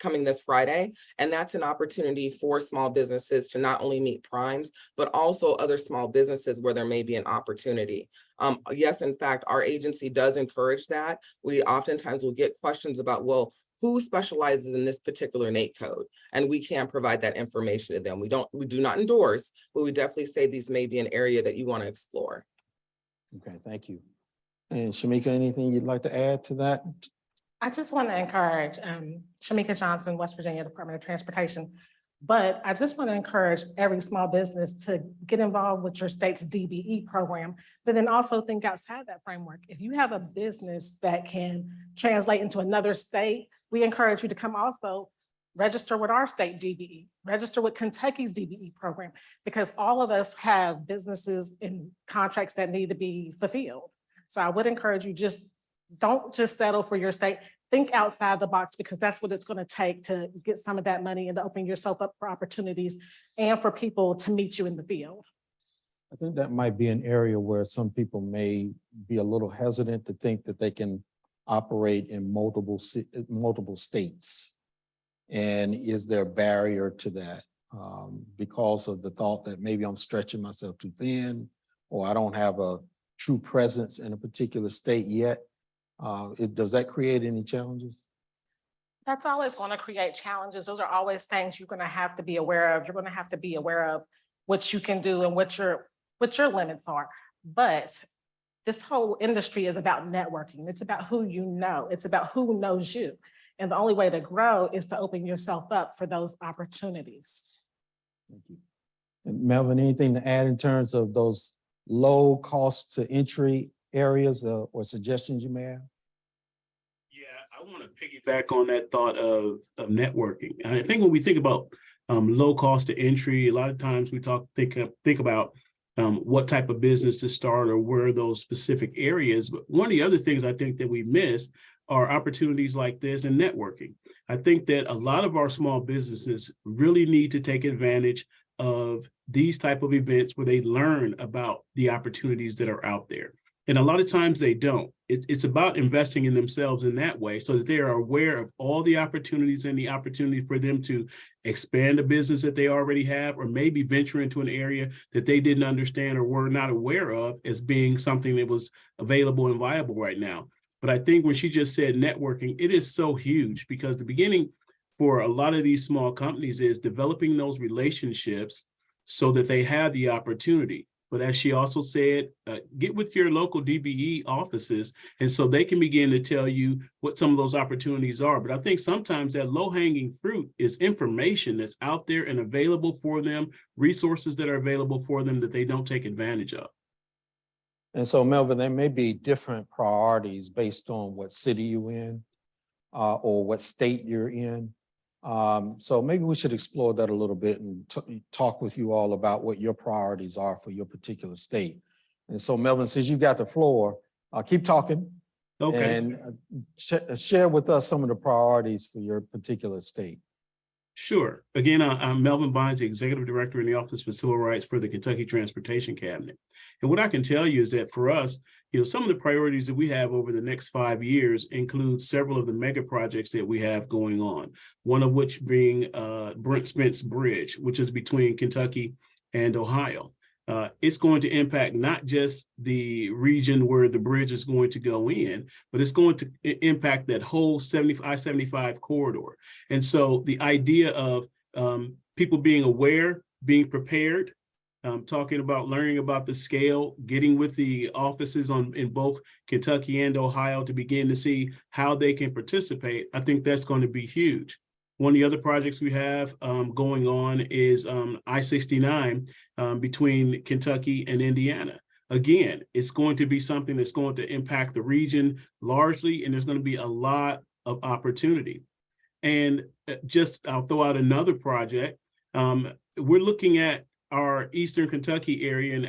coming this Friday. And that's an opportunity for small businesses to not only meet primes, but also other small businesses where there may be an opportunity. Yes, in fact, our agency does encourage that. We oftentimes will get questions about, well, who specializes in this particular NAICS code? And we can provide that information to them. We do not endorse, but we definitely say these may be an area that you want to explore. Okay, thank you. And Shamika, anything you'd like to add to that? I just want to encourage Shamika Johnson, West Virginia Department of Transportation, but I just want to encourage every small business to get involved with your state's DBE program, but then also think outside that framework. If you have a business that can translate into another state, we encourage you to come also register with our state DBE, register with Kentucky's DBE program, because all of us have businesses and contracts that need to be fulfilled. So I would encourage you, don't just settle for your state. Think outside the box, because that's what it's going to take to get some of that money and to open yourself up for opportunities and for people to meet you in the field. I think that might be an area where some people may be a little hesitant to think that they can operate in multiple states. And is there a barrier to that because of the thought that maybe I'm stretching myself too thin, or I don't have a true presence in a particular state yet? Does that create any challenges? That's always going to create challenges. Those are always things you're going to have to be aware of. You're going to have to be aware of what you can do and what your limits are. But this whole industry is about networking. It's about who you know. It's about who knows you. And the only way to grow is to open yourself up for those opportunities. Thank you. And Melvin, anything to add in terms of those low cost to entry areas or suggestions you may have? Yeah, I want to piggyback on that thought of networking. And I think when we think about low cost to entry, a lot of times we think about what type of business to start or where those specific areas. But one of the other things I think that we miss are opportunities like this and networking. I think that a lot of our small businesses really need to take advantage of these type of events where they learn about the opportunities that are out there. And a lot of times they don't. It's about investing in themselves in that way so that they are aware of all the opportunities and the opportunity for them to expand a business that they already have, or maybe venture into an area that they didn't understand or were not aware of as being something that was available and viable right now. But I think when she just said networking, it is so huge, because the beginning for a lot of these small companies is developing those relationships so that they have the opportunity. But as she also said, get with your local DBE offices, and so they can begin to tell you what some of those opportunities are. But I think sometimes that low-hanging fruit is information that's out there and available for them, resources that are available for them that they don't take advantage of. And so, Melvin, there may be different priorities based on what city you're in or what state you're in. So maybe we should explore that a little bit and talk with you all about what your priorities are for your particular state. And so, Melvin, since you got the floor, keep talking. Okay. And share with us some of the priorities for your particular state. Sure. Again, I'm Melvin Bynes, the Executive Director in the Office for Civil Rights for the Kentucky Transportation Cabinet. And what I can tell you is that for us, some of the priorities that we have over the next 5 years include several of the mega projects that we have going on. One of which being Brent Spence Bridge, which is between Kentucky and Ohio. It's going to impact not just the region where the bridge is going to go in, but it's going to impact that whole I-75 corridor. And so the idea of people being aware, being prepared, talking about learning about the scale, getting with the offices in both Kentucky and Ohio to begin to see how they can participate, I think that's going to be huge. One of the other projects we have going on is I-69 between Kentucky and Indiana. Again, it's going to be something that's going to impact the region largely, and there's going to be a lot of opportunity. And I'll throw out another project. We're looking at our Eastern Kentucky area in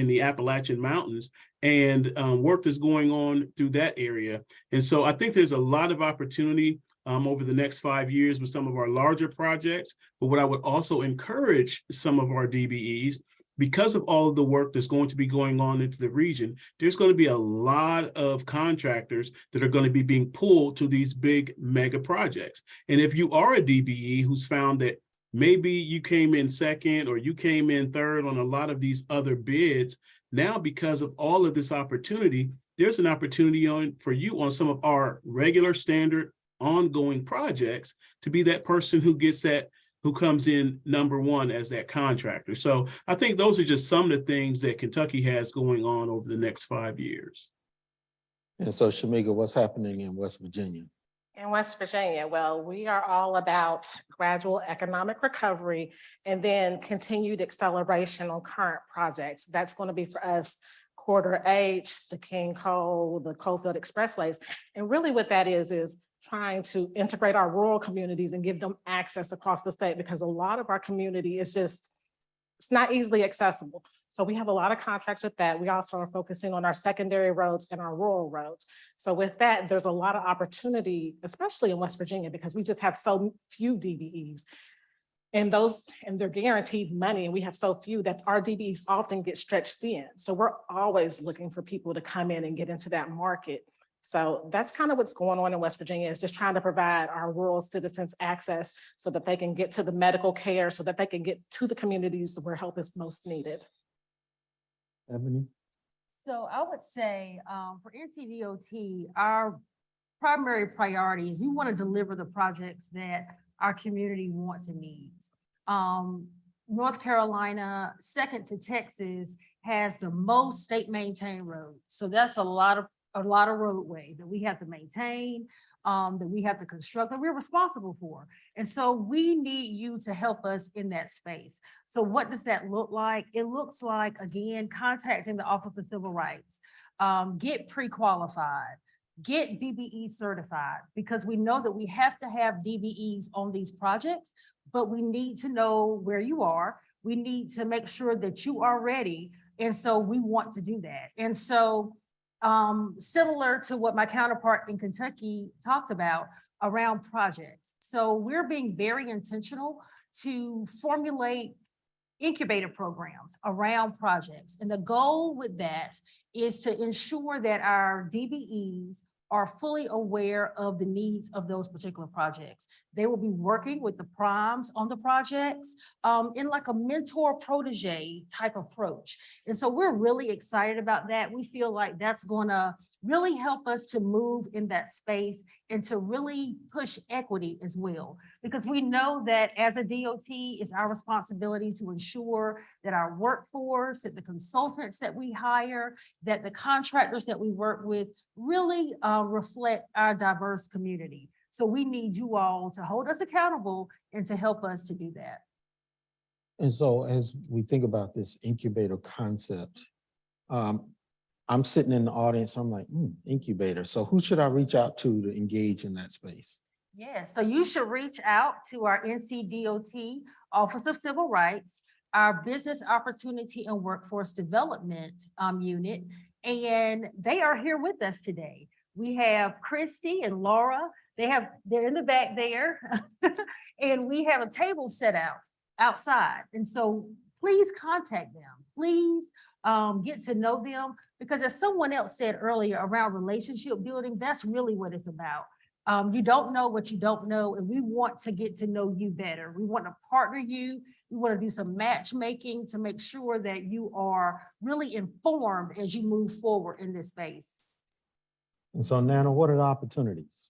the Appalachian Mountains, and work that's going on through that area. And so I think there's a lot of opportunity over the next 5 years with some of our larger projects. But what I would also encourage some of our DBEs, because of all of the work that's going to be going on into the region, there's going to be a lot of contractors that are going to be being pulled to these big mega projects. And if you are a DBE who's found that maybe you came in second or you came in third on a lot of these other bids, now because of all of this opportunity, there's an opportunity for you on some of our regular standard ongoing projects to be that person who gets that, who comes in number one as that contractor. So I think those are just some of the things that Kentucky has going on over the next 5 years. And so, Shamika, what's happening in West Virginia? In West Virginia, well, we are all about gradual economic recovery and then continued acceleration on current projects. That's going to be for us Quarter H, the King Cole, the Coalfield Expressways. And really what that is trying to integrate our rural communities and give them access across the state, because a lot of our community is just, it's not easily accessible. So we have a lot of contracts with that. We also are focusing on our secondary roads and our rural roads. So with that, there's a lot of opportunity, especially in West Virginia, because we just have so few DBEs. And they're guaranteed money, and we have so few that our DBEs often get stretched thin. So we're always looking for people to come in and get into that market. So that's kind of what's going on in West Virginia, is just trying to provide our rural citizens access so that they can get to the medical care, so that they can get to the communities where help is most needed. Ebony? So I would say for NCDOT, our primary priority is we want to deliver the projects that our community wants and needs. North Carolina, second to Texas, has the most state maintained roads. So that's a lot of roadway that we have to maintain, that we have to construct, that we're responsible for. And so we need you to help us in that space. So what does that look like? It looks like, again, contacting the Office of Civil Rights, get pre-qualified, get DBE certified, because we know that we have to have DBEs on these projects, but we need to know where you are. We need to make sure that you are ready. And so we want to do that. And so similar to what my counterpart in Kentucky talked about around projects. So we're being very intentional to formulate incubator programs around projects. And the goal with that is to ensure that our DBEs are fully aware of the needs of those particular projects. They will be working with the primes on the projects in like a mentor protege type approach. And so we're really excited about that. We feel like that's gonna really help us to move in that space and to really push equity as well. Because we know that as a DOT, it's our responsibility to ensure that our workforce, that the consultants that we hire, that the contractors that we work with really reflect our diverse community. So we need you all to hold us accountable and to help us to do that. And so as we think about this incubator concept, I'm sitting in the audience, I'm like, incubator. So who should I reach out to engage in that space? Yeah, so you should reach out to our NCDOT Office of Civil Rights, our Business Opportunity and Workforce Development unit, and they are here with us today. We have Christy and Laura. They're in the back there, and we have a table set out outside. And so please contact them. Please get to know them, because as someone else said earlier around relationship building, that's really what it's about. You don't know what you don't know, and we want to get to know you better. We want to partner you. We want to do some matchmaking to make sure that you are really informed as you move forward in this space. And so Nana, what are the opportunities?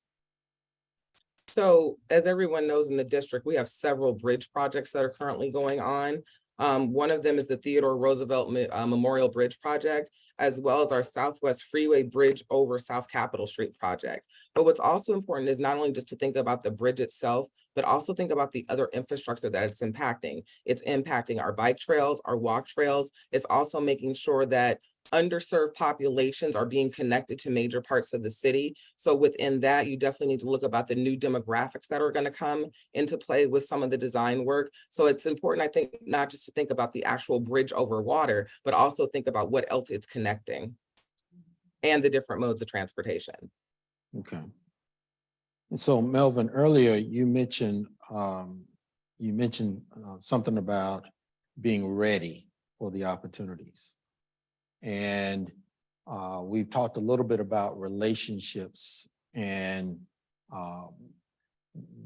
So as everyone knows in the district, we have several bridge projects that are currently going on. One of them is the Theodore Roosevelt Memorial Bridge Project, as well as our Southwest Freeway Bridge over South Capitol Street project. But what's also important is not only just to think about the bridge itself, but also think about the other infrastructure that it's impacting. It's impacting our bike trails, our walk trails. It's also making sure that underserved populations are being connected to major parts of the city. So within that, you definitely need to look about the new demographics that are going to come into play with some of the design work. So it's important, I think, not just to think about the actual bridge over water, but also think about what else it's connecting and the different modes of transportation. Okay. And so Melvin, earlier you mentioned something about being ready for the opportunities. And we've talked a little bit about relationships and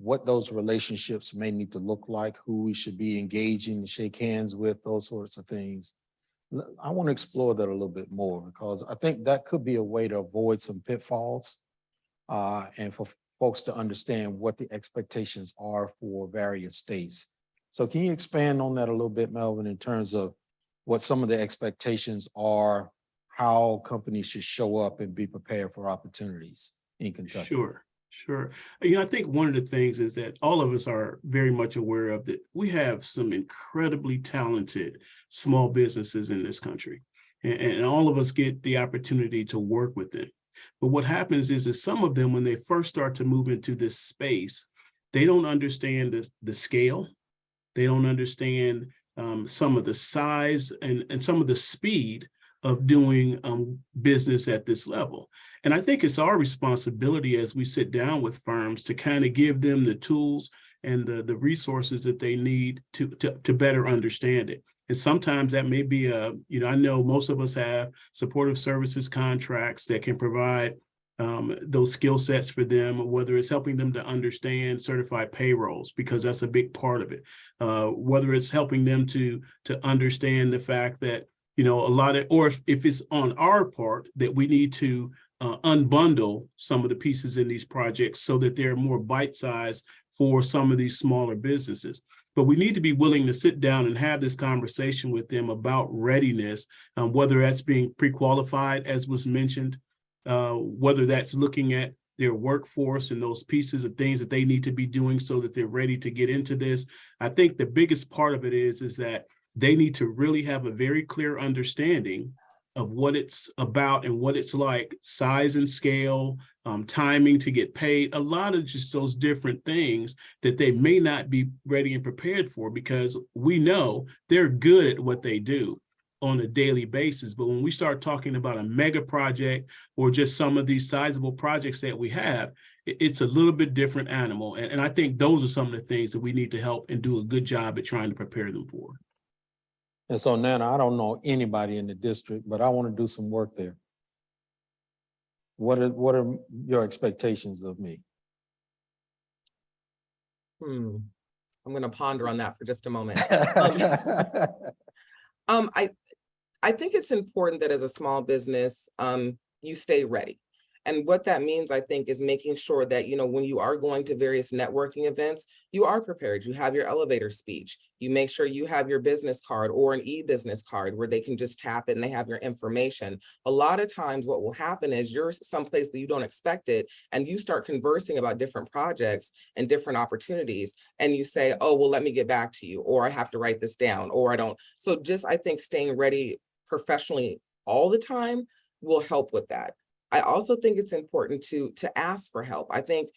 what those relationships may need to look like, who we should be engaging, shake hands with, those sorts of things. I want to explore that a little bit more, because I think that could be a way to avoid some pitfalls and for folks to understand what the expectations are for various states. So can you expand on that a little bit, Melvin, in terms of what some of the expectations are, how companies should show up and be prepared for opportunities in Kentucky? Sure. I think one of the things is that all of us are very much aware of that we have some incredibly talented small businesses in this country, and all of us get the opportunity to work with them. But what happens is that some of them, when they first start to move into this space, they don't understand the scale. They don't understand some of the size and some of the speed of doing business at this level. And I think it's our responsibility as we sit down with firms to kind of give them the tools and the resources that they need to better understand it. And sometimes that may be I know most of us have supportive services contracts that can provide those skill sets for them, whether it's helping them to understand certified payrolls, because that's a big part of it. Whether it's helping them to understand the fact that, or if it's on our part that we need to unbundle some of the pieces in these projects so that they're more bite-sized for some of these smaller businesses. But we need to be willing to sit down and have this conversation with them about readiness, whether that's being pre-qualified, as was mentioned, whether that's looking at their workforce and those pieces of things that they need to be doing so that they're ready to get into this. I think the biggest part of it is that they need to really have a very clear understanding of what it's about and what it's like, size and scale, timing to get paid, a lot of just those different things that they may not be ready and prepared for, because we know they're good at what they do on a daily basis. But when we start talking about a mega project or just some of these sizable projects that we have, it's a little bit different animal. And I think those are some of the things that we need to help and do a good job at trying to prepare them for. And so, Nana, I don't know anybody in the district, but I want to do some work there. What are your expectations of me? I'm going to ponder on that for just a moment. I think it's important that as a small business, you stay ready. And what that means, I think, is making sure that, you know, when you are going to various networking events, you are prepared. You have your elevator speech. You make sure you have your business card or an e-business card where they can just tap it and they have your information. A lot of times what will happen is you're someplace that you don't expect it, and you start conversing about different projects and different opportunities. And you say, oh, well, let me get back to you, or I have to write this down, or I don't. So just, I think, staying ready professionally all the time will help with that. I also think it's important to ask for help. I think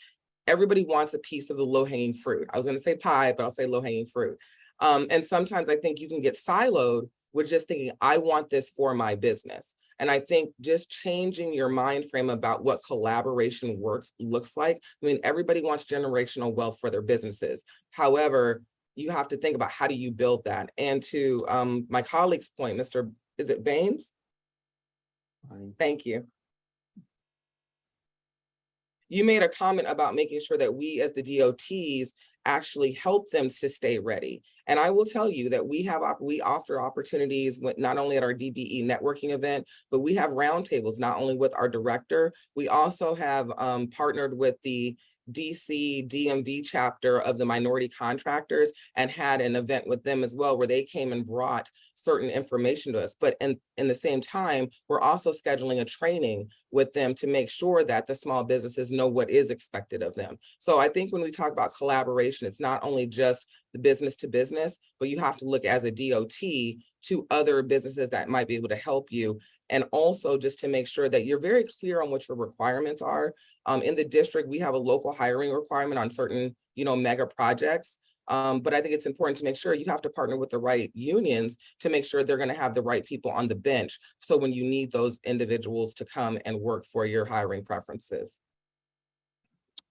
everybody wants a piece of the low-hanging fruit. I was going to say pie, but I'll say low-hanging fruit. And sometimes I think you can get siloed with just thinking, I want this for my business. And I think just changing your mind frame about what collaboration looks like. I mean, everybody wants generational wealth for their businesses. However, you have to think about, how do you build that? And to my colleague's point, Mr. Is it Baines? Thank you. You made a comment about making sure that we as the DOTs actually help them to stay ready. And I will tell you that we offer opportunities with, not only at our DBE networking event, but we have roundtables, not only with our director, we also have partnered with the DC DMV chapter of the minority contractors and had an event with them as well, where they came and brought certain information to us. But in the same time, we're also scheduling a training with them to make sure that the small businesses know what is expected of them. So I think when we talk about collaboration, it's not only just the business to business, but you have to look as a DOT to other businesses that might be able to help you. And also just to make sure that you're very clear on what your requirements are. In the district, we have a local hiring requirement on certain, mega projects. But I think it's important to make sure you have to partner with the right unions to make sure they're going to have the right people on the bench. So when you need those individuals to come and work for your hiring preferences.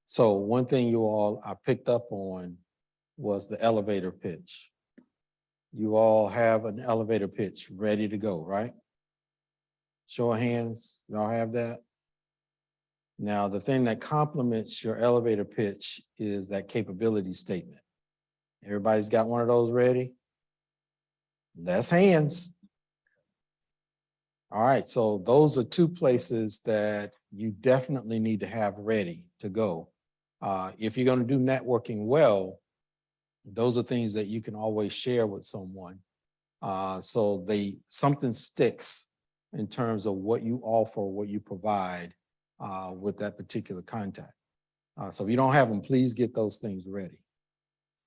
So one thing I picked up on was the elevator pitch. You all have an elevator pitch ready to go, right? Show of hands, y'all have that? Now, the thing that complements your elevator pitch is that capability statement. Everybody's got one of those ready? Less hands. All right, so those are two places that you definitely need to have ready to go. If you're going to do networking well, those are things that you can always share with someone. So something sticks in terms of what you offer, what you provide with that particular contact. So if you don't have them, please get those things ready.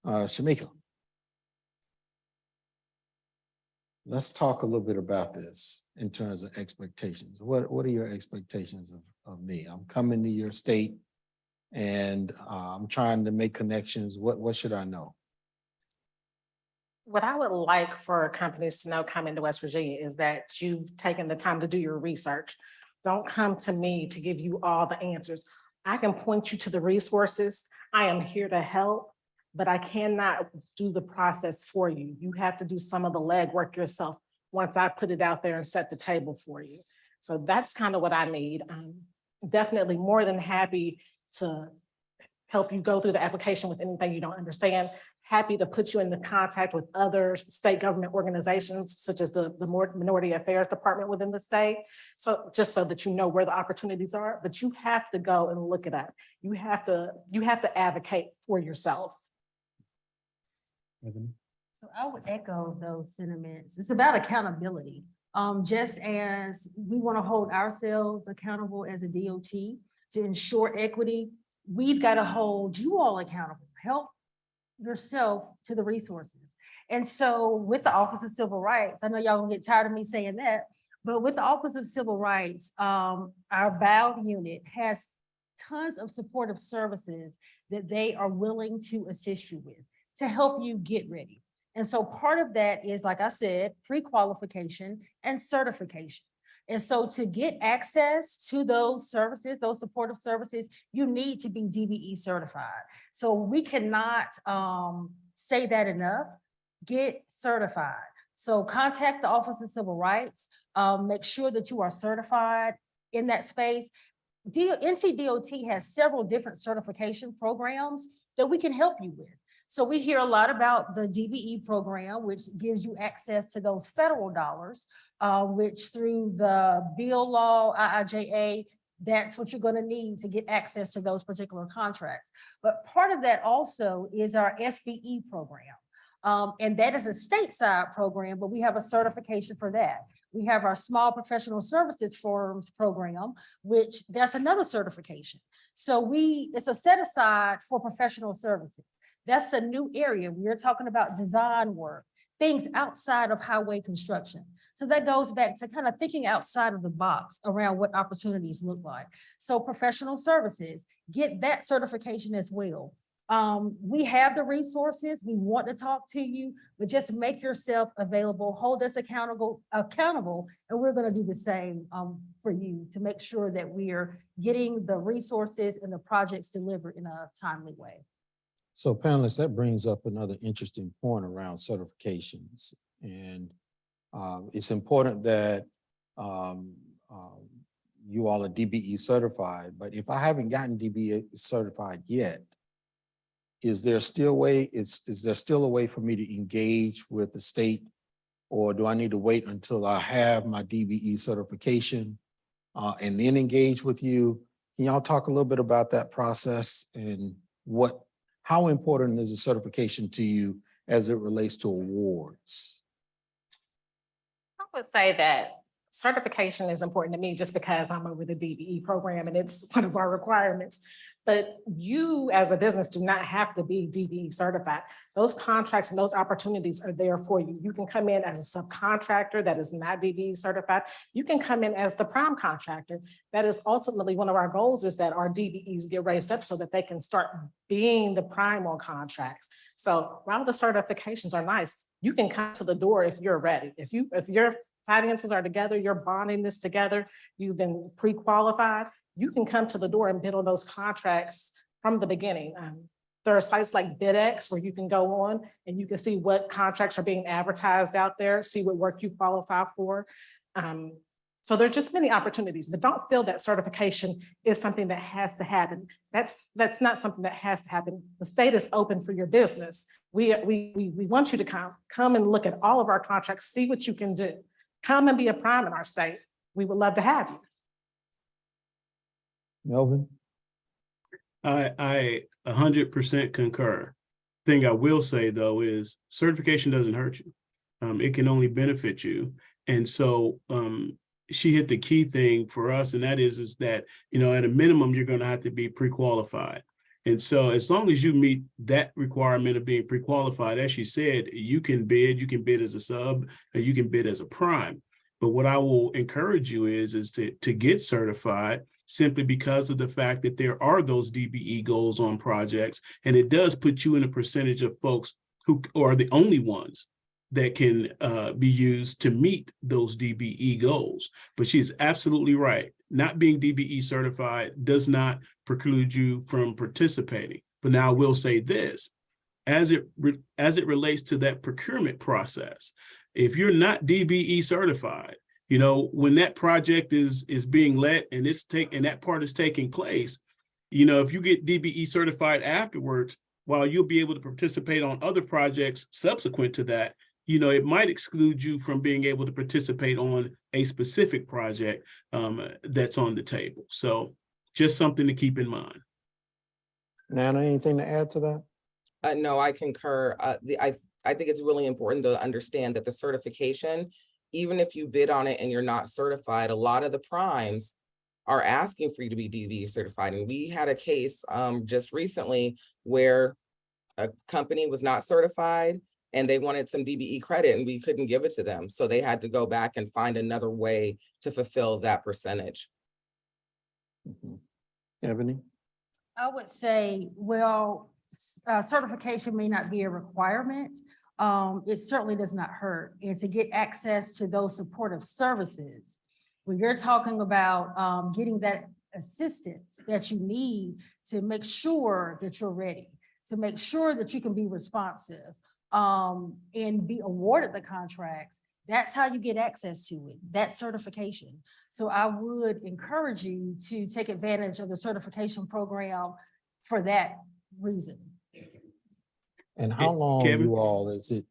Shamika, let's talk a little bit about this in terms of expectations. What are your expectations of me? I'm coming to your state and I'm trying to make connections. What should I know? What I would like for companies to know coming to West Virginia is that you've taken the time to do your research. Don't come to me to give you all the answers. I can point you to the resources. I am here to help, but I cannot do the process for you. You have to do some of the legwork yourself once I put it out there and set the table for you. So that's kind of what I need. I'm definitely more than happy to help you go through the application with anything you don't understand. Happy to put you into contact with other state government organizations, such as the Minority Affairs Department within the state. So just so that you know where the opportunities are, but you have to go and look it up. You have to advocate for yourself. So I would echo those sentiments. It's about accountability. Just as we want to hold ourselves accountable as a DOT to ensure equity, we've got to hold you all accountable. Help yourself to the resources. And so with the Office of Civil Rights, I know y'all gonna get tired of me saying that, but with the Office of Civil Rights, our BOW unit has tons of supportive services that they are willing to assist you with to help you get ready. And so part of that is, like I said, pre-qualification and certification. And so to get access to those services, those supportive services, you need to be DBE certified. So we cannot say that enough. Get certified. So contact the Office of Civil Rights, make sure that you are certified in that space. NCDOT has several different certification programs that we can help you with. So we hear a lot about the DBE program, which gives you access to those federal dollars, which through the bill law, IIJA, that's what you're going to need to get access to those particular contracts. But part of that also is our SBE program. And that is a stateside program, but we have a certification for that. We have our small professional services firms program, which that's another certification. So it's a set aside for professional services. That's a new area. We're talking about design work, things outside of highway construction. So that goes back to kind of thinking outside of the box around what opportunities look like. So professional services, get that certification as well. We have the resources, we want to talk to you, but just make yourself available, hold us accountable, and we're going to do the same for you to make sure that we are getting the resources and the projects delivered in a timely way. So panelists, that brings up another interesting point around certifications. And it's important that you all are DBE certified, but if I haven't gotten DBE certified yet, is there still a way for me to engage with the state, or do I need to wait until I have my DBE certification and then engage with you? Can y'all talk a little bit about that process and how important is the certification to you as it relates to awards? I would say that certification is important to me just because I'm over the DBE program and it's one of our requirements. But you as a business do not have to be DBE certified. Those contracts and those opportunities are there for you. You can come in as a subcontractor that is not DBE certified. You can come in as the prime contractor. That is ultimately one of our goals, is that our DBEs get raised up so that they can start being the prime on contracts. So while the certifications are nice, you can come to the door if you're ready. If your finances are together, you're bonding this together, you've been pre-qualified, you can come to the door and bid on those contracts from the beginning. There are sites like BidX where you can go on and you can see what contracts are being advertised out there, see what work you qualify for. So there are just many opportunities, but don't feel that certification is something that has to happen. That's not something that has to happen. The state is open for your business. We want you to come and look at all of our contracts, see what you can do. Come and be a prime in our state. We would love to have you. Melvin? I 100% concur. Thing I will say though is certification doesn't hurt you. It can only benefit you. And so she hit the key thing for us, and that is that, at a minimum, you're going to have to be pre-qualified. And so as long as you meet that requirement of being pre-qualified, as she said, you can bid as a sub, or you can bid as a prime. But what I will encourage you is to get certified, simply because of the fact that there are those DBE goals on projects. And it does put you in a percentage of folks who are the only ones that can be used to meet those DBE goals. But she's absolutely right. Not being DBE certified does not preclude you from participating. But now I will say this, as it relates to that procurement process, if you're not DBE certified, when that project is being let and that part is taking place, if you get DBE certified afterwards, while you'll be able to participate on other projects subsequent to that, it might exclude you from being able to participate on a specific project that's on the table. So just something to keep in mind. Nana, anything to add to that? No, I concur. I think it's really important to understand that the certification, even if you bid on it and you're not certified, a lot of the primes are asking for you to be DBE certified. And we had a case just recently where a company was not certified and they wanted some DBE credit and we couldn't give it to them. So they had to go back and find another way to fulfill that percentage. Mm-hmm. Ebony? I would say, well, certification may not be a requirement. It certainly does not hurt. And to get access to those supportive services, when you're talking about getting that assistance that you need to make sure that you're ready, to make sure that you can be responsive, and be awarded the contracts, that's how you get access to it, that certification. So I would encourage you to take advantage of the certification program for that reason. And how long Kevin? you all is it?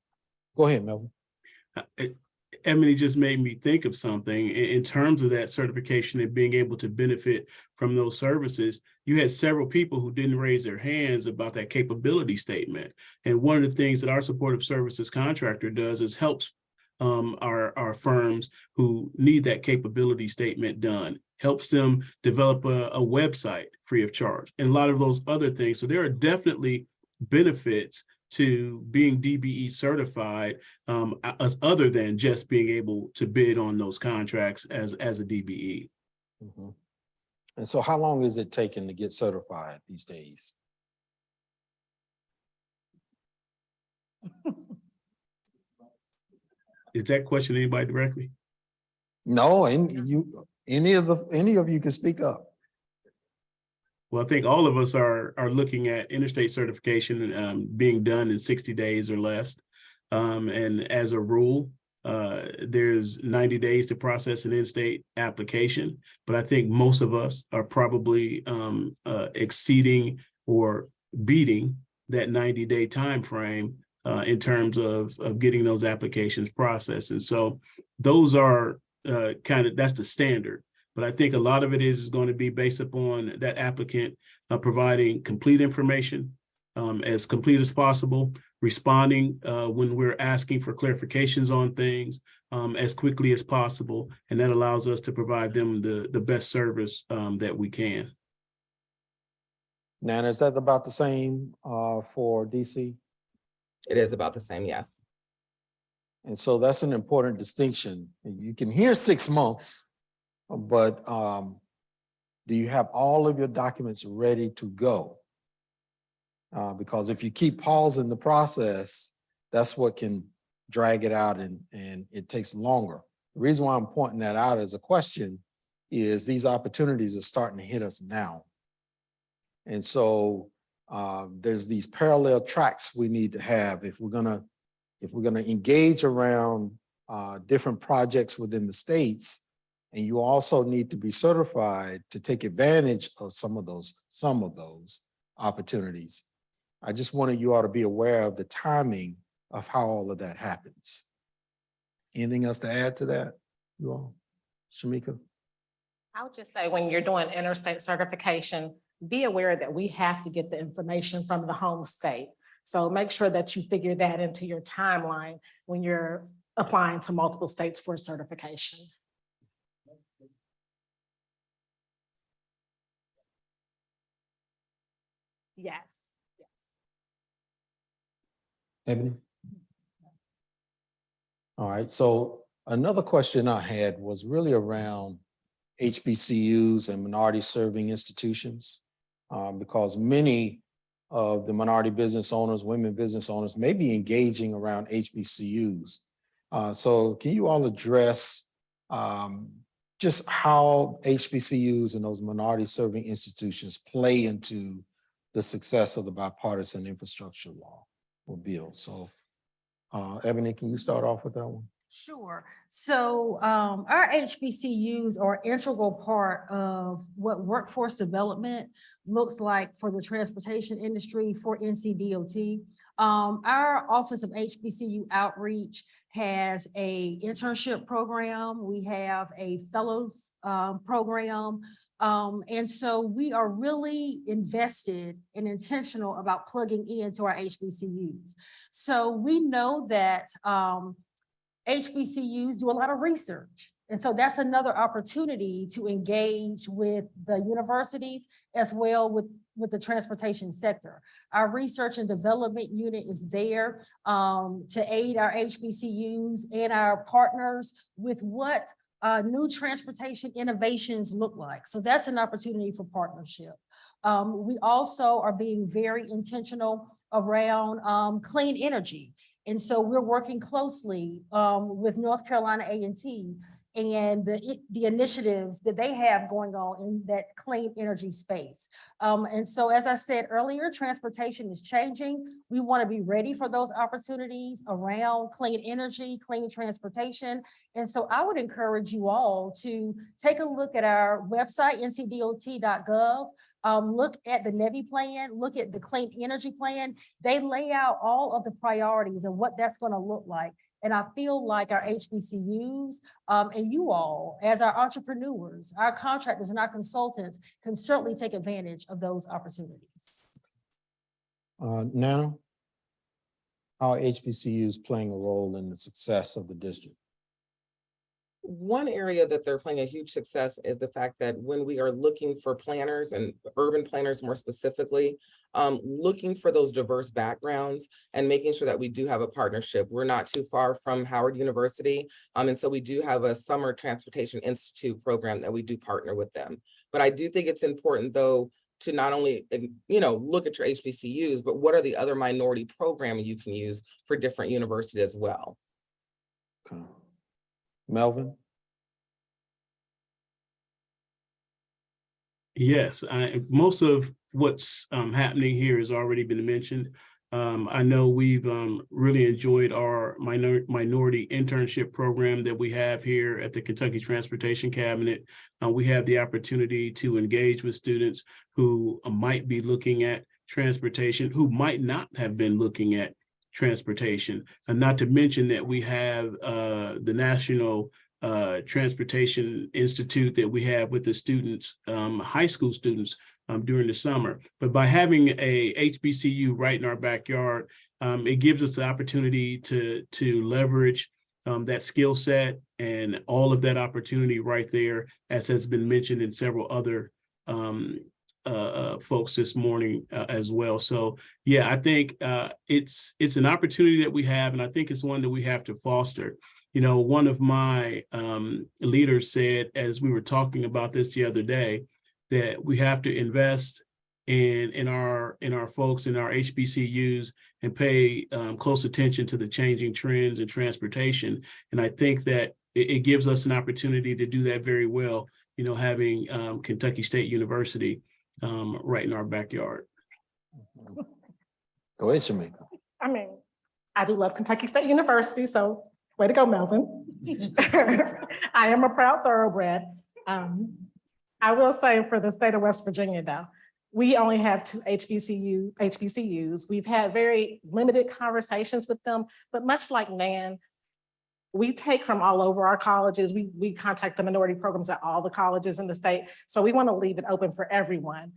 Go ahead, Melvin. Emily just made me think of something in terms of that certification and being able to benefit from those services. You had several people who didn't raise their hands about that capability statement. And one of the things that our supportive services contractor does is helps our firms who need that capability statement done, helps them develop a website free of charge, and a lot of those other things. So there are definitely benefits to being DBE certified, as other than just being able to bid on those contracts as a DBE. Mhm. And so how long is it taking to get certified these days? Is that question anybody directly? No, and any of you can speak up. Well, I think all of us are looking at interstate certification being done in 60 days or less. And as a rule, there's 90 days to process an in-state application. But I think most of us are probably exceeding or beating that 90-day time frame in terms of getting those applications processed. And so those are that's the standard. But I think a lot of it is going to be based upon that applicant providing complete information, as complete as possible, responding when we're asking for clarifications on things as quickly as possible. And that allows us to provide them the best service that we can. Now, is that about the same for DC? It is about the same, yes. And so that's an important distinction. You can hear 6 months, but do you have all of your documents ready to go? Because if you keep pausing the process, that's what can drag it out and it takes longer. The reason why I'm pointing that out as a question is these opportunities are starting to hit us now. And so there's these parallel tracks we need to have if we're gonna engage around different projects within the states. And you also need to be certified to take advantage of some of those opportunities. I just wanted you all to be aware of the timing of how all of that happens. Anything else to add to that, you all? Shamika? I would just say when you're doing interstate certification, be aware that we have to get the information from the home state. So make sure that you figure that into your timeline when you're applying to multiple states for certification. Yes. Ebony? All right, so another question I had was really around HBCUs and minority serving institutions, because many of the minority business owners, women business owners may be engaging around HBCUs. So can you all address just how HBCUs and those minority serving institutions play into the success of the Bipartisan Infrastructure Law or bill? So Ebony, can you start off with that one? Sure. So our HBCUs are an integral part of what workforce development looks like for the transportation industry for NCDOT. Our Office of HBCU Outreach has a internship program. We have a fellows program. And so we are really invested and intentional about plugging into our HBCUs. So we know that HBCUs do a lot of research. And so that's another opportunity to engage with the universities as well with the transportation sector. Our research and development unit is there to aid our HBCUs and our partners with what new transportation innovations look like. So that's an opportunity for partnership. We also are being very intentional around clean energy. And so we're working closely with North Carolina A&T and the initiatives that they have going on in that clean energy space. And so, as I said earlier, transportation is changing. We want to be ready for those opportunities around clean energy, clean transportation. And so I would encourage you all to take a look at our website, ncdot.gov. Look at the NEVI plan, look at the clean energy plan. They lay out all of the priorities and what that's going to look like. And I feel like our HBCUs and you all, as our entrepreneurs, our contractors and our consultants can certainly take advantage of those opportunities. Now, how are HBCUs playing a role in the success of the district? One area that they're playing a huge success is the fact that when we are looking for planners and urban planners more specifically, looking for those diverse backgrounds and making sure that we do have a partnership. We're not too far from Howard University. And so we do have a Summer Transportation Institute program that we do partner with them. But I do think it's important though, to not only, look at your HBCUs, but what are the other minority programs you can use for different universities as well. Okay. Melvin? Yes, most of what's happening here has already been mentioned. I know we've really enjoyed our minority internship program that we have here at the Kentucky Transportation Cabinet. We have the opportunity to engage with students who might be looking at transportation, who might not have been looking at transportation, and not to mention that we have the National Transportation Institute that we have with the students, high school students during the summer. But by having a HBCU right in our backyard, it gives us the opportunity to leverage that skill set and all of that opportunity right there, as has been mentioned in several other folks this morning as well. So yeah, I think it's an opportunity that we have, and I think it's one that we have to foster. One of my leaders said, as we were talking about this the other day, that we have to invest in our folks in our HBCUs and pay close attention to the changing trends in transportation. And I think that it gives us an opportunity to do that very well, having Kentucky State University right in our backyard. Go ahead, Shamika. I mean, I do love Kentucky State University, so way to go, Melvin. I am a proud thoroughbred. I will say for the state of West Virginia, though, we only have 2 HBCUs. We've had very limited conversations with them, but much like Nan, we take from all over our colleges. We contact the minority programs at all the colleges in the state. So we want to leave it open for everyone,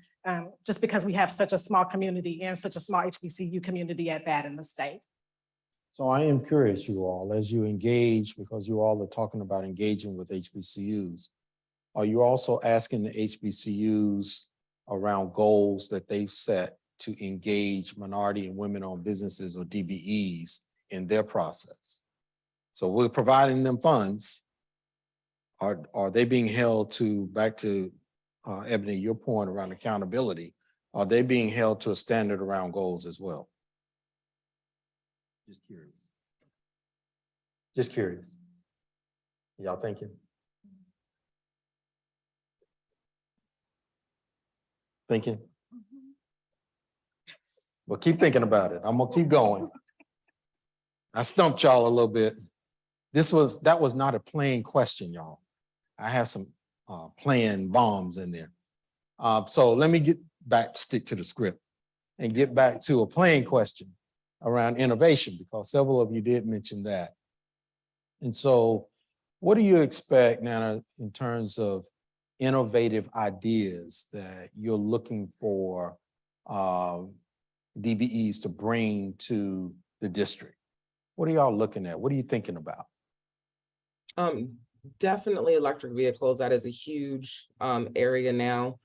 just because we have such a small community and such a small HBCU community at that in the state. So I am curious, you all, as you engage, because you all are talking about engaging with HBCUs, are you also asking the HBCUs around goals that they've set to engage minority and women-owned businesses or DBEs in their process? So we're providing them funds. Are they being held to, back to Ebony, your point around accountability, are they being held to a standard around goals as well? Just curious. Just curious. Y'all thinking? Thinking? Well, keep thinking about it. I'm gonna keep going. I stumped y'all a little bit. That was not a plain question, y'all. I have some plain bombs in there. So let me stick to the script and get back to a plain question around innovation, because several of you did mention that. And so what do you expect, Nana, in terms of innovative ideas that you're looking for DBEs to bring to the district? What are y'all looking at? What are you thinking about? Definitely electric vehicles. That is a huge area now.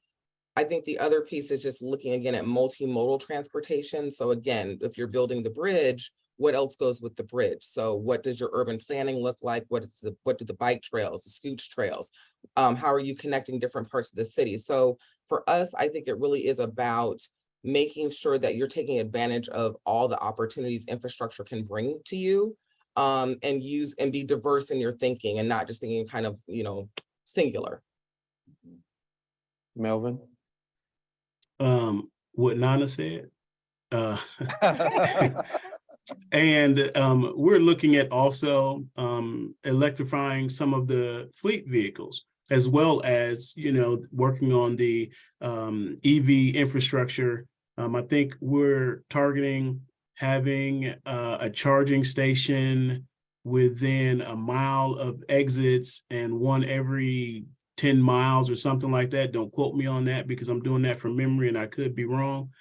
I think the other piece is just looking again at multimodal transportation. So again, if you're building the bridge, what else goes with the bridge? So what does your urban planning look like? What do the bike trails, the scooch trails? How are you connecting different parts of the city? So for us, I think it really is about making sure that you're taking advantage of all the opportunities infrastructure can bring to you, and be diverse in your thinking and not just thinking kind of, singular. Melvin? What Nana said. And we're looking at also electrifying some of the fleet vehicles, as well as, working on the EV infrastructure. I think we're targeting having a charging station within a mile of exits and one every 10 miles or something like that. Don't quote me on that because I'm doing that from memory and I could be wrong.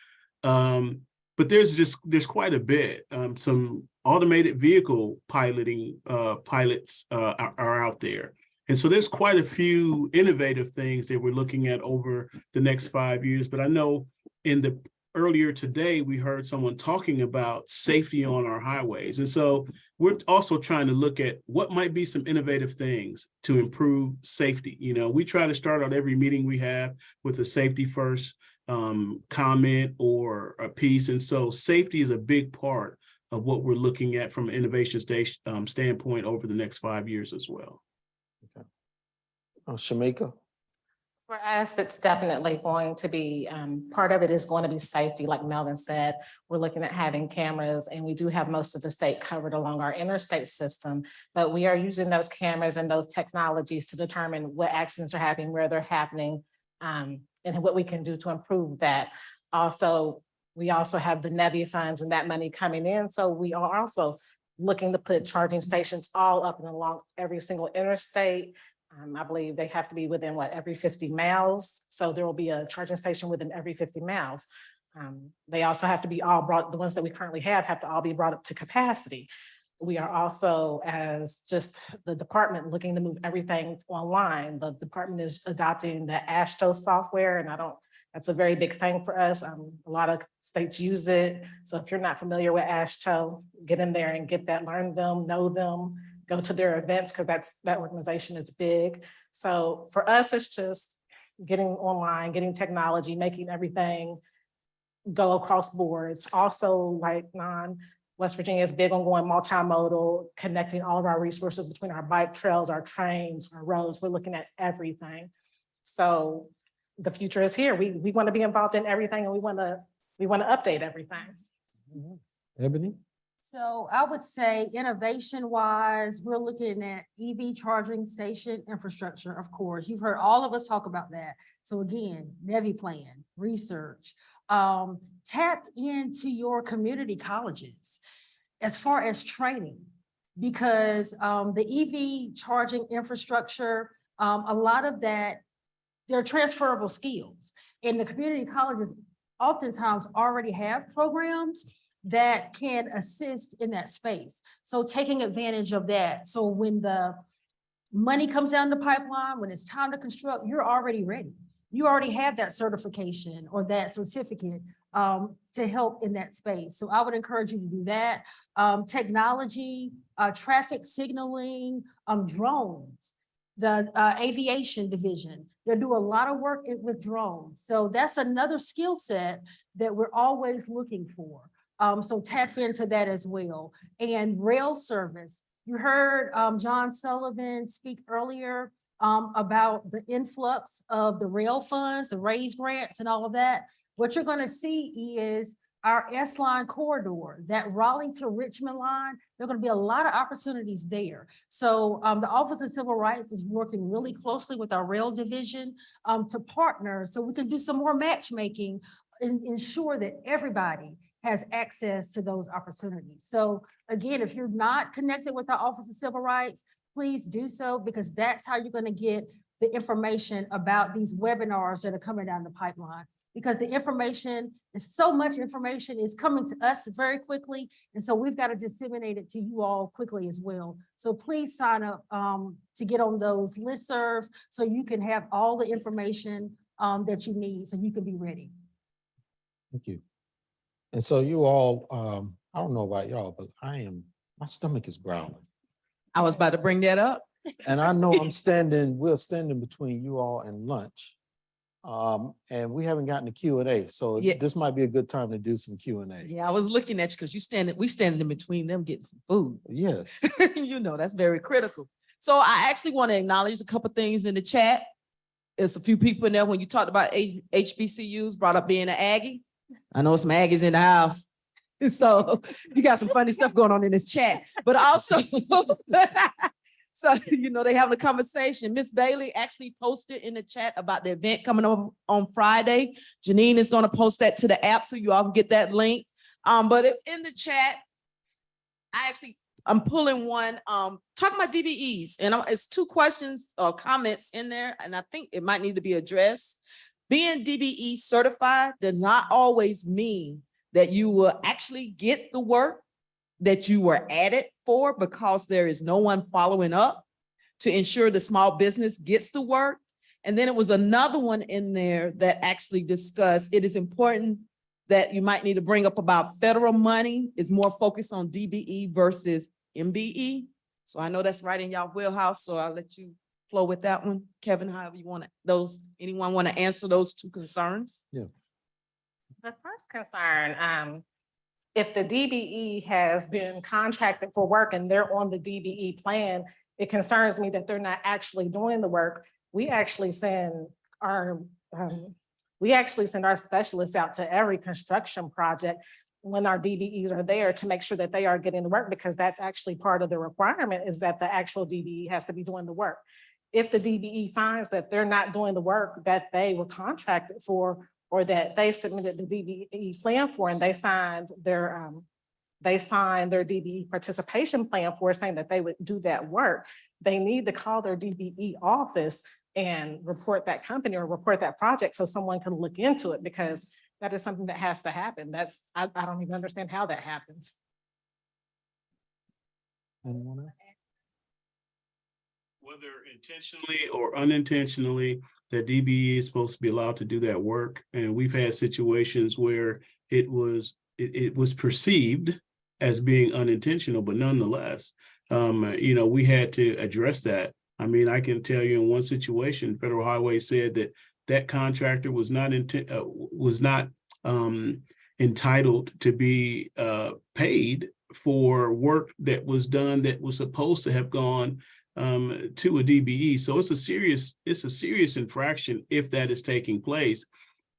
But there's quite a bit. Some automated vehicle pilots are out there. And so there's quite a few innovative things that we're looking at over the next 5 years. But I know earlier today, we heard someone talking about safety on our highways. And so we're also trying to look at what might be some innovative things to improve safety. We try to start out every meeting we have with a safety first comment or a piece. And so safety is a big part of what we're looking at from an innovation standpoint over the next 5 years as well. Okay. Shamika? For us, it's definitely going to be, part of it is going to be safety, like Melvin said. We're looking at having cameras, and we do have most of the state covered along our interstate system, but we are using those cameras and those technologies to determine what accidents are happening, where they're happening, and what we can do to improve that. Also, we also have the NEVI funds and that money coming in. So we are also looking to put charging stations all up and along every single interstate. I believe they have to be within every 50 miles. So there will be a charging station within every 50 miles. They also have to be all brought, the ones that we currently have to all be brought up to capacity. We are also, as just the department, looking to move everything online. The department is adopting the AASHTO software, and that's a very big thing for us. A lot of states use it. So if you're not familiar with AASHTO, get in there and get that, learn them, know them, go to their events, because that organization is big. So for us, it's just getting online, getting technology, making everything go across boards. Also, like West Virginia is big on going multimodal, connecting all of our resources between our bike trails, our trains, our roads. We're looking at everything. So the future is here. We want to be involved in everything, and we want to update everything. Ebony? So I would say innovation-wise, we're looking at EV charging station infrastructure, of course. You've heard all of us talk about that. So again, NEVI plan, research, tap into your community colleges as far as training, because the EV charging infrastructure, a lot of that, they're transferable skills. And the community colleges oftentimes already have programs that can assist in that space. So taking advantage of that. So when the money comes down the pipeline, when it's time to construct, you're already ready. You already have that certification or that certificate to help in that space. So I would encourage you to do that. Technology, traffic signaling, drones, the aviation division, they do a lot of work with drones. So that's another skill set that we're always looking for. So tap into that as well. And rail service. You heard John Sullivan speak earlier about the influx of the rail funds, the RAISE grants and all of that. What you're gonna see is our S-line corridor, that Raleigh to Richmond line, there are gonna be a lot of opportunities there. So the Office of Civil Rights is working really closely with our rail division to partner so we can do some more matchmaking and ensure that everybody has access to those opportunities. So again, if you're not connected with the Office of Civil Rights, please do so, because that's how you're gonna get the information about these webinars that are coming down the pipeline. Because the information is so much information is coming to us very quickly. And so we've got to disseminate it to you all quickly as well. So please sign up to get on those listservs so you can have all the information that you need so you can be ready. Thank you. And so you all I don't know about y'all, but my stomach is growling. I was about to bring that up. And I know we're standing between you all and lunch. And we haven't gotten to Q&A, so Yeah. this might be a good time to do some Q&A. Yeah, I was looking at you because we standing in between them getting some food. Yes. You know, that's very critical. So I actually want to acknowledge a couple things in the chat. There's a few people in there when you talked about HBCUs, brought up being an Aggie. I know some Aggies in the house. So you got some funny stuff going on in this chat, but also, so, you know, they having a conversation. Miss Bailey actually posted in the chat about the event coming up on Friday. Janine is going to post that to the app so you all can get that link. But if in the chat, I'm pulling one, talking about DBEs, and it's two questions or comments in there, and I think it might need to be addressed. Being DBE certified does not always mean that you will actually get the work that you were added for, because there is no one following up to ensure the small business gets the work. And then it was another one in there that actually discussed, it is important that you might need to bring up about federal money is more focused on DBE versus MBE. So I know that's right in y'all wheelhouse, so I'll let you flow with that one. Kevin, however you want it, anyone want to answer those two concerns? Yeah. The first concern, if the DBE has been contracted for work and they're on the DBE plan, it concerns me that they're not actually doing the work. We actually send our specialists out to every construction project when our DBEs are there to make sure that they are getting the work, because that's actually part of the requirement, is that the actual DBE has to be doing the work. If the DBE finds that they're not doing the work that they were contracted for, or that they submitted the DBE plan for, and they signed their DBE participation plan for, saying that they would do that work, they need to call their DBE office and report that company or report that project so someone can look into it, because that is something that has to happen. I don't even understand how that happens. Whether intentionally or unintentionally, the DBE is supposed to be allowed to do that work. And we've had situations where it was perceived as being unintentional, but nonetheless, we had to address that. I mean, I can tell you in one situation, Federal Highway said that contractor was not entitled to be paid for work that was done that was supposed to have gone to a DBE. So it's a serious infraction if that is taking place.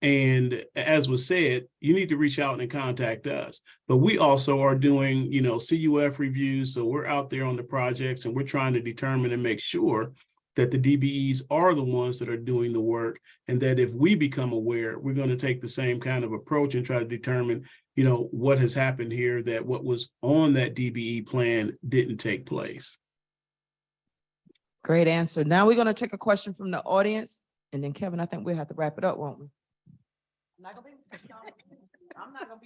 And as was said, you need to reach out and contact us. But we also are doing, CUF reviews. So we're out there on the projects and we're trying to determine and make sure that the DBEs are the ones that are doing the work, and that if we become aware, we're going to take the same kind of approach and try to determine, what has happened here, that what was on that DBE plan didn't take place. Great answer. Now we're going to take a question from the audience, and then Kevin, I think we'll have to wrap it up, won't we? I'm not gonna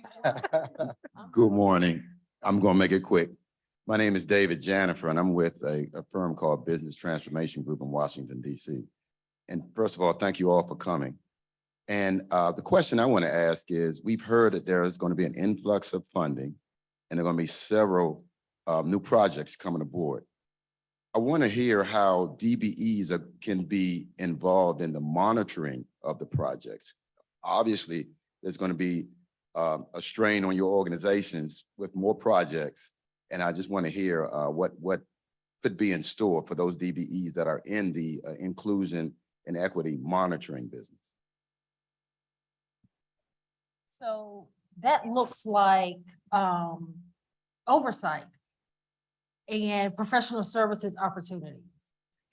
be. Good morning. I'm going to make it quick. My name is David Janifer, and I'm with a firm called Business Transformation Group in Washington, D.C. And first of all, thank you all for coming. And the question I want to ask is, we've heard that there is going to be an influx of funding, and there are going to be several new projects coming aboard. I want to hear how DBEs can be involved in the monitoring of the projects. Obviously, there's going to be a strain on your organizations with more projects, and I just want to hear what could be in store for those DBEs that are in the inclusion and equity monitoring business. So that looks like oversight and professional services opportunities.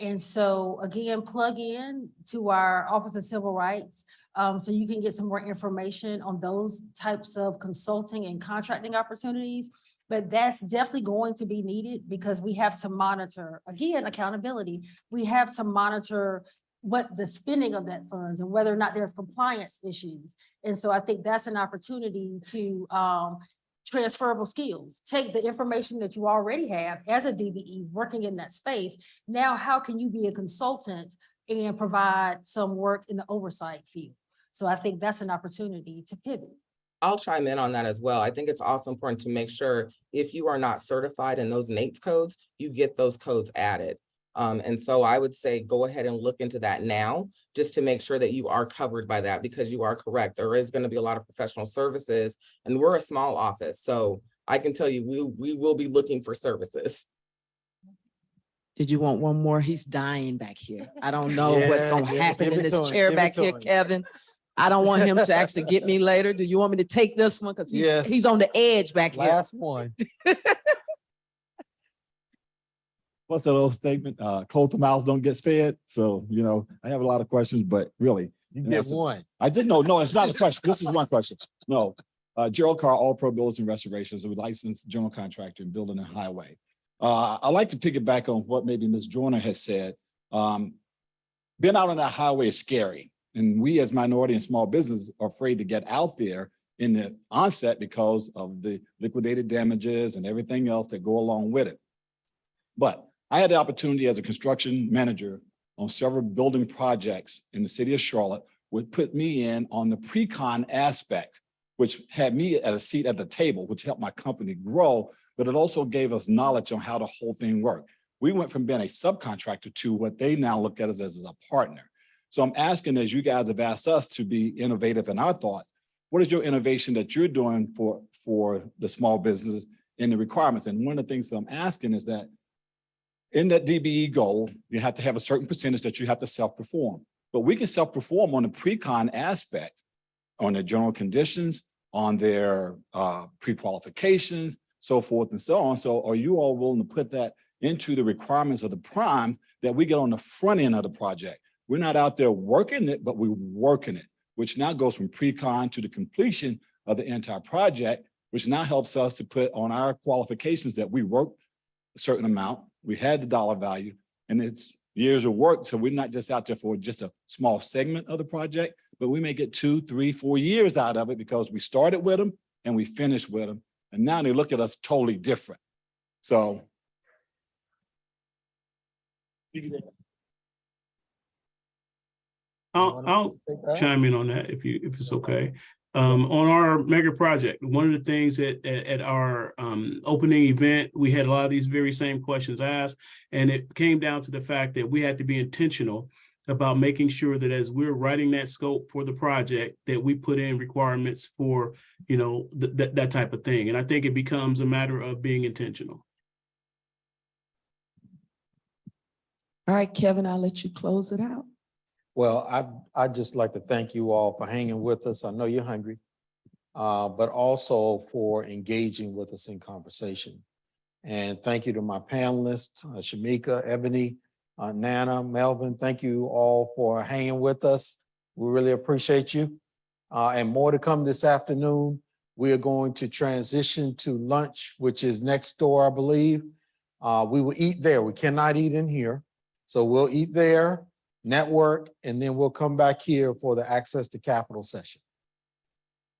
And so again, plug in to our Office of Civil Rights so you can get some more information on those types of consulting and contracting opportunities. But that's definitely going to be needed because we have to monitor, again, accountability. We have to monitor what the spending of that funds and whether or not there's compliance issues. And so I think that's an opportunity to transferable skills. Take the information that you already have as a DBE working in that space. Now, how can you be a consultant and provide some work in the oversight field? So I think that's an opportunity to pivot. I'll chime in on that as well. I think it's also important to make sure if you are not certified in those NAICS codes, you get those codes added. And so I would say go ahead and look into that now, just to make sure that you are covered by that, because you are correct. There is going to be a lot of professional services, and we're a small office. So I can tell you, we will be looking for services. Did you want one more? He's dying back here. I don't know what's Yeah, gonna give it- happen give in it this to him, chair give it back to here, him. Kevin. I don't want him to actually get me later. Do you want me to take this one? Because Yes. he's on the edge back here. Last one. What's that old statement? Closed mouths don't get fed. So, I have a lot of questions, but really. You in get essence, one. I didn't know. No, it's not a question. This is one question. No. Gerald Carr, All Pro Builders and Restorations, a licensed general contractor in building and highway. I like to piggyback on what maybe Ms. Joyner has said. Being out on that highway is scary. And we as minority and small business are afraid to get out there in the onset because of the liquidated damages and everything else that go along with it. But I had the opportunity as a construction manager on several building projects in the city of Charlotte, which put me in on the pre-con aspect, which had me at a seat at the table, which helped my company grow, but it also gave us knowledge on how the whole thing worked. We went from being a subcontractor to what they now look at us as a partner. So I'm asking, as you guys have asked us to be innovative in our thoughts, what is your innovation that you're doing for the small business in the requirements? And one of the things that I'm asking is that in that DBE goal, you have to have a certain percentage that you have to self-perform. But we can self-perform on the pre-con aspect, on their general conditions, on their pre-qualifications, so forth and so on. So are you all willing to put that into the requirements of the prime that we get on the front end of the project? We're not out there working it, but we're working it, which now goes from pre-con to the completion of the entire project, which now helps us to put on our qualifications that we worked a certain amount, we had the dollar value, and it's years of work. So we're not just out there for just a small segment of the project, but we may get 2, 3, 4 years out of it because we started with them and we finished with them. And now they look at us totally different. So. I'll chime in on that if it's okay. On our mega project, one of the things at our opening event, we had a lot of these very same questions asked, and it came down to the fact that we had to be intentional about making sure that as we're writing that scope for the project, that we put in requirements for, that type of thing. And I think it becomes a matter of being intentional. All right, Kevin, I'll let you close it out. Well, I'd just like to thank you all for hanging with us. I know you're hungry, but also for engaging with us in conversation. And thank you to my panelists, Shamika, Ebony, Nana, Melvin. Thank you all for hanging with us. We really appreciate you. And more to come this afternoon. We are going to transition to lunch, which is next door, I believe. We will eat there. We cannot eat in here. So we'll eat there, network, and then we'll come back here for the Access to Capital session.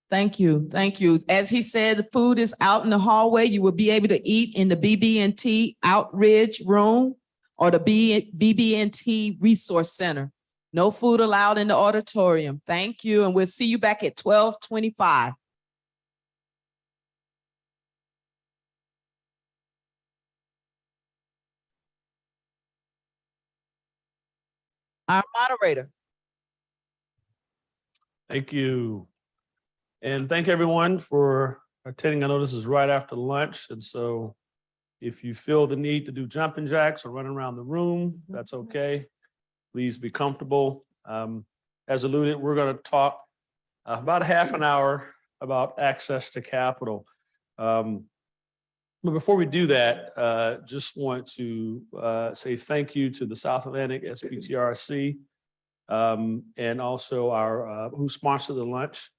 Thank you. Thank you. As he said, the food is out in the hallway. You will be able to eat in the BB&T Outridge room or the BB&T Resource Center. No food allowed in the auditorium. Thank you. And we'll see you back at 12:25. Our moderator. Thank you. And thank everyone for attending. I know this is right after lunch. And so if you feel the need to do jumping jacks or run around the room, that's okay. Please be comfortable. As alluded, we're going to talk about a half an hour about access to capital. But before we do that, just want to say thank you to the South Atlantic SPTRC and also our who sponsored the lunch,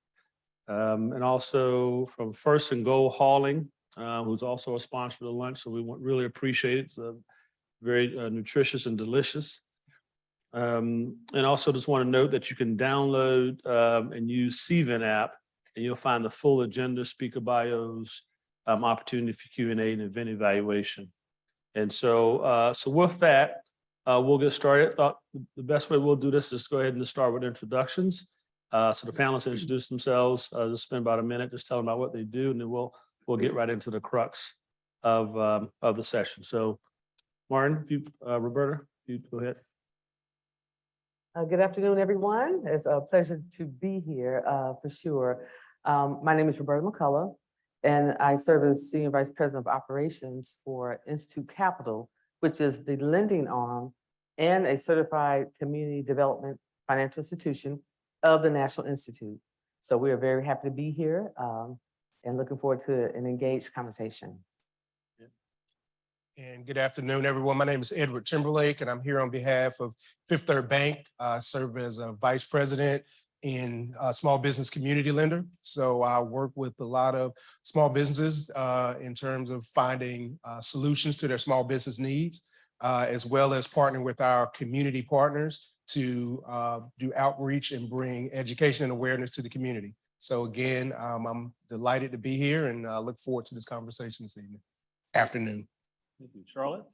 and also from First and Goal Hauling, who's also a sponsor of the lunch. So we really appreciate it. It's very nutritious and delicious. And also just want to note that you can download and use CVN app, and you'll find the full agenda, speaker bios, opportunity for Q&A and event evaluation. And so, with that, we'll get started. I thought the best way we'll do this is go ahead and start with introductions. So the panelists introduce themselves, just spend about a minute, just tell them about what they do, and then we'll get right into the crux of the session. So Martin, if you, Roberta, you go ahead. Good afternoon, everyone. It's a pleasure to be here for sure. My name is Roberta McCullough, and I serve as Senior Vice President of Operations for Institute Capital, which is the lending arm and a certified community development financial institution of the National Institute. So we are very happy to be here and looking forward to an engaged conversation. And good afternoon, everyone. My name is Edward Timberlake, and I'm here on behalf of Fifth Third Bank. I serve as a vice president in small business community lender. So I work with a lot of small businesses in terms of finding solutions to their small business needs, as well as partnering with our community partners to do outreach and bring education and awareness to the community. So again, I'm delighted to be here and look forward to this conversation this afternoon. Thank you. Charlotte?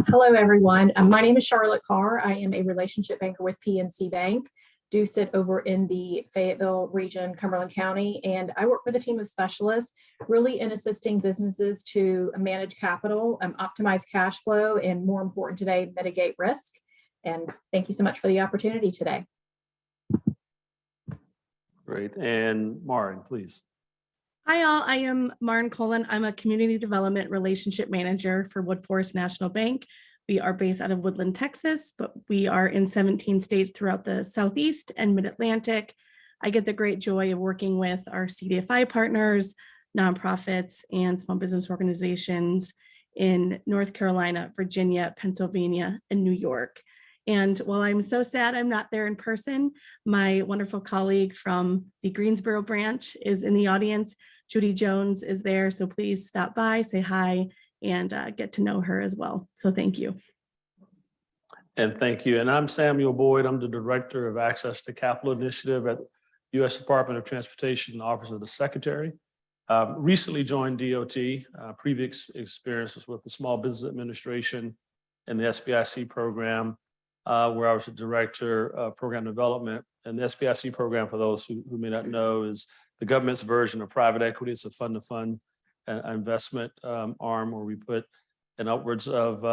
Hello, everyone. My name is Charlotte Carr. I am a relationship banker with PNC Bank. Do sit over in the Fayetteville region, Cumberland County, and I work with a team of specialists really in assisting businesses to manage capital, optimize cash flow, and more important today, mitigate risk. And thank you so much for the opportunity today. Great. And Maureen, please. Hi, all. I am Marin Colin. I'm a community development relationship manager for Woodforest National Bank. We are based out of Woodland, Texas, but we are in 17 states throughout the Southeast and Mid-Atlantic. I get the great joy of working with our CDFI partners, nonprofits, and small business organizations in North Carolina, Virginia, Pennsylvania, and New York. And while I'm so sad I'm not there in person, my wonderful colleague from the Greensboro branch is in the audience. Judy Jones is there, so please stop by, say hi, and get to know her as well. So thank you. And thank you. And I'm Samuel Boyd. I'm the Director of Access to Capital Initiative at U.S. Department of Transportation, Office of the Secretary. Recently joined DOT, previous experiences with the Small Business Administration and the SBIC program, where I was the Director of Program Development. And the SBIC program, for those who may not know, is the government's version of private equity. It's a fund-to-fund investment arm where we put an upwards of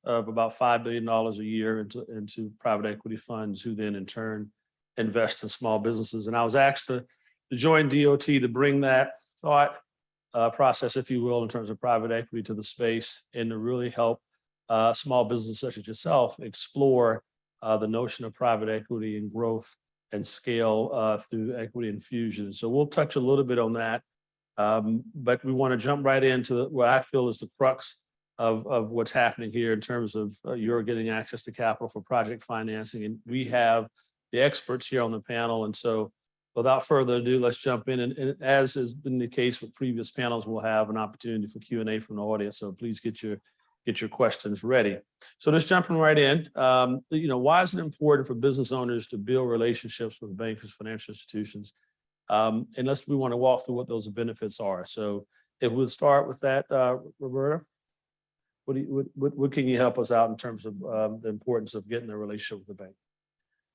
about $5 billion a year into private equity funds, who then in turn invest in small businesses. And I was asked to join DOT to bring that thought process, if you will, in terms of private equity to the space and to really help small businesses such as yourself explore the notion of private equity and growth and scale through equity infusion. So we'll touch a little bit on that, but we want to jump right into what I feel is the crux of what's happening here in terms of you're getting access to capital for project financing. And we have the experts here on the panel. And so without further ado, let's jump in. And as has been the case with previous panels, we'll have an opportunity for Q&A from the audience. So please get your questions ready. So let's jump right in. Why is it important for business owners to build relationships with bankers, financial institutions? And we want to walk through what those benefits are. So if we'll start with that, Roberta, what can you help us out in terms of the importance of getting a relationship with the bank?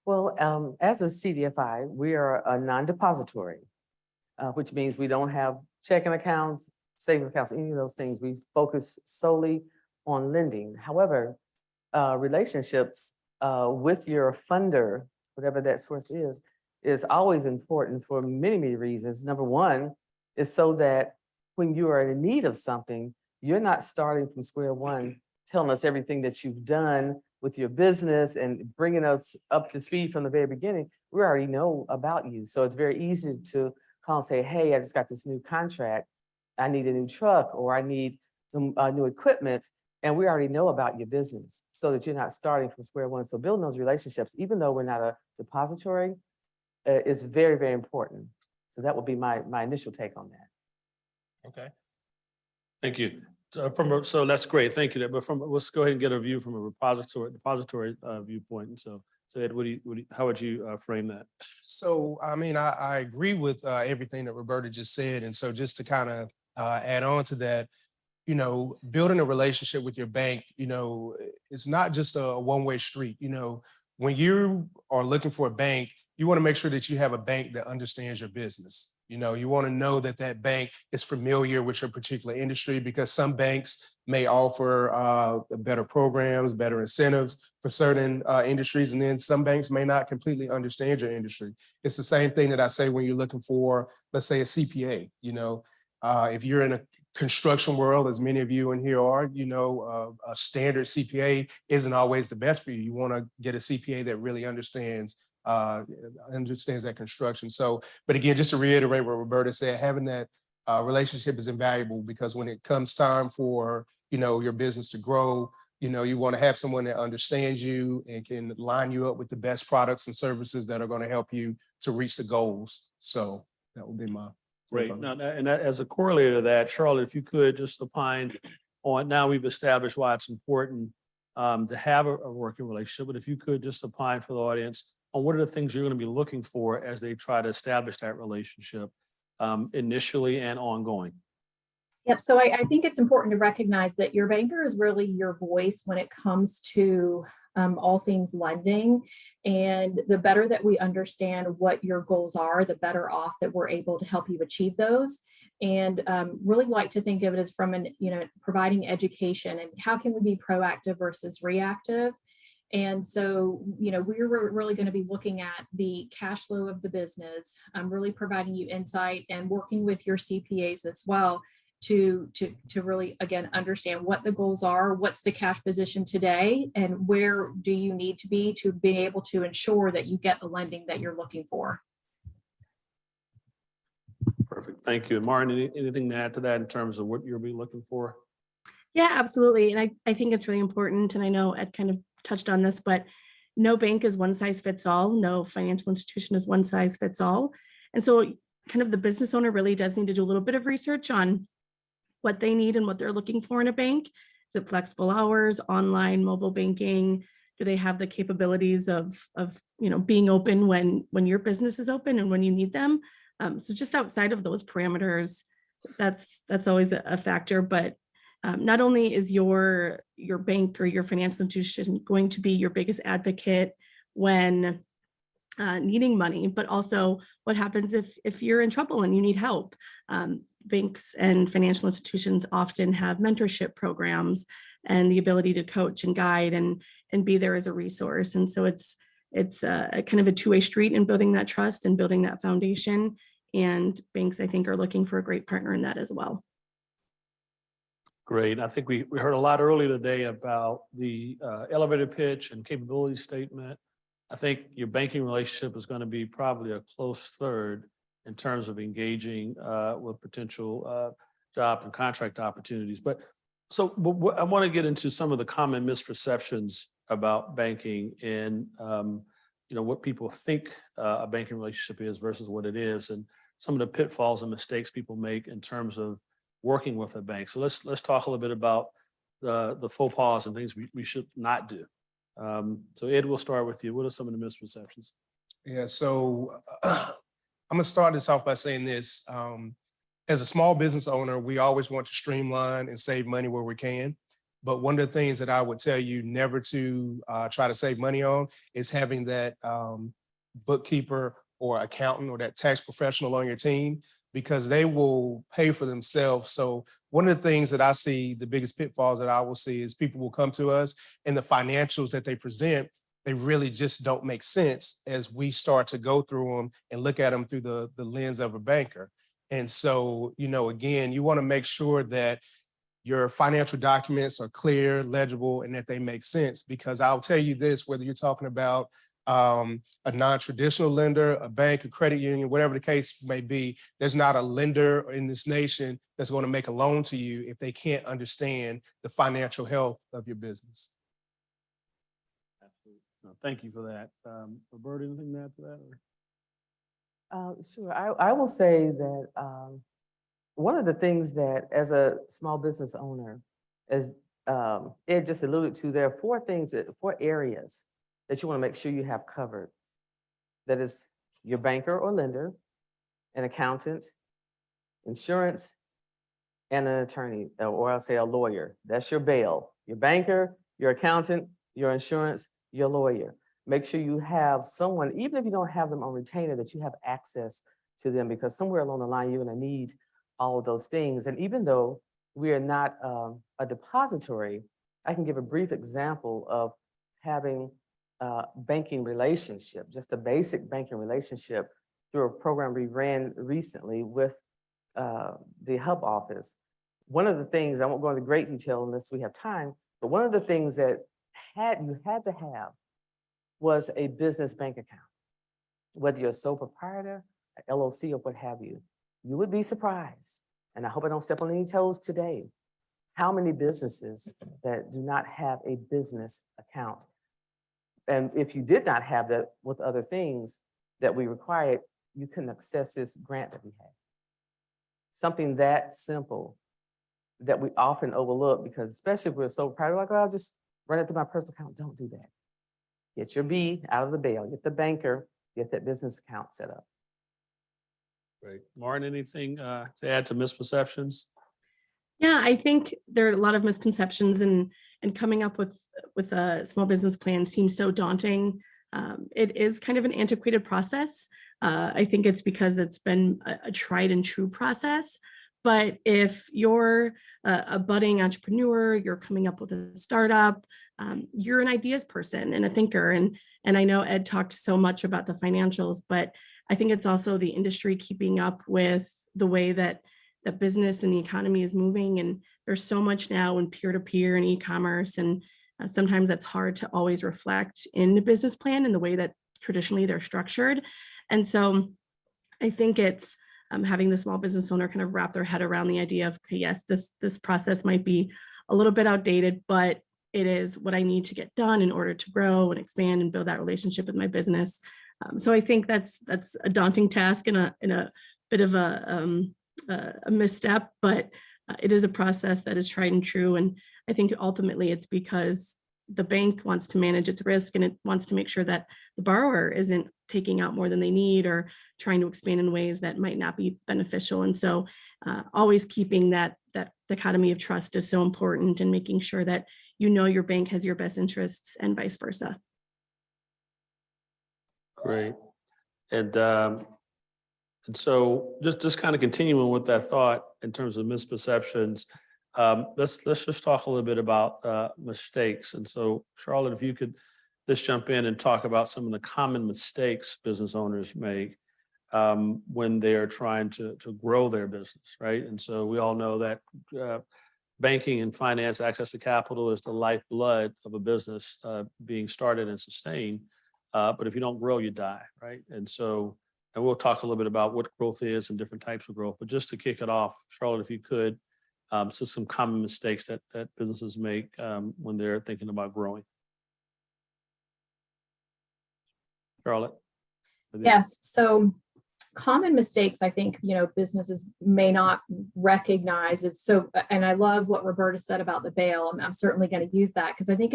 Well, as a CDFI, we are a non-depository, which means we don't have checking accounts, savings accounts, any of those things. We focus solely on lending. However, relationships with your funder, whatever that source is always important for many, many reasons. Number one is so that when you are in need of something, you're not starting from square one, telling us everything that you've done with your business and bringing us up to speed from the very beginning. We already know about you. So it's very easy to call and say, hey, I just got this new contract. I need a new truck, or I need some new equipment. And we already know about your business so that you're not starting from square one. So building those relationships, even though we're not a depository, is very, very important. So that would be my initial take on that. Okay. Thank you. So that's great. Thank you. But let's go ahead and get a view from a depository viewpoint. And so Ed, how would you frame that? So, I mean, I agree with everything that Roberta just said. And so just to kind of add on to that, building a relationship with your bank, it's not just a one-way street. When you are looking for a bank, you want to make sure that you have a bank that understands your business. You want to know that that bank is familiar with your particular industry, because some banks may offer better programs, better incentives for certain industries, and then some banks may not completely understand your industry. It's the same thing that I say when you're looking for, let's say, a CPA. If you're in a construction world, as many of you in here are, a standard CPA isn't always the best for you. You want to get a CPA that really understands that construction. So, but again, just to reiterate what Roberta said, having that relationship is invaluable, because when it comes time for, your business to grow, you want to have someone that understands you and can line you up with the best products and services that are going to help you to reach the goals. So that would be my. Great. Now, and as a corollary to that, Charlotte, if you could just opine on, now we've established why it's important to have a working relationship, but if you could just opine for the audience on what are the things you're going to be looking for as they try to establish that relationship initially and ongoing. Yep. So I think it's important to recognize that your banker is really your voice when it comes to all things lending. And the better that we understand what your goals are, the better off that we're able to help you achieve those. And really like to think of it as from providing education and how can we be proactive versus reactive. And so, we're really going to be looking at the cash flow of the business, really providing you insight and working with your CPAs as well to really, again, understand what the goals are, what's the cash position today, and where do you need to be able to ensure that you get the lending that you're looking for. Perfect. Thank you. And Martin, anything to add to that in terms of what you'll be looking for? Yeah, absolutely. And I think it's really important. And I know Ed kind of touched on this, but no bank is one size fits all. No financial institution is one size fits all. And so kind of the business owner really does need to do a little bit of research on what they need and what they're looking for in a bank. Is it flexible hours, online, mobile banking? Do they have the capabilities of being open when your business is open and when you need them? So just outside of those parameters, that's always a factor. But not only is your bank or your financial institution going to be your biggest advocate when needing money, but also what happens if you're in trouble and you need help. Banks and financial institutions often have mentorship programs and the ability to coach and guide and be there as a resource. And so it's a kind of a two-way street in building that trust and building that foundation. And banks, I think, are looking for a great partner in that as well. Great. I think we heard a lot earlier today about the elevator pitch and capability statement. I think your banking relationship is going to be probably a close third in terms of engaging with potential job and contract opportunities. But I want to get into some of the common misperceptions about banking and what people think a banking relationship is versus what it is, and some of the pitfalls and mistakes people make in terms of working with a bank. So let's talk a little bit about the faux pas and things we should not do. So Ed, we'll start with you. What are some of the misperceptions? Yeah, so I'm gonna start this off by saying this. As a small business owner, we always want to streamline and save money where we can. But one of the things that I would tell you never to try to save money on is having that bookkeeper or accountant or that tax professional on your team, because they will pay for themselves. So one of the things that I see, the biggest pitfalls that I will see, is people will come to us and the financials that they present, they really just don't make sense as we start to go through them and look at them through the lens of a banker. And so, again, you want to make sure that your financial documents are clear, legible, and that they make sense. Because I'll tell you this, whether you're talking about a non-traditional lender, a bank, a credit union, whatever the case may be, there's not a lender in this nation that's going to make a loan to you if they can't understand the financial health of your business. Absolutely. No, thank you for that. Roberta, anything to add to that? Sure. I will say that one of the things that as a small business owner, as Ed just alluded to, there are four areas that you want to make sure you have covered. That is your banker or lender, an accountant, insurance, and an attorney, or I'll say a lawyer. That's your bail. Your banker, your accountant, your insurance, your lawyer. Make sure you have someone, even if you don't have them on retainer, that you have access to them, because somewhere along the line, you're gonna need all of those things. And even though we are not a depository, I can give a brief example of having a banking relationship, just a basic banking relationship through a program we ran recently with the hub office. One of the things, I won't go into great detail unless we have time, but one of the things that you had to have was a business bank account. Whether you're a sole proprietor, a LLC, or what have you, you would be surprised, and I hope I don't step on any toes today, how many businesses that do not have a business account. And if you did not have that with other things that we required, you couldn't access this grant that we had. Something that simple that we often overlook, because especially if we're so proud, like, oh, I'll just run it through my personal account. Don't do that. Get your B out of the bail, get the banker, get that business account set up. Great. Martin, anything to add to misperceptions? Yeah, I think there are a lot of misconceptions, and coming up with a small business plan seems so daunting. It is kind of an antiquated process. I think it's because it's been a tried and true process. But if you're a budding entrepreneur, you're coming up with a startup, you're an ideas person and a thinker. And I know Ed talked so much about the financials, but I think it's also the industry keeping up with the way that the business and the economy is moving. And there's so much now in peer-to-peer and e-commerce. And sometimes that's hard to always reflect in the business plan in the way that traditionally they're structured. And so I think it's having the small business owner kind of wrap their head around the idea of, okay, yes, this process might be a little bit outdated, but it is what I need to get done in order to grow and expand and build that relationship with my business. So I think that's a daunting task and a bit of a misstep, but it is a process that is tried and true. And I think ultimately it's because the bank wants to manage its risk, and it wants to make sure that the borrower isn't taking out more than they need or trying to expand in ways that might not be beneficial. And so always keeping that dichotomy of trust is so important, and making sure that you know your bank has your best interests and vice versa. Great. And so just kind of continuing with that thought in terms of misperceptions, let's just talk a little bit about mistakes. And so, Charlotte, if you could just jump in and talk about some of the common mistakes business owners make when they're trying to grow their business, right? And so we all know that banking and finance, access to capital, is the lifeblood of a business being started and sustained. But if you don't grow, you die, right? And so, and we'll talk a little bit about what growth is and different types of growth. But just to kick it off, Charlotte, if you could, so some common mistakes that businesses make when they're thinking about growing. Charlotte? Yes. So common mistakes, I think, businesses may not recognize is so, and I love what Roberta said about the bail. I'm certainly going to use that, because I think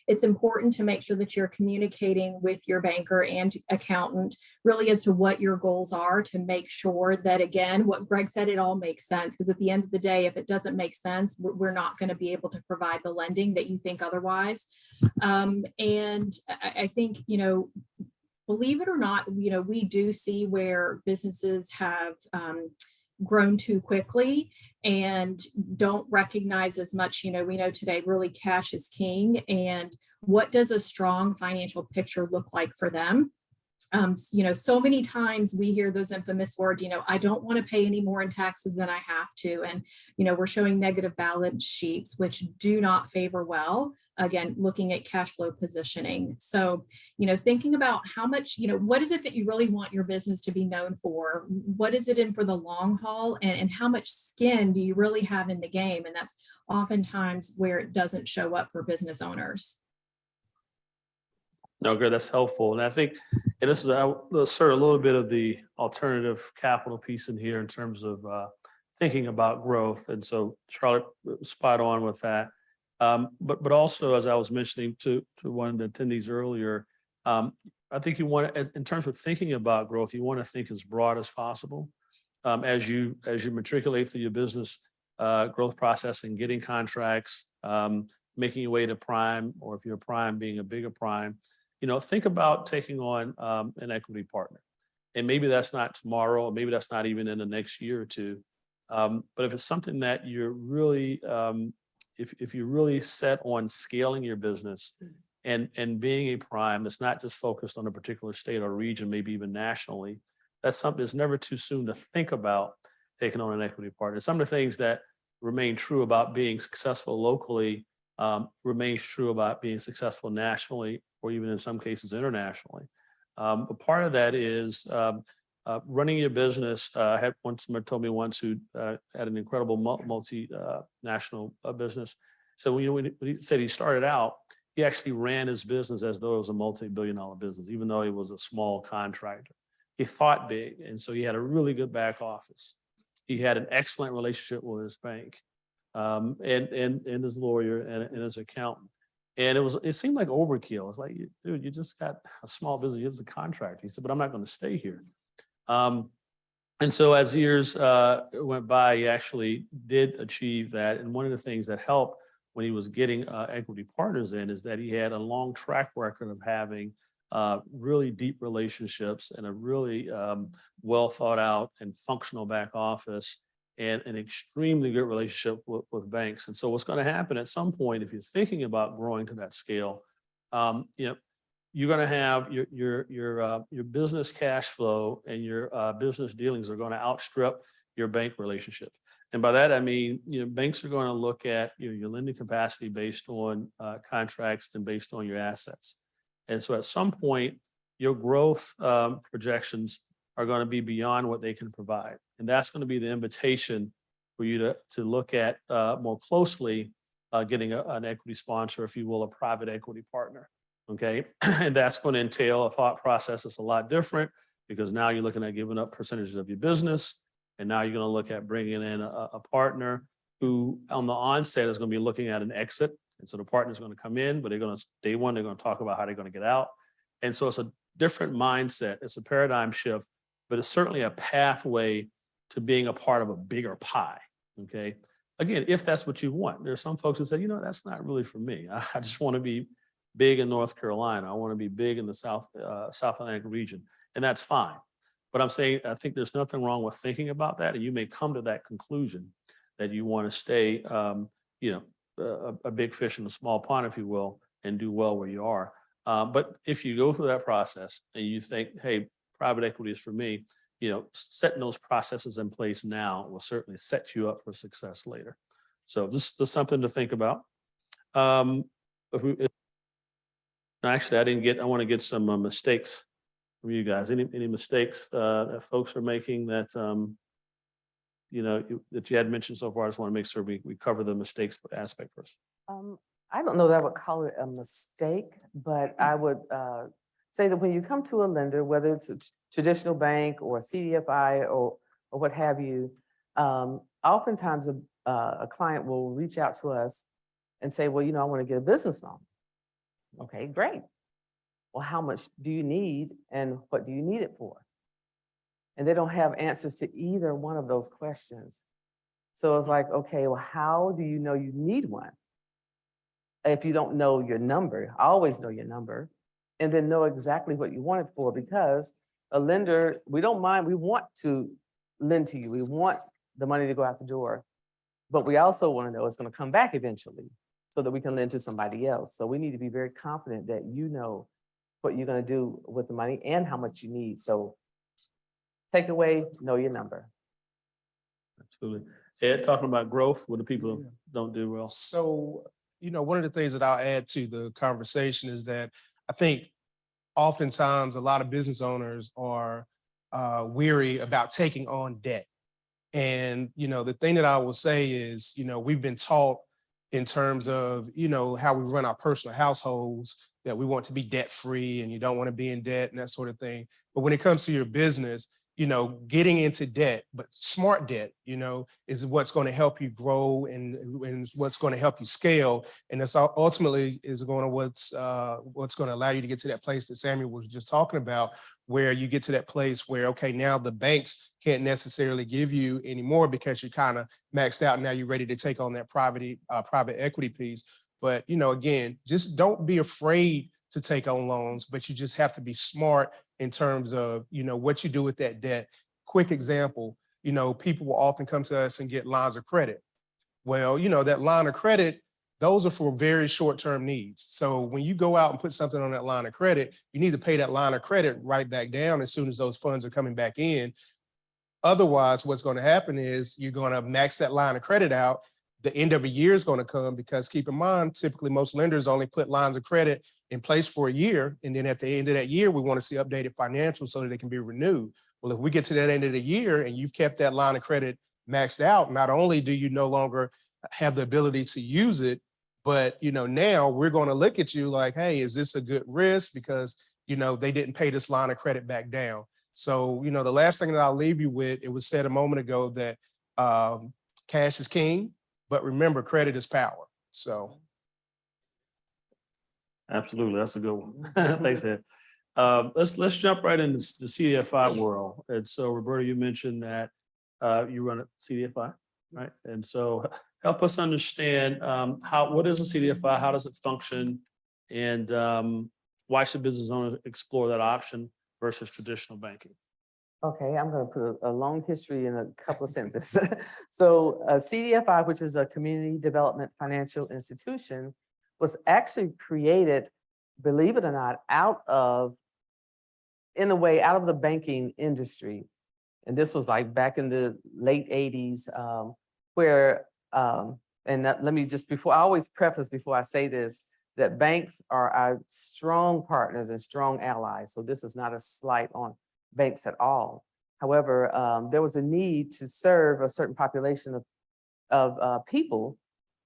it's important to make sure that you're communicating with your banker and accountant really as to what your goals are, to make sure that, again, what Greg said, it all makes sense. Because at the end of the day, if it doesn't make sense, we're not going to be able to provide the lending that you think otherwise. And I think, believe it or not, we do see where businesses have grown too quickly and don't recognize as much. We know today really cash is king, and what does a strong financial picture look like for them? So many times we hear those infamous words, I don't want to pay any more in taxes than I have to. And, we're showing negative balance sheets, which do not favor well. Again, looking at cash flow positioning. So, thinking about how much, what is it that you really want your business to be known for? What is it in for the long haul? And how much skin do you really have in the game? And that's oftentimes where it doesn't show up for business owners. No, good. That's helpful. And I think, and this is, I'll insert a little bit of the alternative capital piece in here in terms of thinking about growth. And so Charlotte, spot on with that. But also, as I was mentioning to one of the attendees earlier, I think you want to, in terms of thinking about growth, you want to think as broad as possible. As you matriculate through your business growth process and getting contracts, making your way to prime, or if you're a prime, being a bigger prime, think about taking on an equity partner. And maybe that's not tomorrow, or maybe that's not even in the next year or two. But if it's something that you're really, if you're really set on scaling your business and being a prime that's not just focused on a particular state or region, maybe even nationally, that's something that's never too soon to think about taking on an equity partner. Some of the things that remain true about being successful locally remains true about being successful nationally, or even in some cases internationally. But part of that is running your business. I had someone told me once who had an incredible multinational business. So when he said he started out, he actually ran his business as though it was a multi-billion-dollar business, even though he was a small contractor. He thought big, and so he had a really good back office. He had an excellent relationship with his bank, and his lawyer and his accountant. And it seemed like overkill. It's like, dude, you just got a small business, you're just a contractor. He said, but I'm not going to stay here. And so as years went by, he actually did achieve that. And one of the things that helped when he was getting equity partners in is that he had a long track record of having really deep relationships and a really well thought out and functional back office, and an extremely good relationship with banks. And so what's going to happen at some point, if you're thinking about growing to that scale, you're going to have your business cash flow and your business dealings are going to outstrip your bank relationship. And by that, I mean, banks are going to look at your lending capacity based on contracts and based on your assets. And so at some point, your growth projections are going to be beyond what they can provide. And that's going to be the invitation for you to look at more closely getting an equity sponsor, if you will, a private equity partner. Okay. And that's going to entail a thought process that's a lot different, because now you're looking at giving up percentages of your business. And now you're going to look at bringing in a partner who on the onset is going to be looking at an exit. And so the partner is going to come in, but they're going to, day one, they're going to talk about how they're going to get out. And so it's a different mindset. It's a paradigm shift, but it's certainly a pathway to being a part of a bigger pie. Okay. Again, if that's what you want. There are some folks who say, that's not really for me. I just want to be big in North Carolina. I want to be big in the South Atlantic region. And that's fine. But I'm saying, I think there's nothing wrong with thinking about that. And you may come to that conclusion that you want to stay, a big fish in a small pond, if you will, and do well where you are. But if you go through that process and you think, hey, private equity is for me, setting those processes in place now will certainly set you up for success later. So this is something to think about. Actually, I want to get some mistakes from you guys. Any mistakes that folks are making that, that you had mentioned so far? I just want to make sure we cover the mistakes aspect first. I don't know that I would call it a mistake, but I would say that when you come to a lender, whether it's a traditional bank or a CDFI or what have you, oftentimes a client will reach out to us and say, well, I want to get a business loan. Okay, great. Well, how much do you need and what do you need it for? And they don't have answers to either one of those questions. So it's like, okay, well, how do you know you need one? If you don't know your number, always know your number, and then know exactly what you want it for, because a lender, we don't mind, we want to lend to you. We want the money to go out the door, but we also want to know it's going to come back eventually so that we can lend to somebody else. So we need to be very confident that you know what you're going to do with the money and how much you need. So take away, know your number. Absolutely. Ed, talking about growth, what do people don't do well? So, one of the things that I'll add to the conversation is that I think oftentimes a lot of business owners are weary about taking on debt. And, the thing that I will say is, we've been taught in terms of, how we run our personal households, that we want to be debt free and you don't want to be in debt and that sort of thing. But when it comes to your business, getting into debt, but smart debt, is what's going to help you grow and what's going to help you scale. And that's ultimately is going to what's going to allow you to get to that place that Samuel was just talking about, where you get to that place where, okay, now the banks can't necessarily give you anymore because you're kind of maxed out. Now you're ready to take on that private equity piece. But, again, just don't be afraid to take on loans, but you just have to be smart in terms of, what you do with that debt. Quick example, people will often come to us and get lines of credit. Well, that line of credit, those are for very short-term needs. So when you go out and put something on that line of credit, you need to pay that line of credit right back down as soon as those funds are coming back in. Otherwise, what's going to happen is you're going to max that line of credit out. The end of a year is going to come, because keep in mind, typically most lenders only put lines of credit in place for a year. And then at the end of that year, we want to see updated financials so that they can be renewed. Well, if we get to that end of the year and you've kept that line of credit maxed out, not only do you no longer have the ability to use it, but now we're going to look at you like, hey, is this a good risk? Because they didn't pay this line of credit back down. So the last thing that I'll leave you with, it was said a moment ago that cash is king, but remember, credit is power. So. Absolutely, that's a good one. Thanks, Ed. Let's jump right into the CDFI world. And so, Roberta, you mentioned that you run a CDFI, right? And so, help us understand what is a CDFI, how does it function, and why should business owners explore that option versus traditional banking? Okay, I'm going to put a long history in a couple of sentences. So CDFI, which is a community development financial institution, was actually created, believe it or not, out of the banking industry. And this was like back in the late 80s, let me just, I always preface before I say this, that banks are our strong partners and strong allies. So this is not a slight on banks at all. However, there was a need to serve a certain population of people,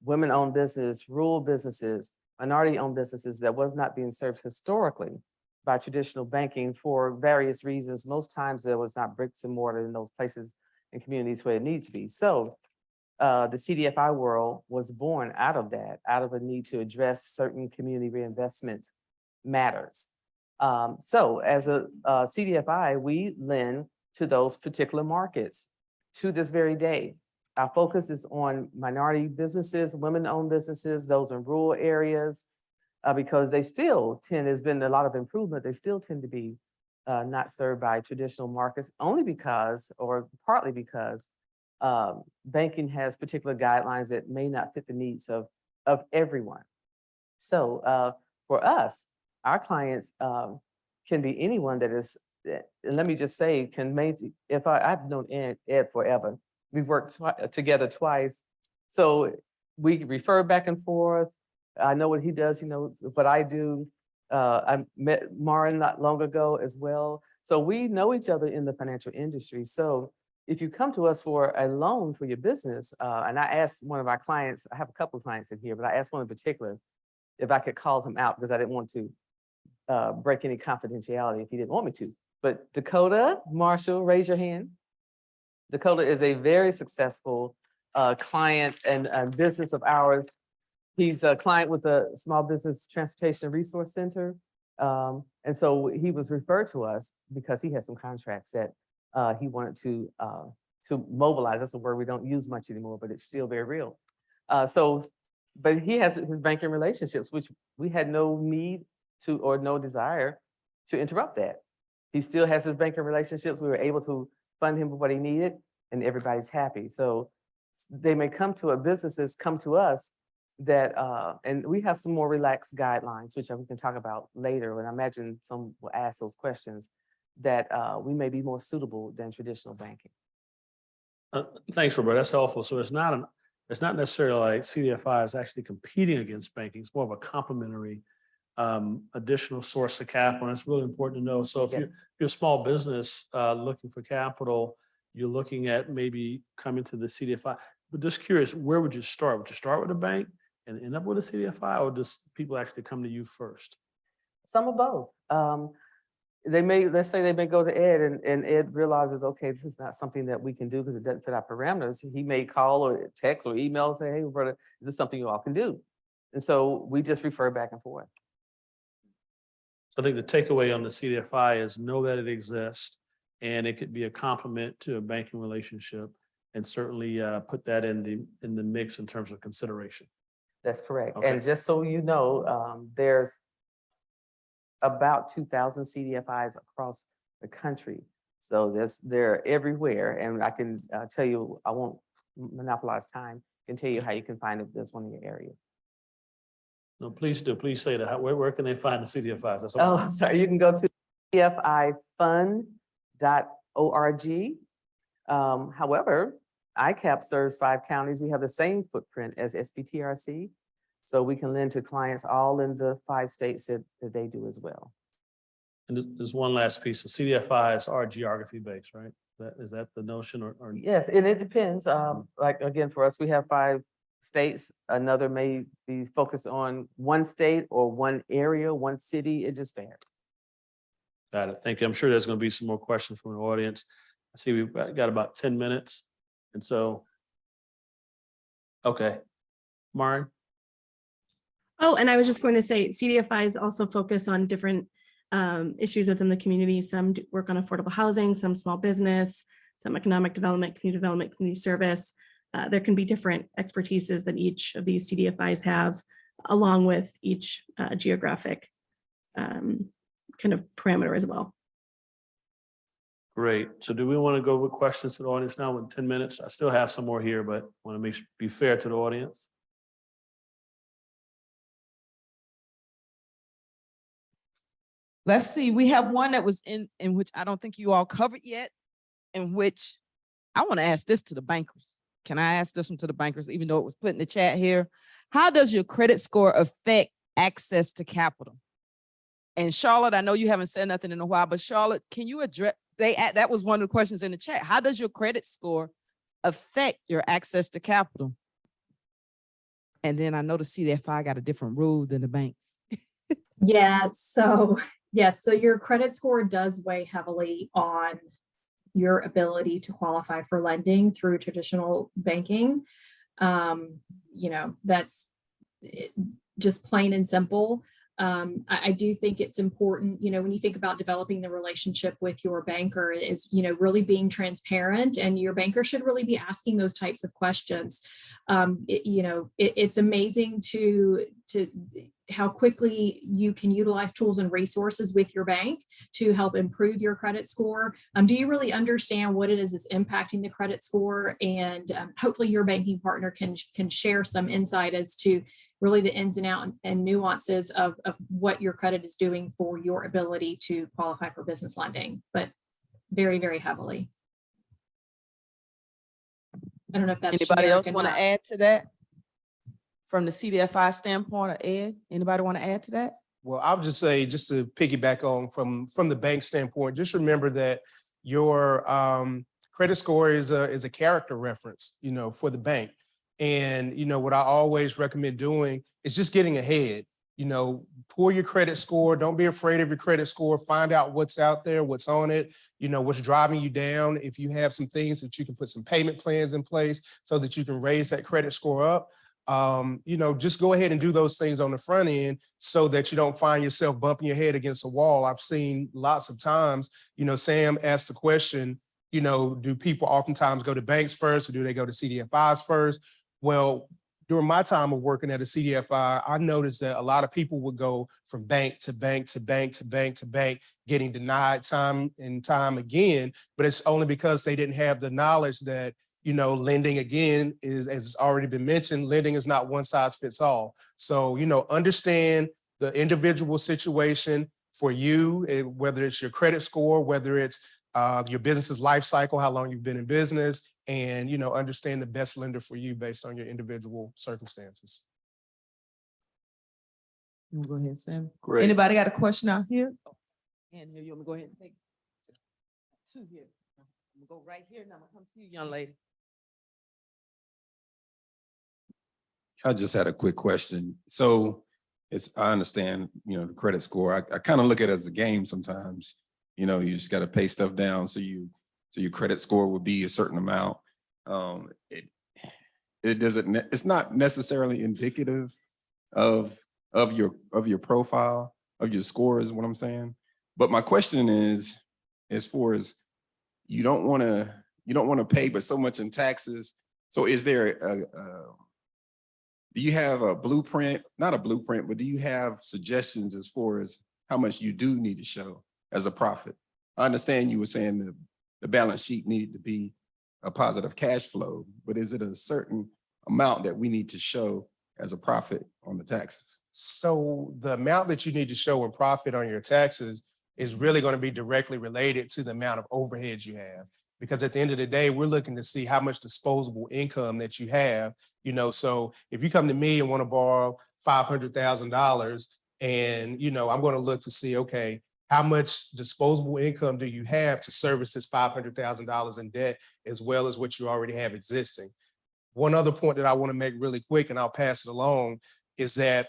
women-owned business, rural businesses, minority-owned businesses that was not being served historically by traditional banking for various reasons. Most times there was not bricks and mortar in those places and communities where it needs to be. So the CDFI world was born out of that, out of a need to address certain community reinvestment matters. So as a CDFI, we lend to those particular markets to this very day. Our focus is on minority businesses, women-owned businesses, those in rural areas, because they still tend, there's been a lot of improvement, they still tend to be not served by traditional markets, only because, or partly because, banking has particular guidelines that may not fit the needs of everyone. So for us, our clients can be anyone that is, let me just say, I've known Ed forever. We've worked together twice. So we refer back and forth. I know what he does, he knows what I do. I met Marin not long ago as well. So we know each other in the financial industry. So if you come to us for a loan for your business, and I asked one of our clients, I have a couple of clients in here, but I asked one in particular if I could call him out because I didn't want to break any confidentiality if he didn't want me to. But Dakota Marshall, raise your hand. Dakota is a very successful client and business of ours. He's a client with the Small Business Transportation Resource Center. And so he was referred to us because he had some contracts that he wanted to mobilize. That's a word we don't use much anymore, but it's still very real. But he has his banking relationships, which we had no need to or no desire to interrupt that. He still has his banking relationships. We were able to fund him with what he needed and everybody's happy. So they may come to businesses come to us that, and we have some more relaxed guidelines, which we can talk about later. And I imagine some will ask those questions that we may be more suitable than traditional banking. Thanks, Roberta. That's helpful. So it's not necessarily like CDFI is actually competing against banking. It's more of a complementary additional source of capital. And it's really important to know. So if you're a small business looking for capital, you're looking at maybe coming to the CDFI. But just curious, where would you start? Would you start with a bank and end up with a CDFI, or does people actually come to you first? Some of both. they may, let's say they may go to Ed and Ed realizes, okay, this is not something that we can do because it doesn't fit our parameters. He may call or text or email and say, hey, brother, is this something you all can do? And so we just refer back and forth. I think the takeaway on the CDFI is know that it exists and it could be a complement to a banking relationship, and certainly put that in the mix in terms of consideration. That's correct. Okay. And just so you know, there's about 2,000 CDFIs across the country. So they're everywhere. And I can tell you, I won't monopolize time, can tell you how you can find if there's one in your area. No, please do. Please say that. Where can they find the CDFIs? That's Oh, all. sorry, you can go to cdfifund.org. However, ICAP serves 5 counties. We have the same footprint as SBTRC. So we can lend to clients all in the 5 states that they do as well. And there's one last piece. The CDFIs are geography based, right? Is that the notion or? Yes, and it depends. Like again, for us, we have 5 states. Another may be focused on one state or one area, one city. It just varies. Got it. Thank you. I'm sure there's going to be some more questions from the audience. I see we've got about 10 minutes. And so, okay. Maren? Oh, and I was just going to say CDFIs also focus on different issues within the community. Some work on affordable housing, some small business, some economic development, community service. There can be different expertises that each of these CDFIs have, along with each geographic kind of parameter as well. Great. So do we want to go with questions to the audience now in 10 minutes? I still have some more here, but want to be fair to the audience. Let's see, we have one that was in which I don't think you all covered yet, in which I want to ask this to the bankers. Can I ask this one to the bankers, even though it was put in the chat here? How does your credit score affect access to capital? And Charlotte, I know you haven't said nothing in a while, but Charlotte, can you address, that was one of the questions in the chat. How does your credit score affect your access to capital? And then I know the CDFI got a different rule than the banks. Yeah, so yes, so your credit score does weigh heavily on your ability to qualify for lending through traditional banking. You know, that's just plain and simple. I do think it's important, you know, when you think about developing the relationship with your banker is, you know, really being transparent, and your banker should really be asking those types of questions. It's amazing to how quickly you can utilize tools and resources with your bank to help improve your credit score. Do you really understand what it is impacting the credit score? And hopefully your banking partner can share some insight as to really the ins and outs and nuances of what your credit is doing for your ability to qualify for business lending, but very, very heavily. I don't know if that's anybody else generic want to enough. add to that? From the CDFI standpoint, or Ed, anybody want to add to that? Well, I'll just say, just to piggyback on from the bank standpoint, just remember that your credit score is a character reference, you know, for the bank. And, you know, what I always recommend doing is just getting ahead, you know, pull your credit score. Don't be afraid of your credit score. Find out what's out there, what's on it, you know, what's driving you down. If you have some things that you can put some payment plans in place so that you can raise that credit score up. You know, just go ahead and do those things on the front end so that you don't find yourself bumping your head against a wall. I've seen lots of times, you know, Sam asked the question, you know, do people oftentimes go to banks first, or do they go to CDFIs first? Well, during my time of working at a CDFI, I noticed that a lot of people would go from bank to bank to bank to bank to bank, getting denied time and time again, but it's only because they didn't have the knowledge that, you know, lending again is, as it's already been mentioned, lending is not one size fits all. So, you know, understand the individual situation for you, whether it's your credit score, whether it's your business's life cycle, how long you've been in business, and, you know, understand the best lender for you based on your individual circumstances. Go ahead, Sam. Great. Anybody got a question out here? And here, you want me to go ahead and take 2 here. I'm gonna go right here, and I'm gonna come to you, young lady. I just had a quick question. So I understand, you know, the credit score. I kind of look at it as a game sometimes. You know, you just got to pay stuff down so your credit score will be a certain amount. It doesn't, it's not necessarily indicative of your profile, of your score is what I'm saying. But my question is, as far as you don't want to pay but so much in taxes. So is there do you have a blueprint, not a blueprint, but do you have suggestions as far as how much you do need to show as a profit? I understand you were saying the balance sheet needed to be a positive cash flow, but is it a certain amount that we need to show as a profit on the taxes? So the amount that you need to show in profit on your taxes is really going to be directly related to the amount of overheads you have. Because at the end of the day, we're looking to see how much disposable income that you have. You know, so if you come to me and want to borrow $500,000 and, you know, I'm going to look to see, okay, how much disposable income do you have to service this $500,000 in debt, as well as what you already have existing? One other point that I want to make really quick, and I'll pass it along, is that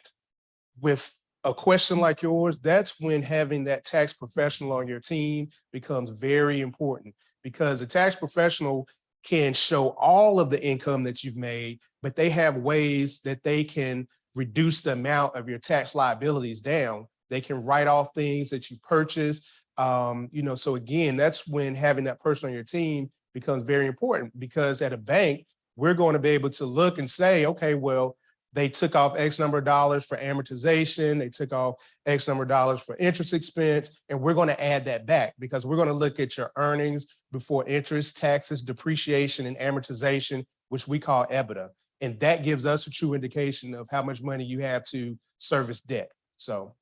with a question like yours, that's when having that tax professional on your team becomes very important, because a tax professional can show all of the income that you've made, but they have ways that they can reduce the amount of your tax liabilities down. They can write off things that you purchased. You know, so again, that's when having that person on your team becomes very important, because at a bank, we're going to be able to look and say, okay, well, they took off X number of dollars for amortization. They took off X number of dollars for interest expense. And we're going to add that back, because we're going to look at your earnings before interest, taxes, depreciation, and amortization, which we call EBITDA. And that gives us a true indication of how much money you have to service debt. So.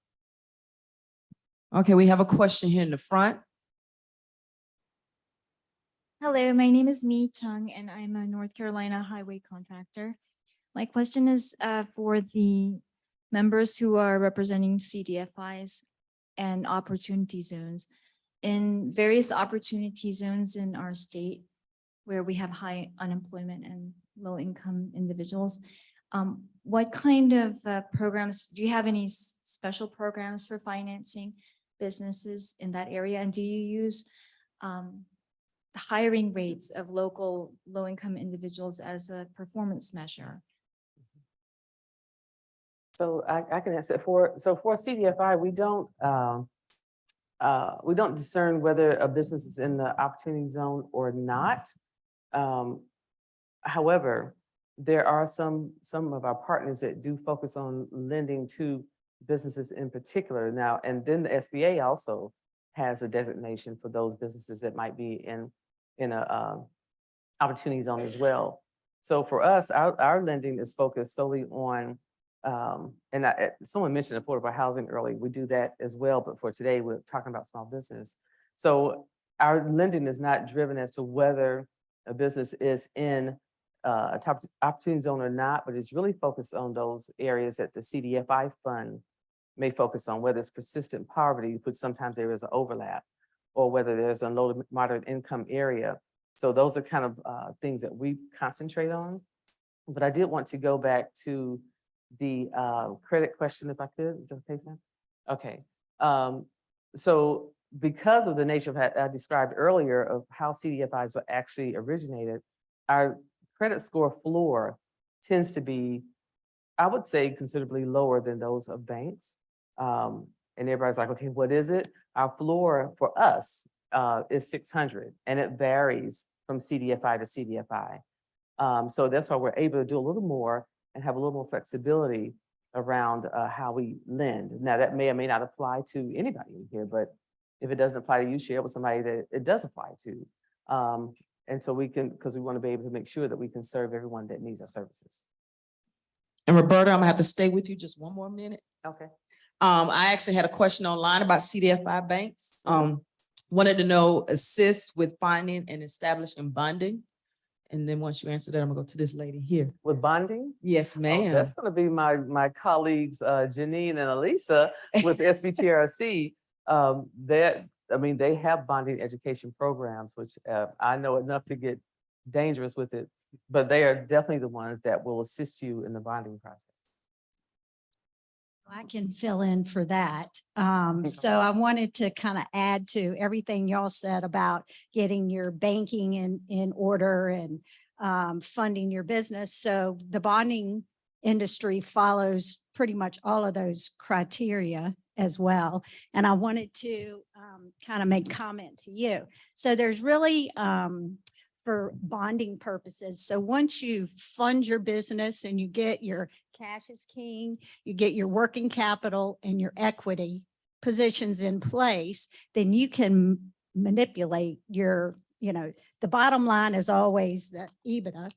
Okay, we have a question here in the front. Hello, my name is Mi Chung, and I'm a North Carolina highway contractor. My question is for the members who are representing CDFIs and opportunity zones. In various opportunity zones in our state, where we have high unemployment and low income individuals, what kind of programs, do you have any special programs for financing businesses in that area? And do you use the hiring rates of local low-income individuals as a performance measure? So I can answer for CDFI, we don't discern whether a business is in the opportunity zone or not. However, there are some of our partners that do focus on lending to businesses in particular now, and then the SBA also has a designation for those businesses that might be in a opportunity zone as well. So for us, our lending is focused solely on, and someone mentioned affordable housing earlier, we do that as well, but for today, we're talking about small business. So our lending is not driven as to whether a business is in a top opportunity zone or not, but it's really focused on those areas that the CDFI fund may focus on, whether it's persistent poverty, which sometimes there is an overlap, or whether there's a low to moderate income area. So those are kind of things that we concentrate on. But I did want to go back to the credit question, if I could. Okay. So because of the nature of what I described earlier of how CDFIs were actually originated, our credit score floor tends to be, I would say, considerably lower than those of banks. And everybody's like, okay, what is it? Our floor for us is 600, and it varies from CDFI to CDFI. So that's why we're able to do a little more and have a little more flexibility around how we lend. Now, that may or may not apply to anybody in here, but if it doesn't apply to you, share it with somebody that it does apply to. And so we can, because we want to be able to make sure that we can serve everyone that needs our services. And Roberta, I'm gonna have to stay with you just one more minute. Okay. I actually had a question online about CDFI banks. Wanted to know, assist with finding and establishing bonding. And then once you answer that, I'm gonna go to this lady here. With bonding? Yes, ma'am. That's gonna be my colleagues, Janine and Elisa with SBTRC. They have bonding education programs, which I know enough to get dangerous with it, but they are definitely the ones that will assist you in the bonding process. I can fill in for that. So I wanted to kind of add to everything y'all said about getting your banking in order and funding your business. So the bonding industry follows pretty much all of those criteria as well. And I wanted to kind of make comment to you. So there's really for bonding purposes. So once you fund your business and you get your cash is king, you get your working capital and your equity positions in place, then you can manipulate your, the bottom line is always the EBITDA.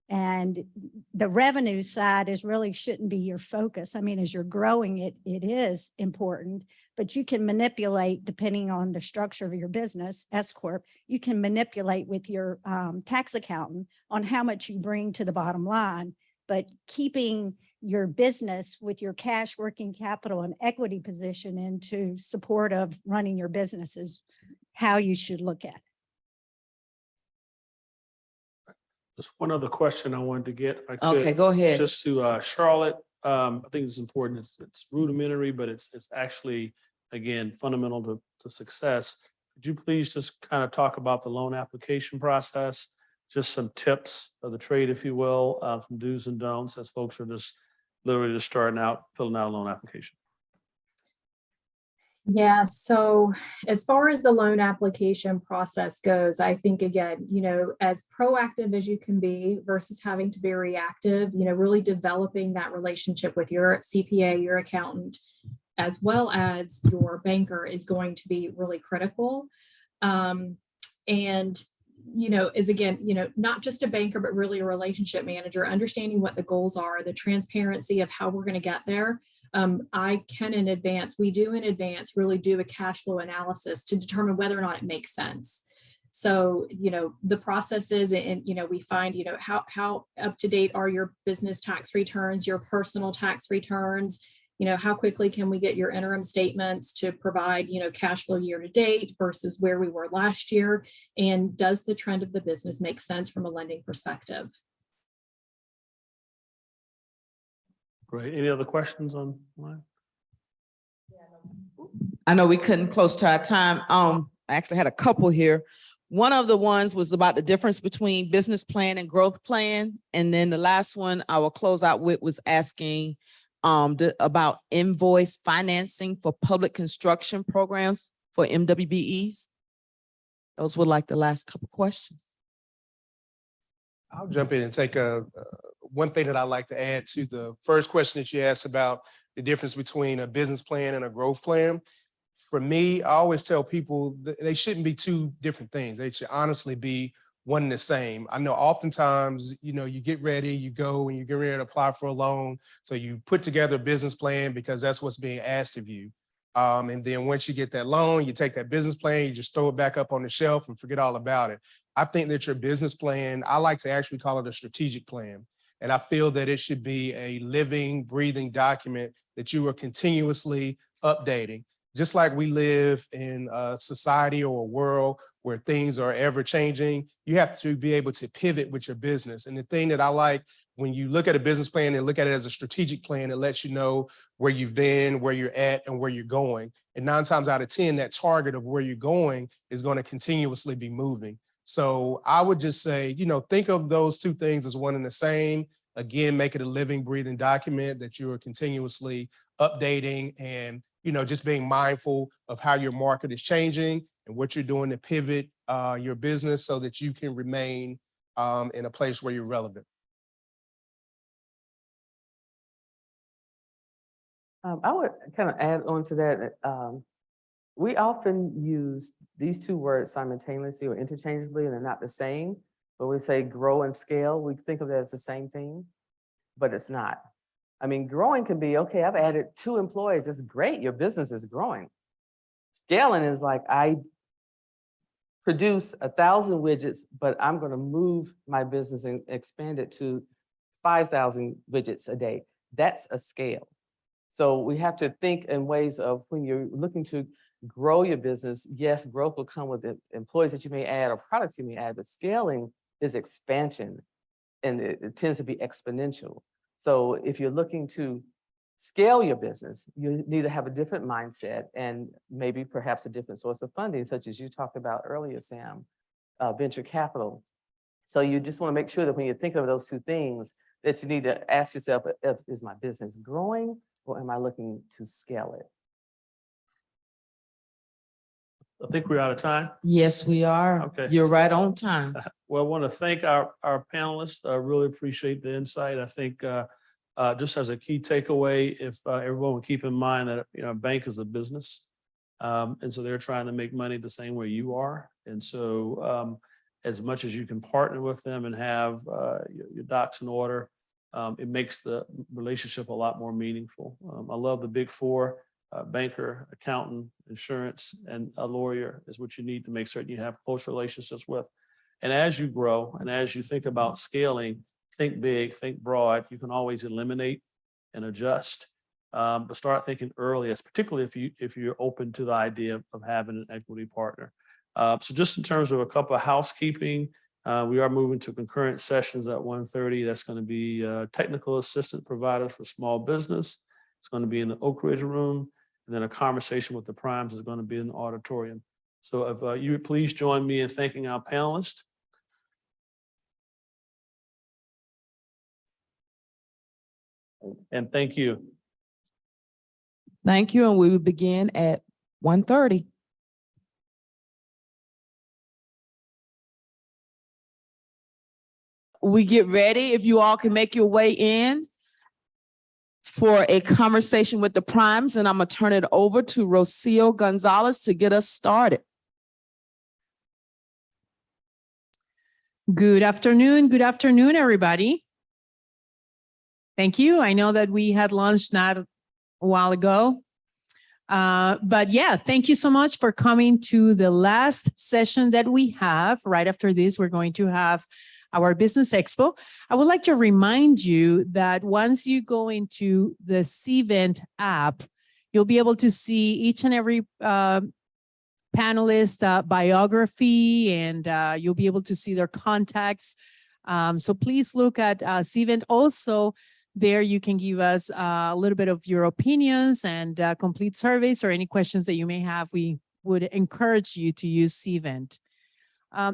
And the revenue side is really shouldn't be your focus. I mean, as you're growing it, it is important, but you can manipulate depending on the structure of your business, S Corp, you can manipulate with your tax accountant on how much you bring to the bottom line, but keeping your business with your cash, working capital and equity position into support of running your business is how you should look at it. Just one other question I wanted to get, if I could. Okay, go ahead. Just to Charlotte, I think it's important. It's rudimentary, but it's actually, again, fundamental to success. Could you please just kind of talk about the loan application process? Just some tips of the trade, if you will, some do's and don'ts as folks are just literally just starting out, filling out a loan application. Yeah, so as far as the loan application process goes, I think again, as proactive as you can be versus having to be reactive, really developing that relationship with your CPA, your accountant, as well as your banker is going to be really critical. Is again, not just a banker, but really a relationship manager, understanding what the goals are, the transparency of how we're going to get there. We do in advance really do a cash flow analysis to determine whether or not it makes sense. So, the process is, and, we find, how up to date are your business tax returns, your personal tax returns, how quickly can we get your interim statements to provide, cash flow year to date versus where we were last year? And does the trend of the business make sense from a lending perspective? Great. Any other questions online? I know we couldn't close to our time. I actually had a couple here. One of the ones was about the difference between business plan and growth plan. And then the last one I will close out with was asking about invoice financing for public construction programs for MWBEs. Those were like the last couple questions. I'll jump in and take one thing that I'd like to add to the first question that you asked about the difference between a business plan and a growth plan. For me, I always tell people that they shouldn't be two different things. They should honestly be one and the same. I know oftentimes, you get ready, you go and you get ready to apply for a loan. So you put together a business plan because that's what's being asked of you. And then once you get that loan, you take that business plan, you just throw it back up on the shelf and forget all about it. I think that your business plan, I like to actually call it a strategic plan. And I feel that it should be a living, breathing document that you are continuously updating. Just like we live in a society or a world where things are ever changing, you have to be able to pivot with your business. And the thing that I like, when you look at a business plan and look at it as a strategic plan, it lets you know where you've been, where you're at, and where you're going. And 9 times out of 10, that target of where you're going is going to continuously be moving. So I would just say, think of those two things as one and the same. Again, make it a living, breathing document that you are continuously updating and, just being mindful of how your market is changing and what you're doing to pivot your business so that you can remain in a place where you're relevant. I would kind of add on to that. We often use these two words simultaneously or interchangeably, and they're not the same. But we say grow and scale, we think of that as the same thing, but it's not. I mean, growing can be, okay, I've added 2 employees. That's great. Your business is growing. Scaling is like, I produce 1,000 widgets, but I'm going to move my business and expand it to 5,000 widgets a day. That's a scale. So we have to think in ways of when you're looking to grow your business, yes, growth will come with the employees that you may add or products you may add, but scaling is expansion and it tends to be exponential. So if you're looking to scale your business, you need to have a different mindset and maybe perhaps a different source of funding, such as you talked about earlier, Sam, venture capital. So you just want to make sure that when you think of those two things, that you need to ask yourself, is my business growing or am I looking to scale it? I think we're out of time. Yes, we are. Okay. You're right on time. Well, I want to thank our panelists. I really appreciate the insight. I think just as a key takeaway, if everyone would keep in mind that, you know, a bank is a business. And so they're trying to make money the same way you are. And so as much as you can partner with them and have your docs in order, it makes the relationship a lot more meaningful. I love the big four: banker, accountant, insurance, and a lawyer is what you need to make certain you have close relationships with. And as you grow and as you think about scaling, think big, think broad. You can always eliminate and adjust, but start thinking early, particularly if you're open to the idea of having an equity partner. So just in terms of a couple of housekeeping, we are moving to concurrent sessions at 1:30. That's going to be technical assistance providers for small business. It's going to be in the Oak Ridge room. And then a conversation with the primes is going to be in the auditorium. So if you would please join me in thanking our panelists. And thank you. Thank you. And we will begin at 1:30. We get ready, if you all can make your way in for a conversation with the primes, and I'm gonna turn it over to Rocio Gonzalez to get us started. Good afternoon, everybody. Thank you. I know that we had lunch not a while ago. But yeah, thank you so much for coming to the last session that we have. Right after this, we're going to have our Business Expo. I would like to remind you that once you go into the Cvent app, you'll be able to see each and every panelist biography, and you'll be able to see their contacts. So please look at Cvent. Also, there you can give us a little bit of your opinions and complete surveys or any questions that you may have. We would encourage you to use Cvent.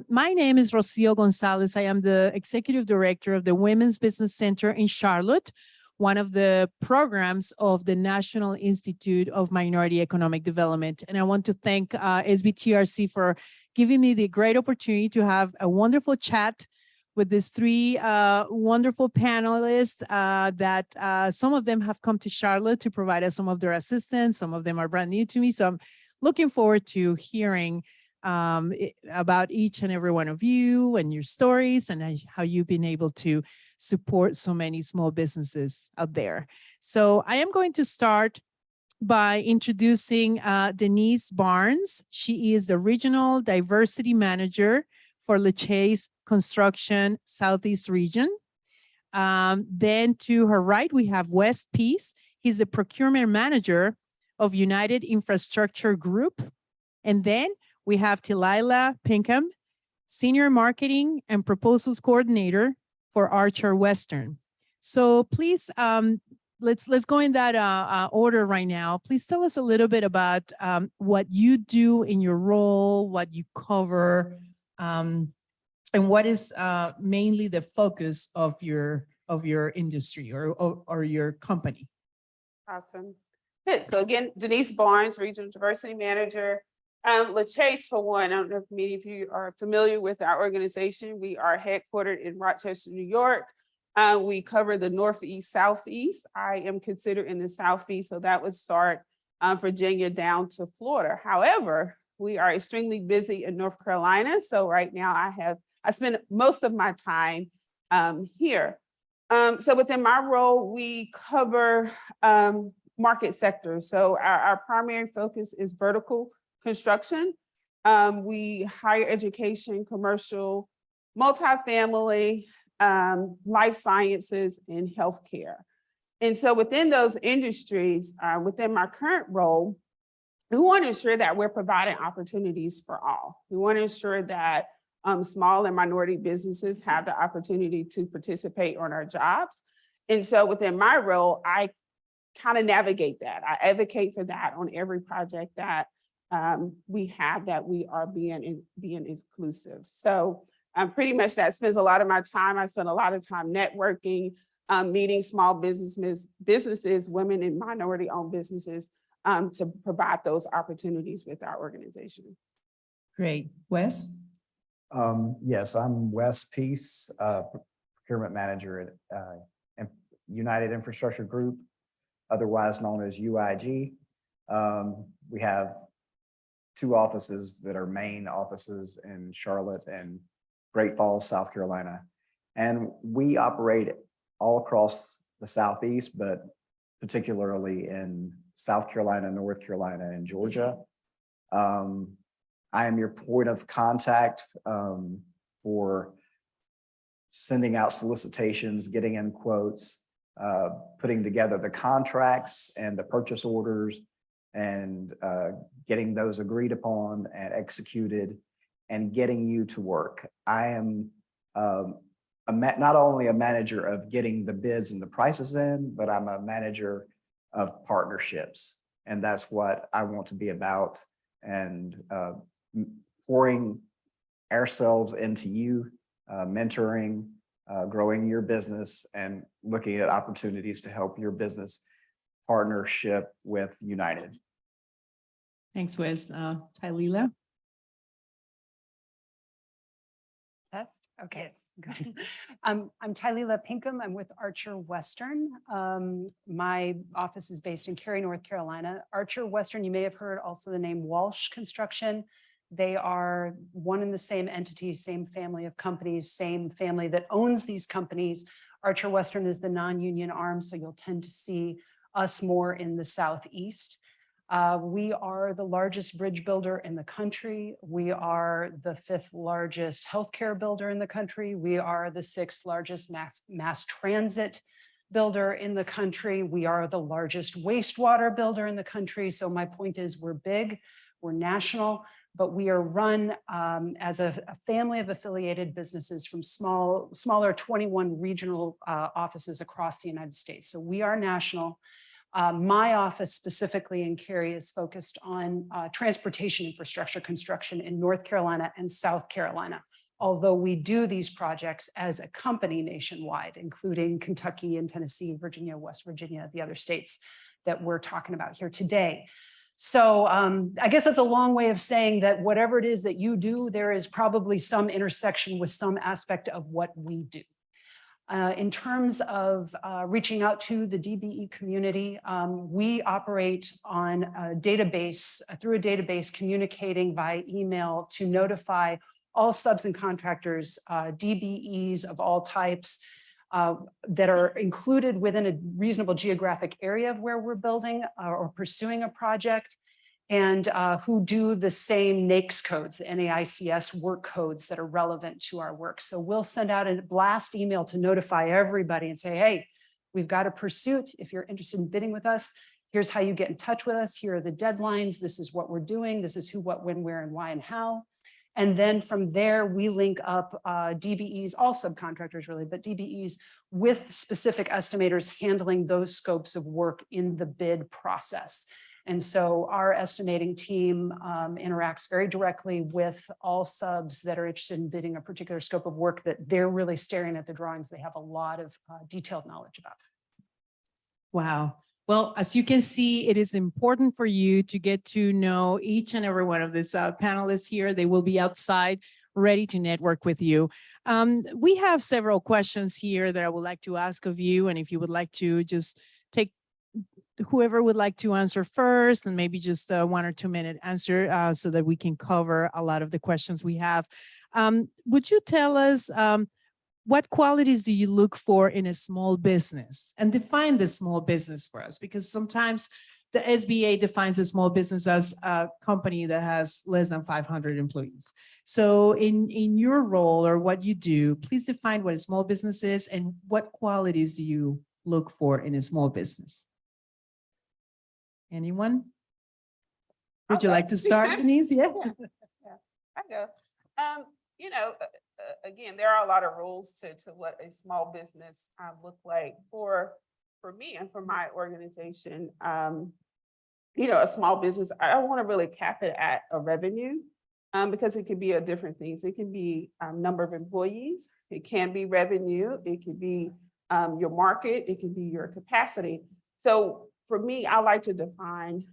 My name is Rocio Gonzalez. I am the Executive Director of the Women's Business Center in Charlotte, one of the programs of the National Institute of Minority Economic Development. And I want to thank SBTRC for giving me the great opportunity to have a wonderful chat with these three wonderful panelists that some of them have come to Charlotte to provide us some of their assistance. Some of them are brand new to me. So I'm looking forward to hearing about each and every one of you and your stories and how you've been able to support so many small businesses out there. So I am going to start by introducing Denise Barnes. She is the Regional Diversity Manager for LeChase Construction Southeast Region. Then to her right, we have Wes Peace. He's the Procurement Manager of United Infrastructure Group. And then we have Tilila Pinkham, Senior Marketing and Proposals Coordinator for Archer Western. So please, let's go in that order right now. Please tell us a little bit about what you do in your role, what you cover, and what is mainly the focus of your industry or your company. Awesome. Good. So again, Denise Barnes, Regional Diversity Manager. LeChase, for one, I don't know if many of you are familiar with our organization. We are headquartered in Rochester, New York. We cover the Northeast, Southeast. I am considered in the Southeast, so that would start Virginia down to Florida. However, we are extremely busy in North Carolina. So right now I spend most of my time here. So within my role, we cover market sectors. So our primary focus is vertical construction. We higher education, commercial, multifamily, life sciences, and healthcare. And so within those industries, within my current role, we want to ensure that we're providing opportunities for all. We want to ensure that small and minority businesses have the opportunity to participate on our jobs. And so within my role, I kind of navigate that. I advocate for that on every project that we have, that we are being inclusive. So pretty much that spends a lot of my time. I spend a lot of time networking, meeting small businesses, women and minority-owned businesses to provide those opportunities with our organization. Great. Wes? Yes, I'm Wes Peace, procurement manager at United Infrastructure Group, otherwise known as UIG. We have 2 offices that are main offices in Charlotte and Great Falls, South Carolina. And we operate all across the Southeast, but particularly in South Carolina, North Carolina, and Georgia. I am your point of contact for sending out solicitations, getting in quotes, putting together the contracts and the purchase orders, and getting those agreed upon and executed, and getting you to work. I am not only a manager of getting the bids and the prices in, but I'm a manager of partnerships. And that's what I want to be about, and pouring ourselves into you, mentoring, growing your business, and looking at opportunities to help your business partnership with United. Thanks, Wes. Tylila? Test? Okay, good. I'm Tylila Pinkham. I'm with Archer Western. My office is based in Cary, North Carolina. Archer Western, you may have heard also the name Walsh Construction. They are one and the same entity, same family of companies, same family that owns these companies. Archer Western is the non-union arm, so you'll tend to see us more in the Southeast. We are the largest bridge builder in the country. We are the 5th largest healthcare builder in the country. We are the 6th largest mass transit builder in the country. We are the largest wastewater builder in the country. So my point is, we're big, we're national, but we are run as a family of affiliated businesses from smaller 21 regional offices across the United States. So we are national. My office specifically in Cary is focused on transportation infrastructure construction in North Carolina and South Carolina, although we do these projects as a company nationwide, including Kentucky and Tennessee, Virginia, West Virginia, the other states that we're talking about here today. So I guess that's a long way of saying that whatever it is that you do, there is probably some intersection with some aspect of what we do. In terms of reaching out to the DBE community, we operate on a database, through a database communicating via email to notify all subs and contractors, DBEs of all types that are included within a reasonable geographic area of where we're building or pursuing a project, and who do the same NAICS codes, the NAICS work codes that are relevant to our work. So we'll send out a blast email to notify everybody and say, hey, we've got a pursuit. If you're interested in bidding with us, here's how you get in touch with us. Here are the deadlines. This is what we're doing. This is who, what, when, where, and why, and how. And then from there, we link up DBEs, all subcontractors really, but DBEs with specific estimators handling those scopes of work in the bid process. And so our estimating team interacts very directly with all subs that are interested in bidding a particular scope of work that they're really staring at the drawings. They have a lot of detailed knowledge about. Wow. Well, as you can see, it is important for you to get to know each and every one of these panelists here. They will be outside ready to network with you. We have several questions here that I would like to ask of you. And if you would like to just take whoever would like to answer first, and maybe just a 1 or 2 minute answer so that we can cover a lot of the questions we have. Would you tell us what qualities do you look for in a small business, and define the small business for us? Because sometimes the SBA defines a small business as a company that has less than 500 employees. So in your role or what you do, please define what a small business is and what qualities do you look for in a small business? Anyone? Would you like to start, Denise? Yeah. I go. You know, again, there are a lot of rules to what a small business look like. For for me and for my organization, a small business, I don't want to really cap it at a revenue because it could be a different things. It can be number of employees. It can be revenue. It could be your market. It can be your capacity. So for me, I like to define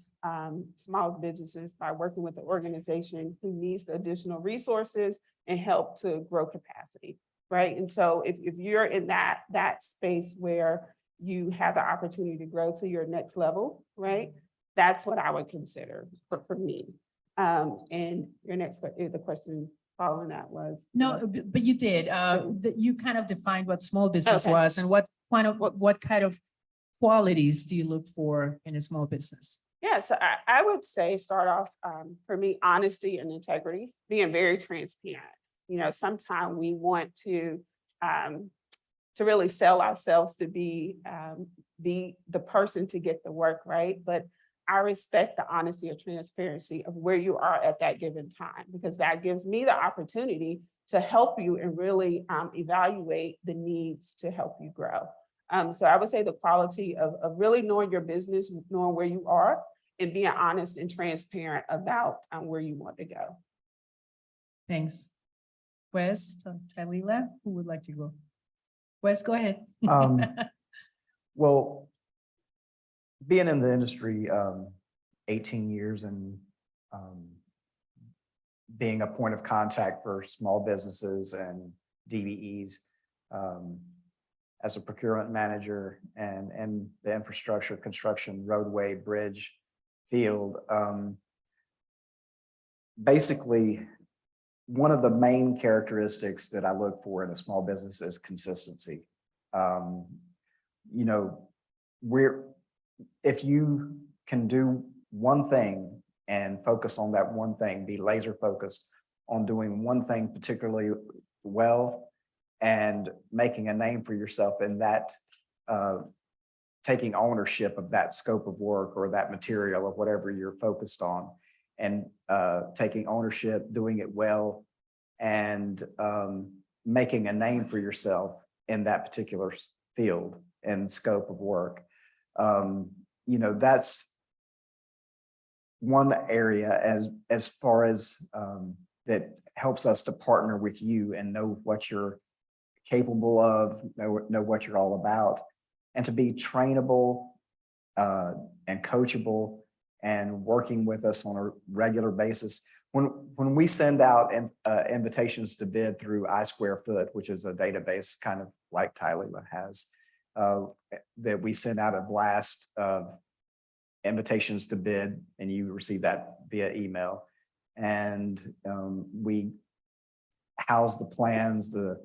small businesses by working with an organization who needs the additional resources and help to grow capacity, right? And so if you're in that space where you have the opportunity to grow to your next level, right? That's what I would consider for me. And your next the question following that was no, but you did. You kind of defined what small business Okay. was and what kind of qualities do you look for in a small business? Yeah, so I would say start off for me, honesty and integrity, being very transparent. Sometimes we want to really sell ourselves to be the person to get the work, right? But I respect the honesty or transparency of where you are at that given time, because that gives me the opportunity to help you and really evaluate the needs to help you grow. So I would say the quality of really knowing your business, knowing where you are, and being honest and transparent about where you want to go. Thanks. Wes, Talila, who would like to go? Wes, go ahead. Well, being in the industry 18 years and being a point of contact for small businesses and DBEs as a procurement manager and the infrastructure, construction, roadway, bridge field, basically one of the main characteristics that I look for in a small business is consistency. If you can do one thing and focus on that one thing, be laser focused on doing one thing particularly well and making a name for yourself in that, taking ownership of that scope of work or that material or whatever you're focused on, and taking ownership, doing it well, and making a name for yourself in that particular field and scope of work. That's one area as far as that helps us to partner with you and know what you're capable of, know what you're all about, and to be trainable and coachable and working with us on a regular basis. When we send out invitations to bid through iSquareFoot, which is a database kind of like Tylila has, that we send out a blast of invitations to bid, and you receive that via email. And we house the plans, the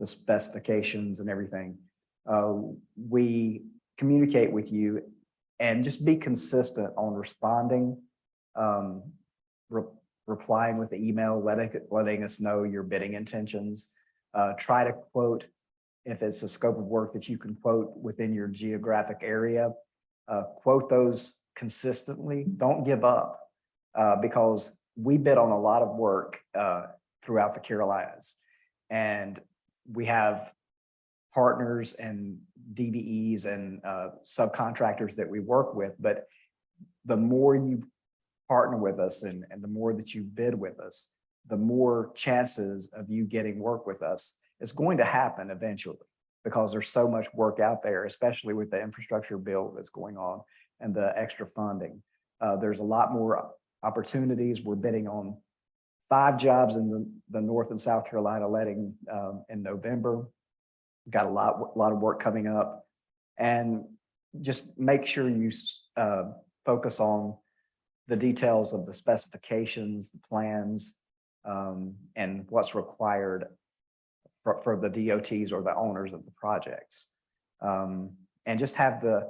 specifications and everything. We communicate with you and just be consistent on responding, replying with the email, letting us know your bidding intentions. Try to quote, if it's a scope of work that you can quote within your geographic area, quote those consistently. Don't give up because we bid on a lot of work throughout the Carolinas, and we have partners and DBEs and subcontractors that we work with. But the more you partner with us and the more that you bid with us, the more chances of you getting work with us is going to happen eventually, because there's so much work out there, especially with the infrastructure bill that's going on and the extra funding. There's a lot more opportunities. We're bidding on 5 jobs in the North and South Carolina letting in November. Got a lot of work coming up, and just make sure you focus on the details of the specifications, the plans, and what's required for the DOTs or the owners of the projects, and just have the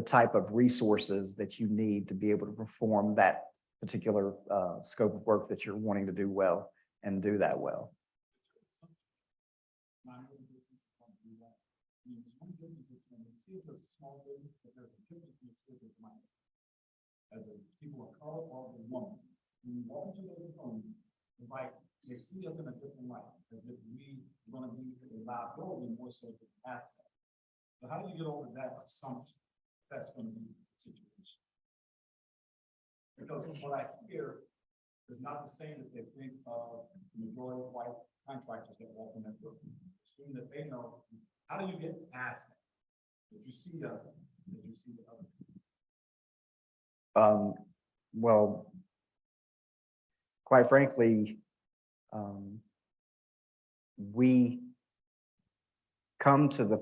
type of resources that you need to be able to perform that particular scope of work that you're wanting to do well and do that well. As a people of color or a woman, when we walk into those homes, it's like they see us in a different light, as if we want to be a liability more so than an asset. But how do you get over that assumption? That's going to be the situation. Because what I hear is not the same that they think of the majority of white contractors that walk in that room. Assume that they know, how do you get past that? Did you see us? Did you see the other? Well, quite frankly, we come to the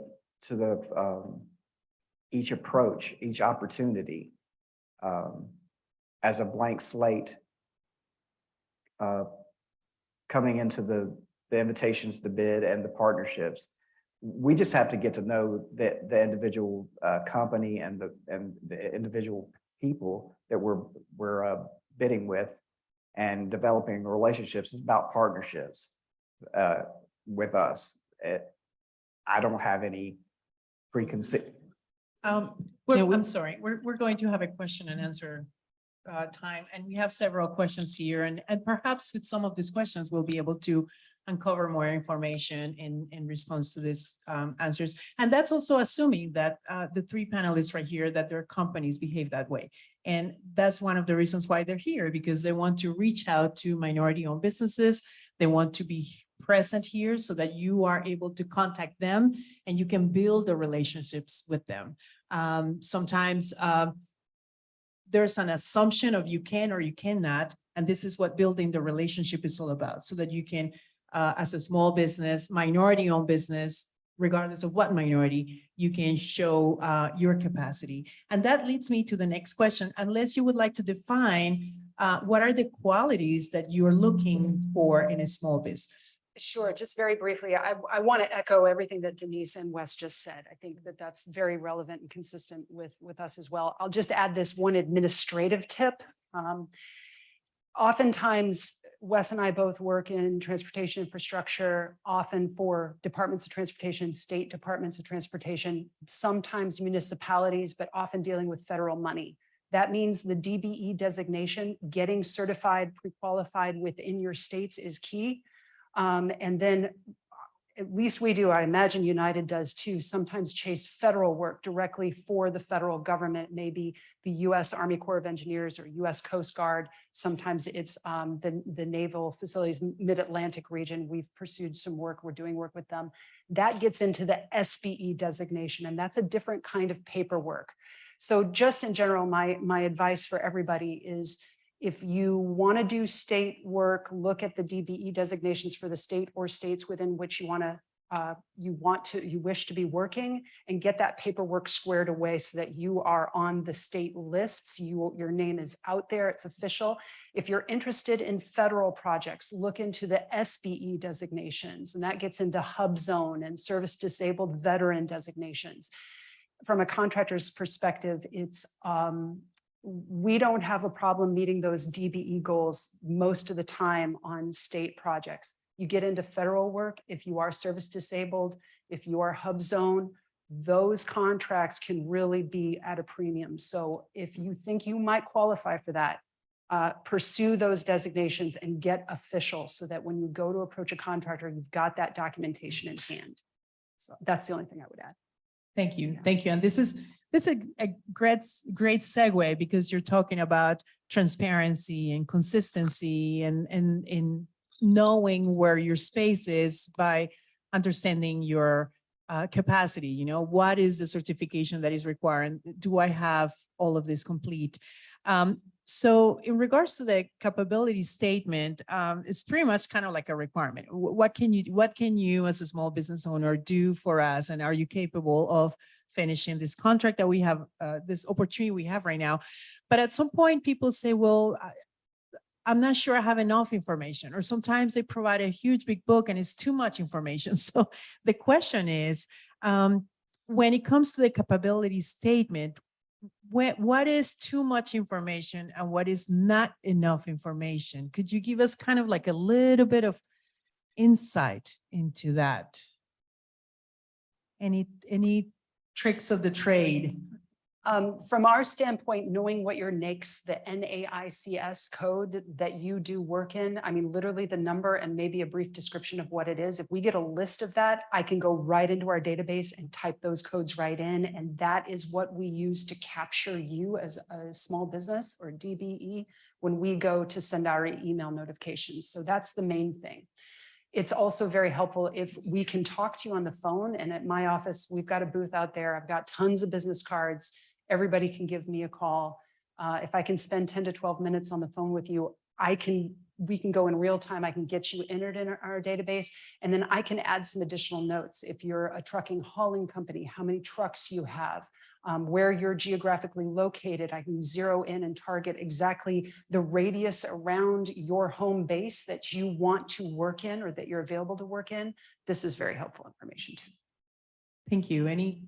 each approach, each opportunity as a blank slate, coming into the invitations to bid and the partnerships. We just have to get to know the individual company and the individual people that we're bidding with, and developing relationships. Is about partnerships with us. I don't have any preconceived. I'm sorry, we're going to have a question and answer time, and we have several questions here, and perhaps with some of these questions, we'll be able to uncover more information in response to these answers. And that's also assuming that the three panelists right here, that their companies behave that way. And that's one of the reasons why they're here, because they want to reach out to minority-owned businesses. They want to be present here so that you are able to contact them and you can build the relationships with them. Sometimes there's an assumption of you can or you cannot, and this is what building the relationship is all about, so that you can, as a small business, minority-owned business, regardless of what minority, you can show your capacity. And that leads me to the next question. Unless you would like to define what are the qualities that you're looking for in a small business? Sure, just very briefly, I want to echo everything that Denise and Wes just said. I think that that's very relevant and consistent with us as well. I'll just add this one administrative tip. Oftentimes, Wes and I both work in transportation infrastructure, often for departments of transportation, state departments of transportation, sometimes municipalities, but often dealing with federal money. That means the DBE designation, getting certified, pre-qualified within your states is key. And then at least we do, I imagine United does too, sometimes chase federal work directly for the federal government, maybe the US Army Corps of Engineers or US Coast Guard. Sometimes it's the naval facilities, mid-Atlantic region. We've pursued some work, we're doing work with them. That gets into the SBE designation, and that's a different kind of paperwork. So just in general, my advice for everybody is, if you want to do state work, look at the DBE designations for the state or states within which you wish to be working, and get that paperwork squared away so that you are on the state lists. Your name is out there, it's official. If you're interested in federal projects, look into the SBE designations, and that gets into hub zone and service disabled veteran designations. From a contractor's perspective, it's we don't have a problem meeting those DBE goals most of the time on state projects. You get into federal work, if you are service disabled, if you are hub zone, those contracts can really be at a premium. So if you think you might qualify for that, pursue those designations and get official, so that when you go to approach a contractor, you've got that documentation in hand. So that's the only thing I would add. Thank you. Thank you. And this is a great segue, because you're talking about transparency and consistency and in knowing where your space is by understanding your capacity. You know, what is the certification that is required? Do I have all of this complete? So in regards to the capability statement, it's pretty much kind of like a requirement. What can you as a small business owner do for us? And are you capable of finishing this contract that we have, this opportunity we have right now? But at some point people say, well, I'm not sure I have enough information, or sometimes they provide a huge big book and it's too much information. So the question is, when it comes to the capability statement, what is too much information and what is not enough information? Could you give us kind of like a little bit of insight into that? Any tricks of the trade? From our standpoint, knowing what your NAICS, the NAICS code that you do work in, I mean, literally the number and maybe a brief description of what it is. If we get a list of that, I can go right into our database and type those codes right in. And that is what we use to capture you as a small business or DBE when we go to send our email notifications. So that's the main thing. It's also very helpful if we can talk to you on the phone. And at my office, we've got a booth out there. I've got tons of business cards. Everybody can give me a call. If I can spend 10 to 12 minutes on the phone with you, we can go in real time. I can get you entered in our database, and then I can add some additional notes. If you're a trucking hauling company, how many trucks you have, where you're geographically located, I can zero in and target exactly the radius around your home base that you want to work in or that you're available to work in. This is very helpful information too. Thank you. Any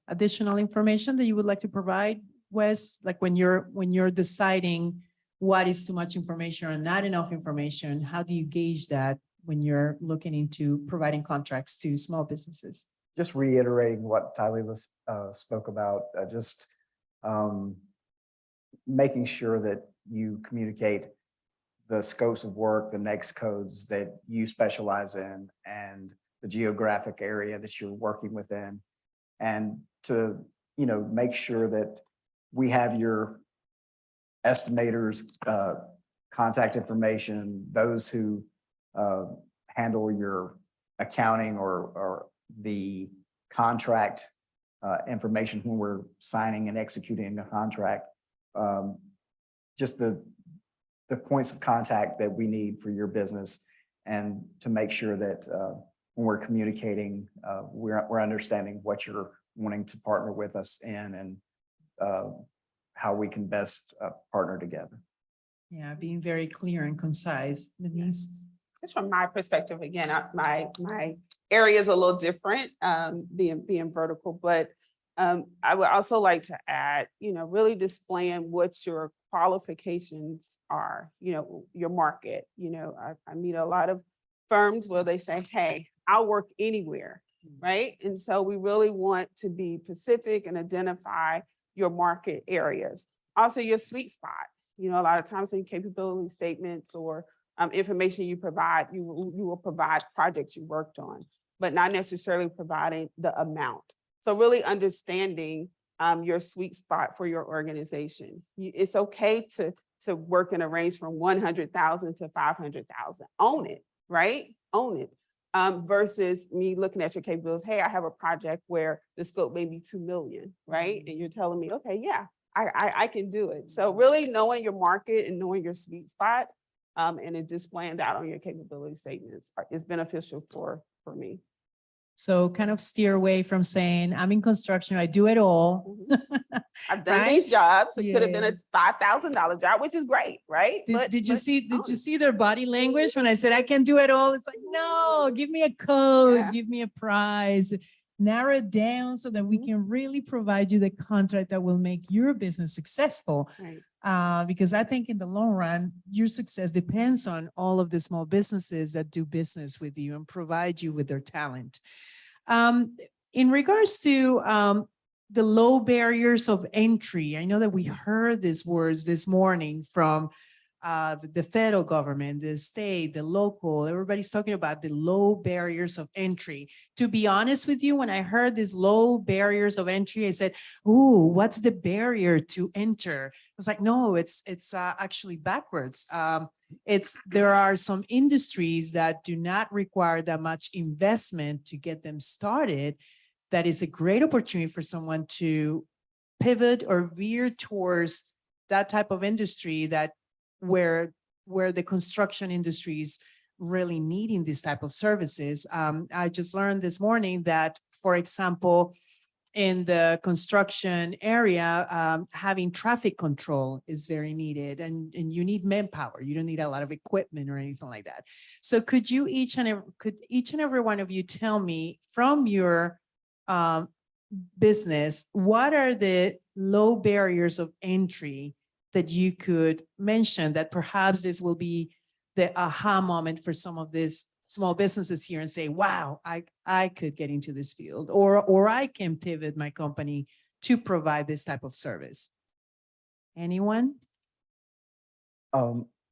additional information that you would like to provide, Wes? Like when you're deciding what is too much information or not enough information, how do you gauge that when you're looking into providing contracts to small businesses? Just reiterating what Tylee spoke about, making sure that you communicate the scopes of work, the next codes that you specialize in, and the geographic area that you're working within, and to make sure that we have your estimators contact information, those who handle your accounting or the contract information when we're signing and executing a contract, just the points of contact that we need for your business, and to make sure that when we're communicating, we're understanding what you're wanting to partner with us in, and how we can best partner together. Yeah, being very clear and concise, Denise. Just from my perspective, again, my area is a little different, being vertical, but I would also like to add, really displaying what your qualifications are, your market. I meet a lot of firms where they say, hey, I'll work anywhere, right? And so we really want to be specific and identify your market areas. Also your sweet spot. A lot of times in capability statements or information you provide, you will provide projects you worked on, but not necessarily providing the amount. So really understanding your sweet spot for your organization. It's okay to work in a range from 100,000 to 500,000. Own it, right? Own it. Versus me looking at your capabilities. Hey, I have a project where the scope may be 2 million, right? And you're telling me, okay, yeah, I can do it. So really knowing your market and knowing your sweet spot, and then displaying that on your capability statements is beneficial for me. So kind of steer away from saying, I'm in construction, I do it all. I've done Right? these jobs. It could have been a Yes. $5,000 job, which is great, right? Did you see their body language when I said I can do it all? It's like, no, give me a code, Yeah. give me a price, narrow it down so that we can really provide you the contract that will make your business successful. Right. Because I think in the long run, your success depends on all of the small businesses that do business with you and provide you with their talent. In regards to the low barriers of entry, I know that we heard these words this morning from the federal government, the state, the local, everybody's talking about the low barriers of entry. To be honest with you, when I heard these low barriers of entry, I said, ooh, what's the barrier to enter? I was like, no, it's actually backwards. There are some industries that do not require that much investment to get them started. That is a great opportunity for someone to pivot or veer towards that type of industry that where the construction industry is really needing this type of services. I just learned this morning that, for example, in the construction area, having traffic control is very needed, and you need manpower. You don't need a lot of equipment or anything like that. So could each and every one of you tell me from your business, what are the low barriers of entry that you could mention that perhaps this will be the aha moment for some of these small businesses here and say, wow, I could get into this field, or I can pivot my company to provide this type of service? Anyone?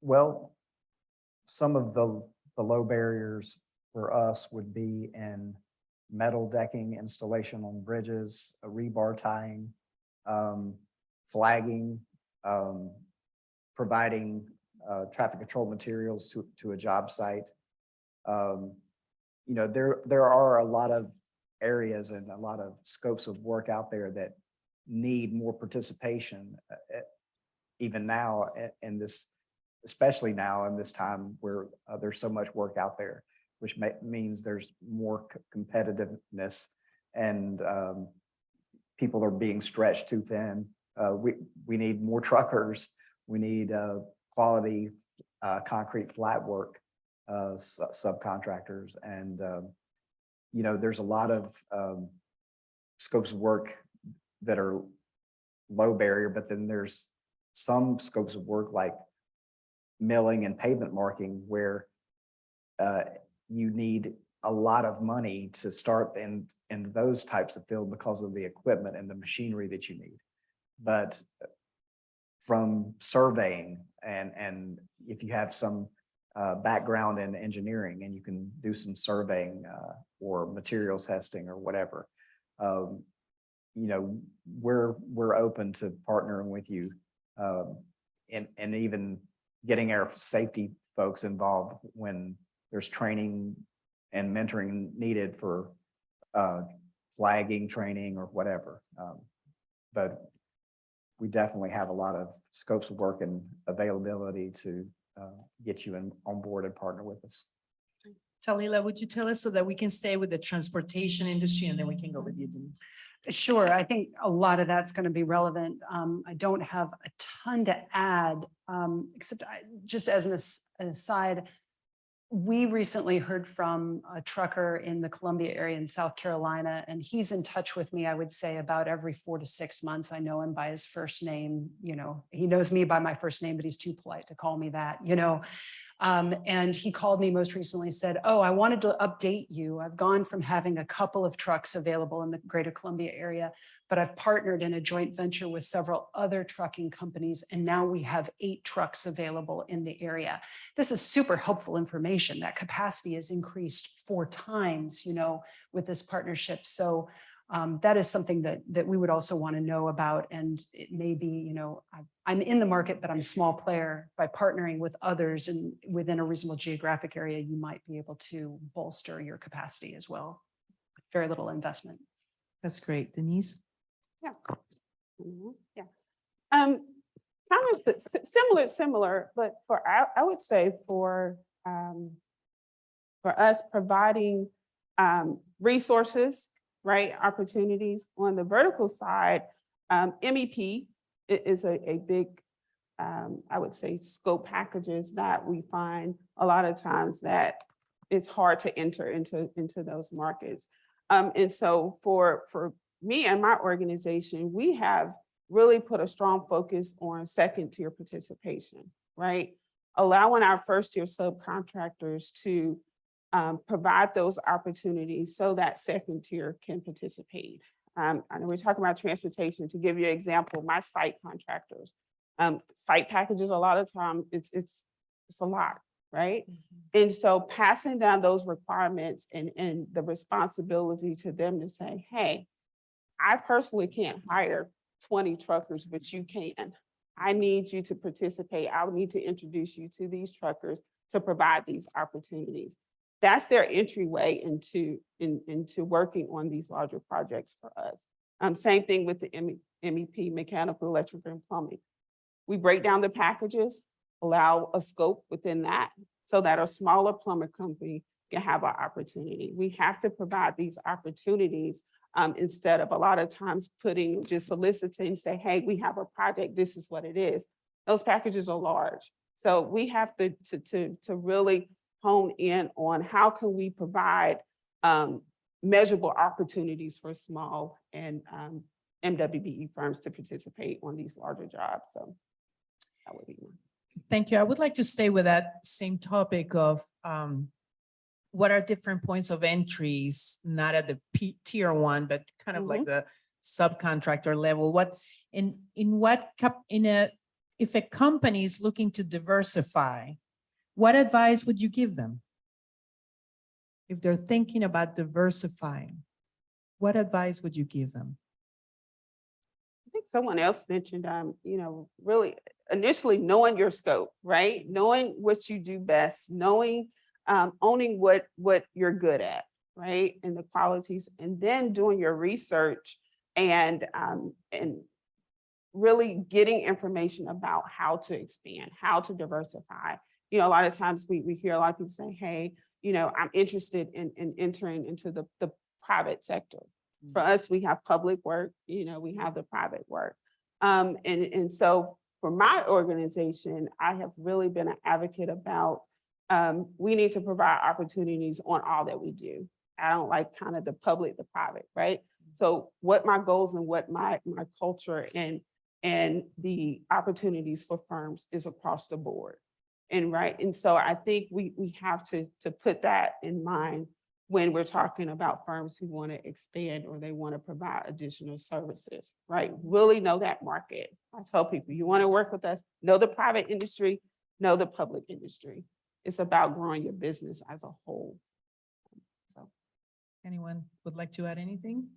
Well, some of the low barriers for us would be in metal decking installation on bridges, rebar tying, flagging, providing traffic control materials to a job site. You know, there are a lot of areas and a lot of scopes of work out there that need more participation, even now in this, especially now in this time where there's so much work out there, which means there's more competitiveness and people are being stretched too thin. We need more truckers. We need quality concrete flat work subcontractors. And, you know, there's a lot of scopes of work that are low barrier, but then there's some scopes of work like milling and pavement marking where you need a lot of money to start in those types of field because of the equipment and the machinery that you need. But from surveying and if you have some background in engineering and you can do some surveying or material testing or whatever, you know, we're open to partnering with you and even getting our safety folks involved when there's training and mentoring needed for flagging training or whatever. But we definitely have a lot of scopes of work and availability to get you on board and partner with us. Talila, would you tell us so that we can stay with the transportation industry and then we can go with you, Denise? Sure, I think a lot of that's going to be relevant. I don't have a ton to add, except just as an aside, we recently heard from a trucker in the Columbia area in South Carolina, and he's in touch with me, I would say, about every 4 to 6 months. I know him by his first name. You know, he knows me by my first name, but he's too polite to call me that, you know. And he called me most recently, said, oh, I wanted to update you. I've gone from having a couple of trucks available in the greater Columbia area, but I've partnered in a joint venture with several other trucking companies. And now we have 8 trucks available in the area. This is super helpful information. That capacity has increased 4 times, you know, with this partnership. So that is something that we would also want to know about. And it may be, you know, I'm in the market, but I'm a small player. By partnering with others and within a reasonable geographic area, you might be able to bolster your capacity as well. Very little investment. That's great. Denise? Yeah. Yeah. Kind of similar, but I would say for us providing resources, right, opportunities on the vertical side, MEP is a big, I would say, scope packages that we find a lot of times that it's hard to enter into those markets. And so for me and my organization, we have really put a strong focus on second tier participation, right? Allowing our first tier subcontractors to provide those opportunities so that second tier can participate. I know we're talking about transportation. To give you an example, my site contractors, site packages, a lot of time it's a lot, right? And so passing down those requirements and the responsibility to them to say, hey, I personally can't hire 20 truckers, but you can. I need you to participate. I would need to introduce you to these truckers to provide these opportunities. That's their entryway into working on these larger projects for us. Same thing with the MEP, mechanical, electrical, and plumbing. We break down the packages, allow a scope within that so that a smaller plumber company can have an opportunity. We have to provide these opportunities instead of a lot of times just soliciting, say, hey, we have a project, this is what it is. Those packages are large. So we have to really hone in on how can we provide measurable opportunities for small and MWBE firms to participate on these larger jobs. So that would be one. Thank you. I would like to stay with that same topic of what are different points of entries, not at the tier 1, but kind of like the subcontractor level? If a company is looking to diversify, what advice would you give them? If they're thinking about diversifying, what advice would you give them? I think someone else mentioned, really initially knowing your scope, right? Knowing what you do best, knowing, owning what you're good at, right? And the qualities, and then doing your research and really getting information about how to expand, how to diversify. A lot of times we hear a lot of people say, hey, I'm interested in entering into the private sector. For us, we have public work, we have the private work. And so for my organization, I have really been an advocate about we need to provide opportunities on all that we do. I don't like kind of the public, the private, right? So what my goals and what my culture and the opportunities for firms is across the board. And so I think we have to put that in mind when we're talking about firms who want to expand or they want to provide additional services, right? Really know that market. I tell people, you want to work with us, know the private industry, know the public industry. It's about growing your business as a whole. So, anyone would like to add anything?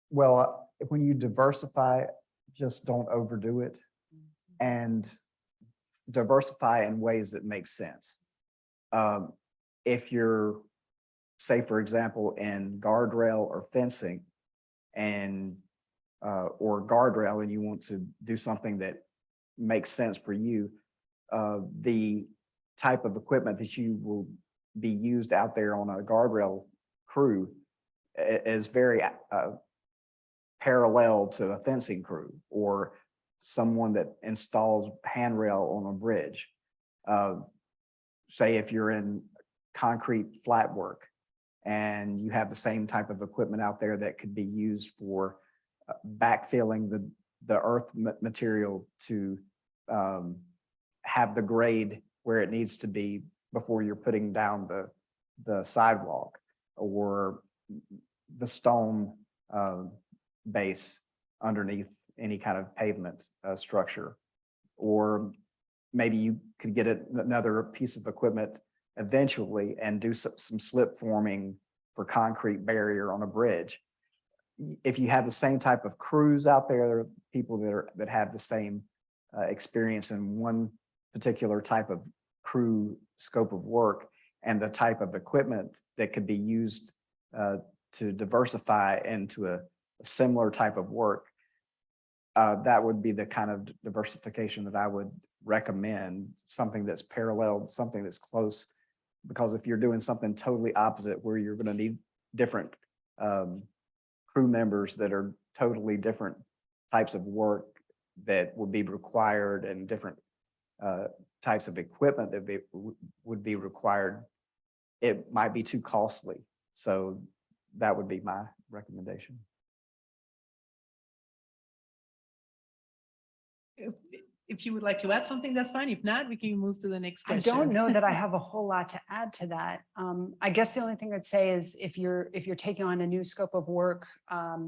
Well, when you diversify, just don't overdo it, and diversify in ways that make sense. If you're, say, for example, in guardrail or fencing and or guardrail, and you want to do something that makes sense for you, the type of equipment that you will be used out there on a guardrail crew is very parallel to a fencing crew or someone that installs handrail on a bridge. Say if you're in concrete flat work and you have the same type of equipment out there that could be used for backfilling the earth material to have the grade where it needs to be before you're putting down the sidewalk, or the stone base underneath any kind of pavement structure. Or maybe you could get another piece of equipment eventually and do some slip forming for concrete barrier on a bridge. If you have the same type of crews out there, people that have the same experience in one particular type of crew scope of work and the type of equipment that could be used to diversify into a similar type of work, that would be the kind of diversification that I would recommend, something that's parallel, something that's close. Because if you're doing something totally opposite where you're going to need different crew members that are totally different types of work that would be required and different types of equipment that would be required, it might be too costly. So that would be my recommendation. If you would like to add something, that's fine. If not, we can move to the next I question. don't know that I have a whole lot to add to that. I guess the only thing I'd say is if you're taking on a new scope of work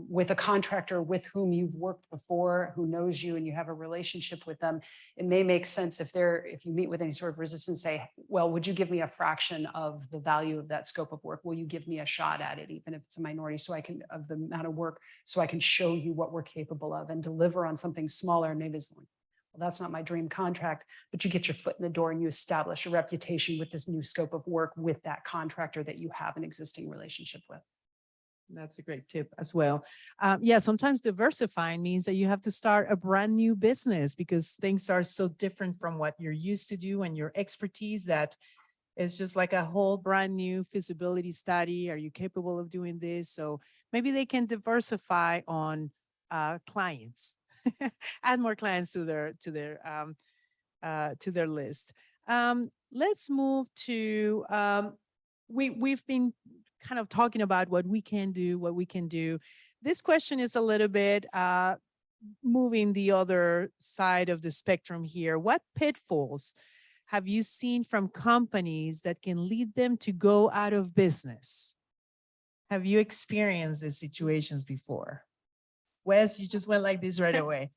with a contractor with whom you've worked before, who knows you and you have a relationship with them, it may make sense if you meet with any sort of resistance, say, well, would you give me a fraction of the value of that scope of work? Will you give me a shot at it, even if it's a minority, so I can, of the amount of work, so I can show you what we're capable of and deliver on something smaller? And maybe it's like, well, that's not my dream contract, but you get your foot in the door and you establish a reputation with this new scope of work with that contractor that you have an existing relationship with. That's a great tip as well. Yeah, sometimes diversifying means that you have to start a brand new business because things are so different from what you're used to do and your expertise that it's just like a whole brand new feasibility study. Are you capable of doing this? So maybe they can diversify on clients. Add more clients to their list. Let's move to we've been kind of talking about what we can do. This question is a little bit moving the other side of the spectrum here. What pitfalls have you seen from companies that can lead them to go out of business? have you experienced these situations before? Wes, you just went like this right away.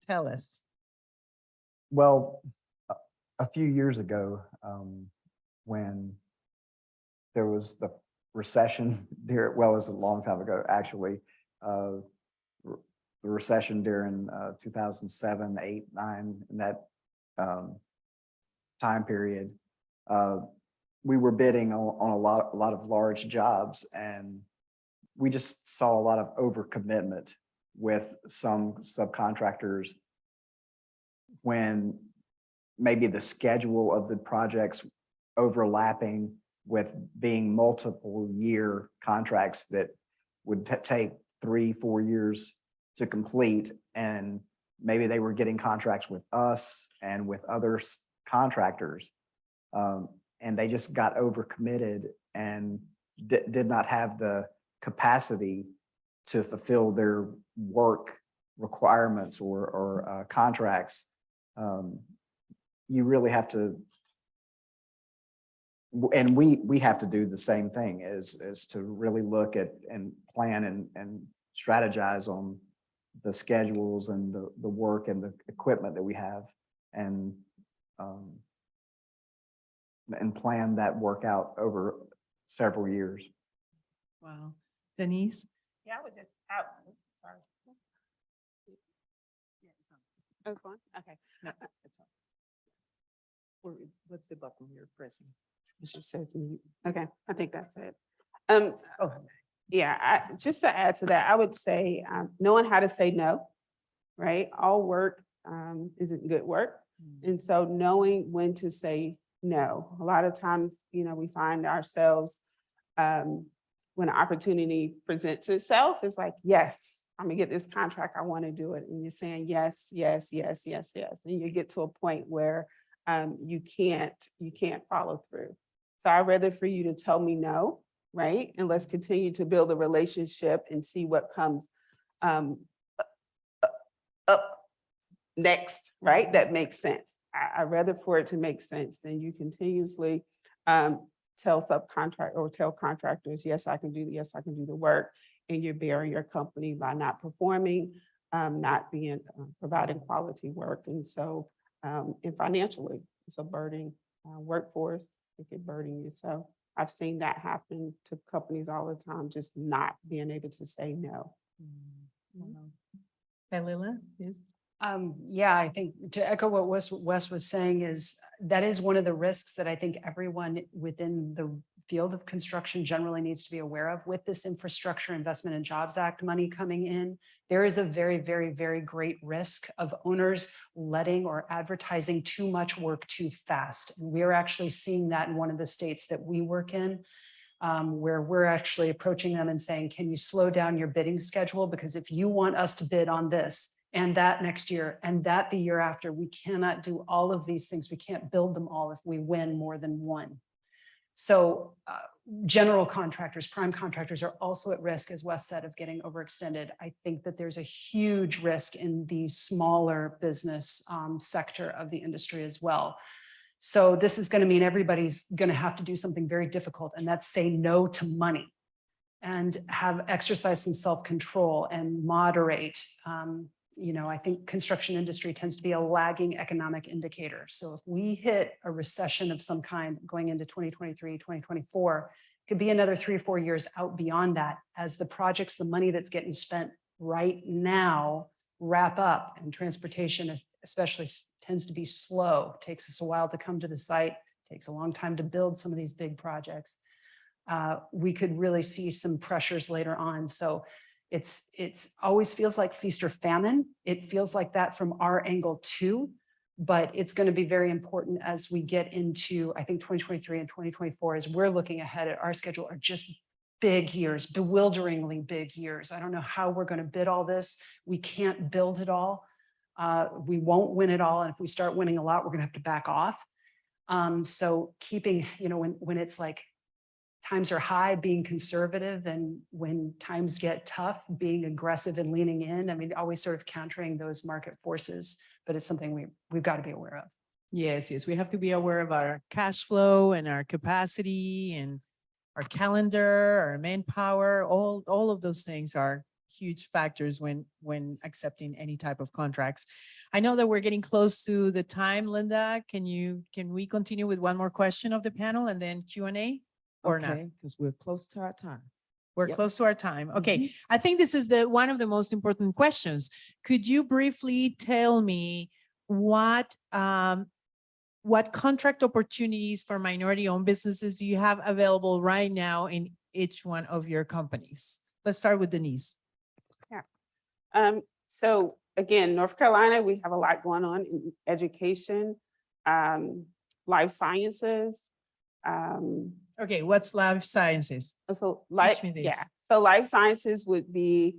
Tell us. Well, a few years ago, when there was the recession there, well, it was a long time ago, actually, the recession during 2007, 8, 9, in that time period, we were bidding on a lot of large jobs, and we just saw a lot of overcommitment with some subcontractors when maybe the schedule of the projects overlapping with being multiple year contracts that would take 3-4 years to complete. And maybe they were getting contracts with us and with other contractors. And they just got overcommitted and did not have the capacity to fulfill their work requirements or contracts. You really have to, and we have to do the same thing, is to really look at and plan and strategize on the schedules and the work and the equipment that we have, and plan that work out over several years. Wow. Denise? Yeah, I would just, sorry. Oh, it's on? Okay. No, it's on. What's the button you're pressing? It just says mute. Okay, I think that's it. Oh, Yeah, just to add to that, I would say knowing how to say no, right? All work isn't good work. And so knowing when to say no. A lot of times, we find ourselves when an opportunity presents itself, it's like, yes, I'm gonna get this contract, I want to do it. And you're saying yes, yes, yes, yes, yes. And you get to a point where you can't follow through. So I'd rather for you to tell me no, right? And let's continue to build a relationship and see what comes up next, right? That makes sense. I'd rather for it to make sense than you continuously tell contractors, yes, I can do the work, and you're bearing your company by not performing, not providing quality work. And so, and financially, it's a burden workforce, it can burden you. So I've seen that happen to companies all the time, just not being able to say no. Kalila, yes. Yeah, I think to echo what Wes was saying is that is one of the risks that I think everyone within the field of construction generally needs to be aware of. With this Infrastructure Investment and Jobs Act money coming in, there is a very, very, very great risk of owners letting or advertising too much work too fast. And we're actually seeing that in one of the states that we work in, where we're actually approaching them and saying, can you slow down your bidding schedule? Because if you want us to bid on this and that next year and that the year after, we cannot do all of these things. We can't build them all if we win more than one. So general contractors, prime contractors are also at risk, as Wes said, of getting overextended. I think that there's a huge risk in the smaller business sector of the industry as well. So this is going to mean everybody's going to have to do something very difficult, and that's say no to money and have exercise some self-control and moderate. I think construction industry tends to be a lagging economic indicator. So if we hit a recession of some kind going into 2023, 2024, it could be another 3 or 4 years out beyond that as the projects, the money that's getting spent right now wrap up, and transportation especially tends to be slow. It takes us a while to come to the site, takes a long time to build some of these big projects. We could really see some pressures later on. So it's always feels like feast or famine. It feels like that from our angle too, but it's going to be very important as we get into, I think 2023 and 2024, as we're looking ahead at our schedule, are just big years, bewilderingly big years. I don't know how we're going to bid all this. We can't build it all. We won't win it all. And if we start winning a lot, we're going to have to back off. So keeping, when it's like, times are high, being conservative, and when times get tough, being aggressive and leaning in. I mean, always sort of countering those market forces, but it's something we've got to be aware of. Yes, we have to be aware of our cash flow and our capacity and our calendar, our manpower, all of those things are huge factors when accepting any type of contracts. I know that we're getting close to the time. Linda, can we continue with one more question of the panel and then Q&A or not? Okay, because we're close to our time. We're Yep. close to our time. Okay, I think this is one of the most important questions. Could you briefly tell me what contract opportunities for minority-owned businesses do you have available right now in each one of your companies? Let's start with Denise. So again, North Carolina, we have a lot going on in education, life sciences. Okay, what's life sciences? So Teach me this. yeah, so life sciences would be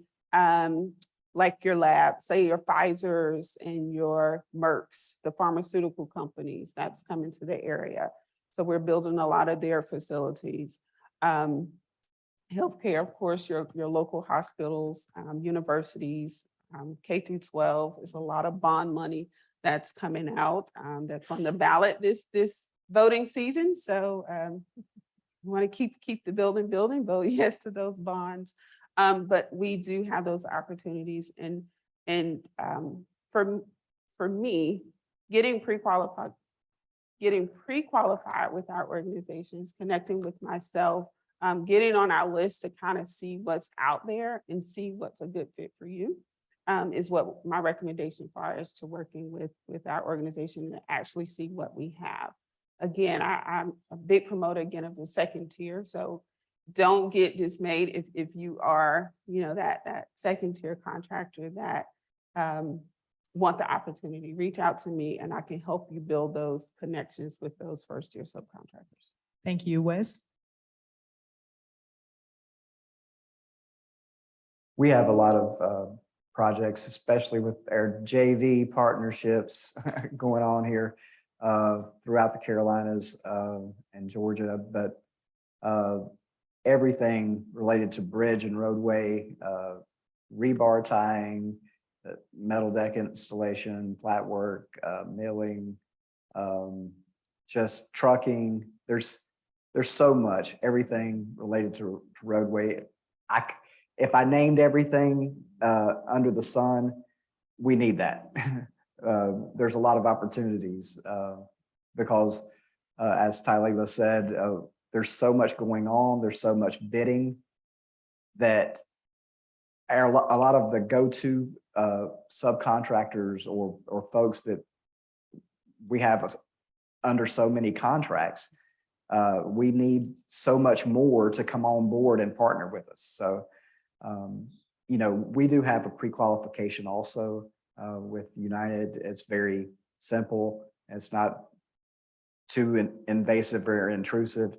like your lab, say your Pfizer's and your Merck's, the pharmaceutical companies that's coming to the area. So we're building a lot of their facilities. Healthcare, of course, your local hospitals, universities, K through 12 is a lot of bond money that's coming out. That's on the ballot this voting season. So you want to keep the building, vote yes to those bonds. But we do have those opportunities, and for me, getting pre-qualified with our organizations, connecting with myself, getting on our list to kind of see what's out there and see what's a good fit for you, is what my recommendation far is to working with our organization to actually see what we have. Again, I'm a big promoter again of the second tier. So don't get dismayed if you are, that second tier contractor that want the opportunity. Reach out to me and I can help you build those connections with those first tier subcontractors. Thank you, Wes. We have a lot of projects, especially with our JV partnerships going on here throughout the Carolinas and Georgia, but everything related to bridge and roadway, rebar tying, metal deck installation, flat work, milling, just trucking. There's so much, everything related to roadway. If I named everything under the sun, we need that. There's a lot of opportunities because as Tylila said, there's so much going on. There's so much bidding that a lot of the go-to subcontractors or folks that we have under so many contracts, we need so much more to come on board and partner with us. So, we do have a pre-qualification also with United. It's very simple. It's not too invasive or intrusive.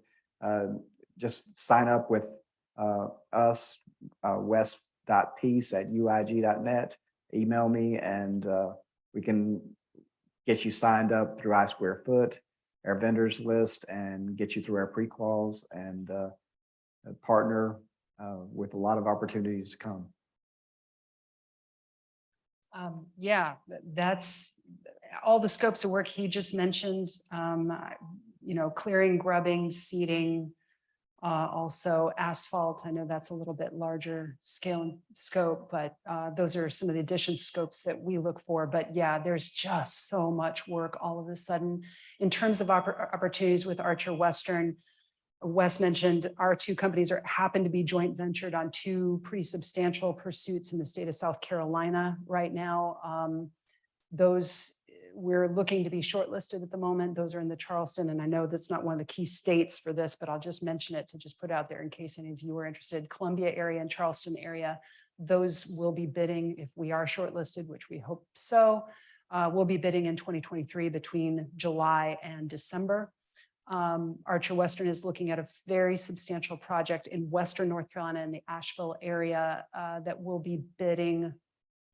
Just sign up with us, west.peace@uig.net. Email me and we can get you signed up through I²Foot, our vendors list, and get you through our pre-quals and partner with a lot of opportunities to come. Yeah, that's all the scopes of work he just mentioned, clearing, grubbing, seeding, also asphalt. I know that's a little bit larger scale and scope, but those are some of the addition scopes that we look for. But yeah, there's just so much work all of a sudden. In terms of opportunities with Archer Western, Wes mentioned our two companies happen to be joint ventured on two pretty substantial pursuits in the state of South Carolina right now. Those we're looking to be shortlisted at the moment. Those are in the Charleston, and I know that's not one of the key states for this, but I'll just mention it to just put out there in case any of you are interested. Columbia area and Charleston area, those will be bidding if we are shortlisted, which we hope so. We'll be bidding in 2023 between July and December. Archer Western is looking at a very substantial project in Western North Carolina in the Asheville area that will be bidding,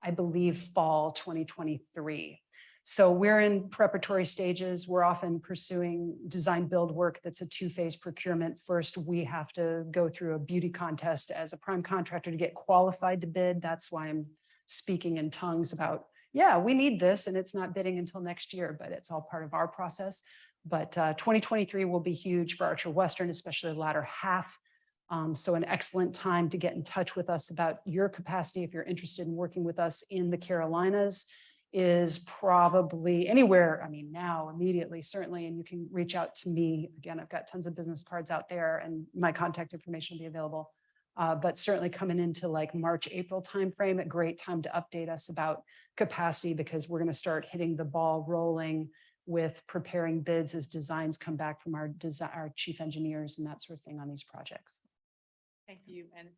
I believe, fall 2023. So we're in preparatory stages. We're often pursuing design build work that's a two-phase procurement. First, we have to go through a beauty contest as a prime contractor to get qualified to bid. That's why I'm speaking in tongues about, yeah, we need this, and it's not bidding until next year, but it's all part of our process. But 2023 will be huge for Archer Western, especially the latter half. So an excellent time to get in touch with us about your capacity if you're interested in working with us in the Carolinas is probably anywhere, I mean, now, immediately, certainly, and you can reach out to me. Again, I've got tons of business cards out there and my contact information will be available. But certainly coming into like March, April timeframe, a great time to update us about capacity because we're going to start hitting the ball rolling with preparing bids as designs come back from our chief engineers and that sort of thing on these projects. Thank you. And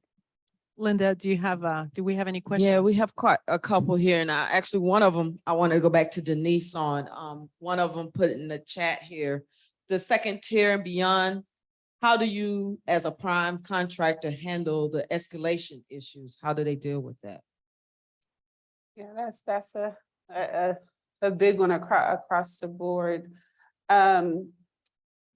Linda, do we have any questions? Yeah, we have quite a couple here, and actually one of them, I wanted to go back to Denise on. One of them put in the chat here, the second tier and beyond. How do you, as a prime contractor, handle the escalation issues? How do they deal with that? Yeah, that's a big one across the board. You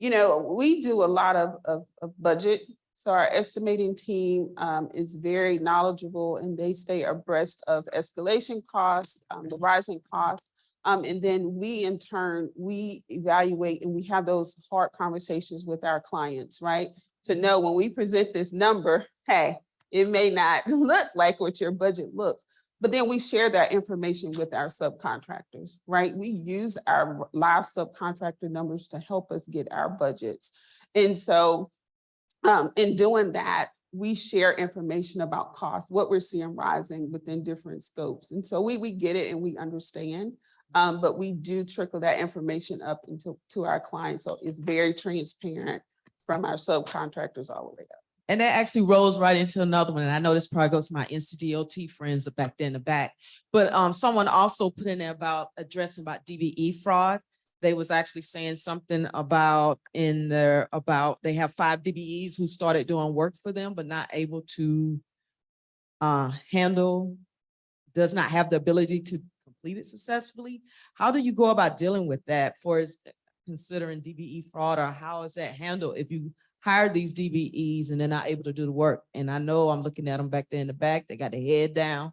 know, we do a lot of budget. So our estimating team is very knowledgeable and they stay abreast of escalation costs, the rising costs. And then we, in turn, we evaluate and we have those hard conversations with our clients, right? To know when we present this number, hey, it may not look like what your budget looks, but then we share that information with our subcontractors, right? We use our live subcontractor numbers to help us get our budgets. And so in doing that, we share information about cost, what we're seeing rising within different scopes. And so we get it and we understand, but we do trickle that information up to our clients. So it's very transparent from our subcontractors all the way up. And that actually rolls right into another one. And I know this probably goes to my NCDOT friends back there in the back, but someone also put in there about addressing about DBE fraud. They was actually saying something about they have 5 DBEs who started doing work for them, but not able to does not have the ability to complete it successfully. How do you go about dealing with that for considering DBE fraud, or how is that handled if you hire these DBEs and they're not able to do the work? And I know I'm looking at them back there in the back, they got their head down.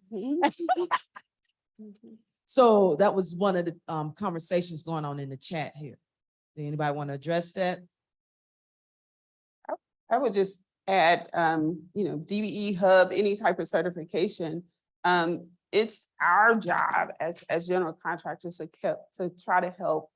So that was one of the conversations going on in the chat here. Does anybody want to address that? I would just add, you know, DBE Hub, any type of certification. It's our job as general contractors to try to help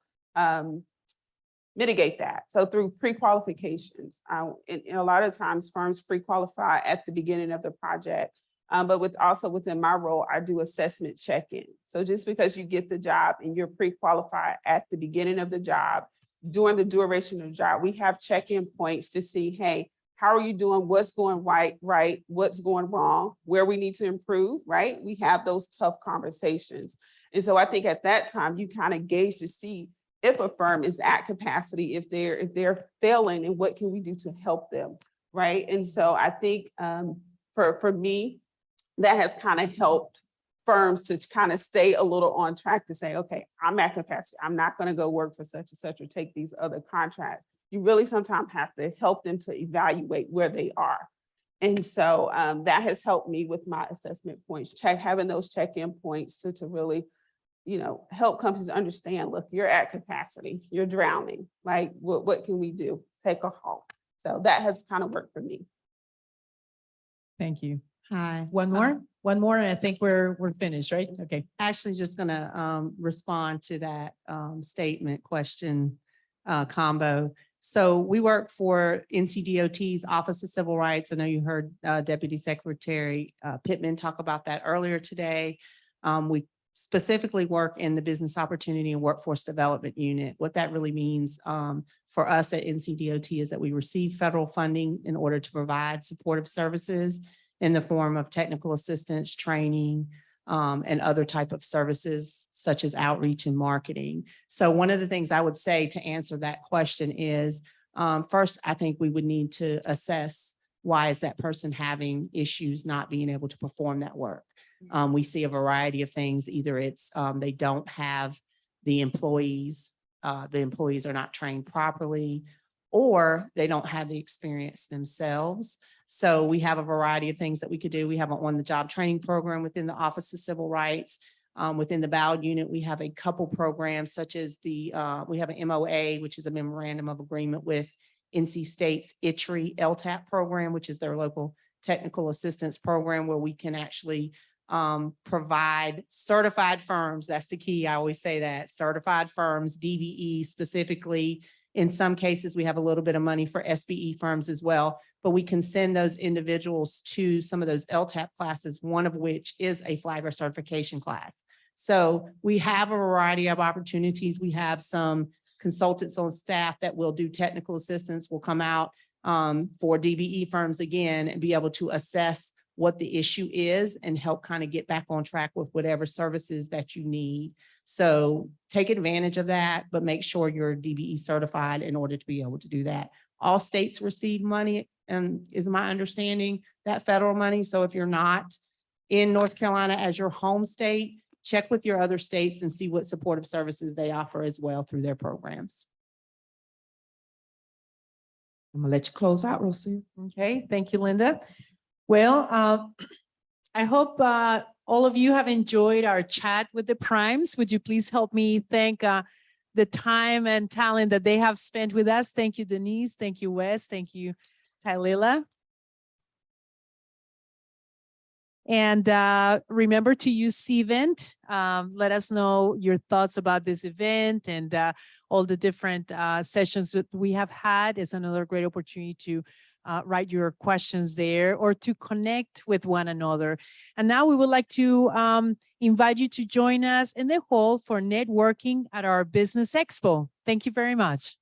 mitigate that. So through pre-qualifications, and a lot of times firms pre-qualify at the beginning of the project. But also within my role, I do assessment check-in. So just because you get the job and you're pre-qualified at the beginning of the job, during the duration of the job, we have check-in points to see, hey, how are you doing? What's going right? What's going wrong? Where we need to improve, right? We have those tough conversations. And so I think at that time, you kind of gauge to see if a firm is at capacity, if they're failing, and what can we do to help them, right? And so I think for me, that has kind of helped firms to kind of stay a little on track to say, okay, I'm at capacity. I'm not going to go work for such and such or take these other contracts. You really sometimes have to help them to evaluate where they are. And so that has helped me with my assessment points, having those check-in points to really, you know, help companies understand, look, you're at capacity, you're drowning. Like, what can we do? Take a halt. So that has kind of worked for me. Thank you. Hi. One more, and I think we're finished, right? Okay. Actually, just gonna respond to that statement, question, combo. So we work for NCDOT's Office of Civil Rights. I know you heard Deputy Secretary Pittman talk about that earlier today. We specifically work in the Business Opportunity and Workforce Development Unit. What that really means for us at NCDOT is that we receive federal funding in order to provide supportive services in the form of technical assistance, training, and other type of services such as outreach and marketing. So one of the things I would say to answer that question is, first, I think we would need to assess why is that person having issues not being able to perform that work. We see a variety of things. Either it's they don't have the employees are not trained properly, or they don't have the experience themselves. So we have a variety of things that we could do. We have an on-the-job training program within the Office of Civil Rights. Within the BOW unit, we have a couple programs such as we have an MOA, which is a memorandum of agreement with NC State's ITRI LTAP program, which is their local technical assistance program, where we can actually provide certified firms. That's the key. I always say that certified firms, DBE specifically. In some cases, we have a little bit of money for SBE firms as well, but we can send those individuals to some of those LTAP classes, one of which is a flagger certification class. So we have a variety of opportunities. We have some consultants on staff that will do technical assistance, will come out for DBE firms again and be able to assess what the issue is and help kind of get back on track with whatever services that you need. So take advantage of that, but make sure you're DBE certified in order to be able to do that. All states receive money, and is my understanding, that federal money. So if you're not in North Carolina as your home state, check with your other states and see what supportive services they offer as well through their programs. I'm gonna let you close out, Rosie. Okay, thank you, Linda. Well, I hope all of you have enjoyed our chat with the Primes. Would you please help me thank the time and talent that they have spent with us? Thank you, Denise. Thank you, Wes. Thank you, Tylila. And remember to use Cvent. Let us know your thoughts about this event and all the different sessions that we have had. It's another great opportunity to write your questions there or to connect with one another. And now we would like to invite you to join us in the hall for networking at our Business Expo. Thank you very much.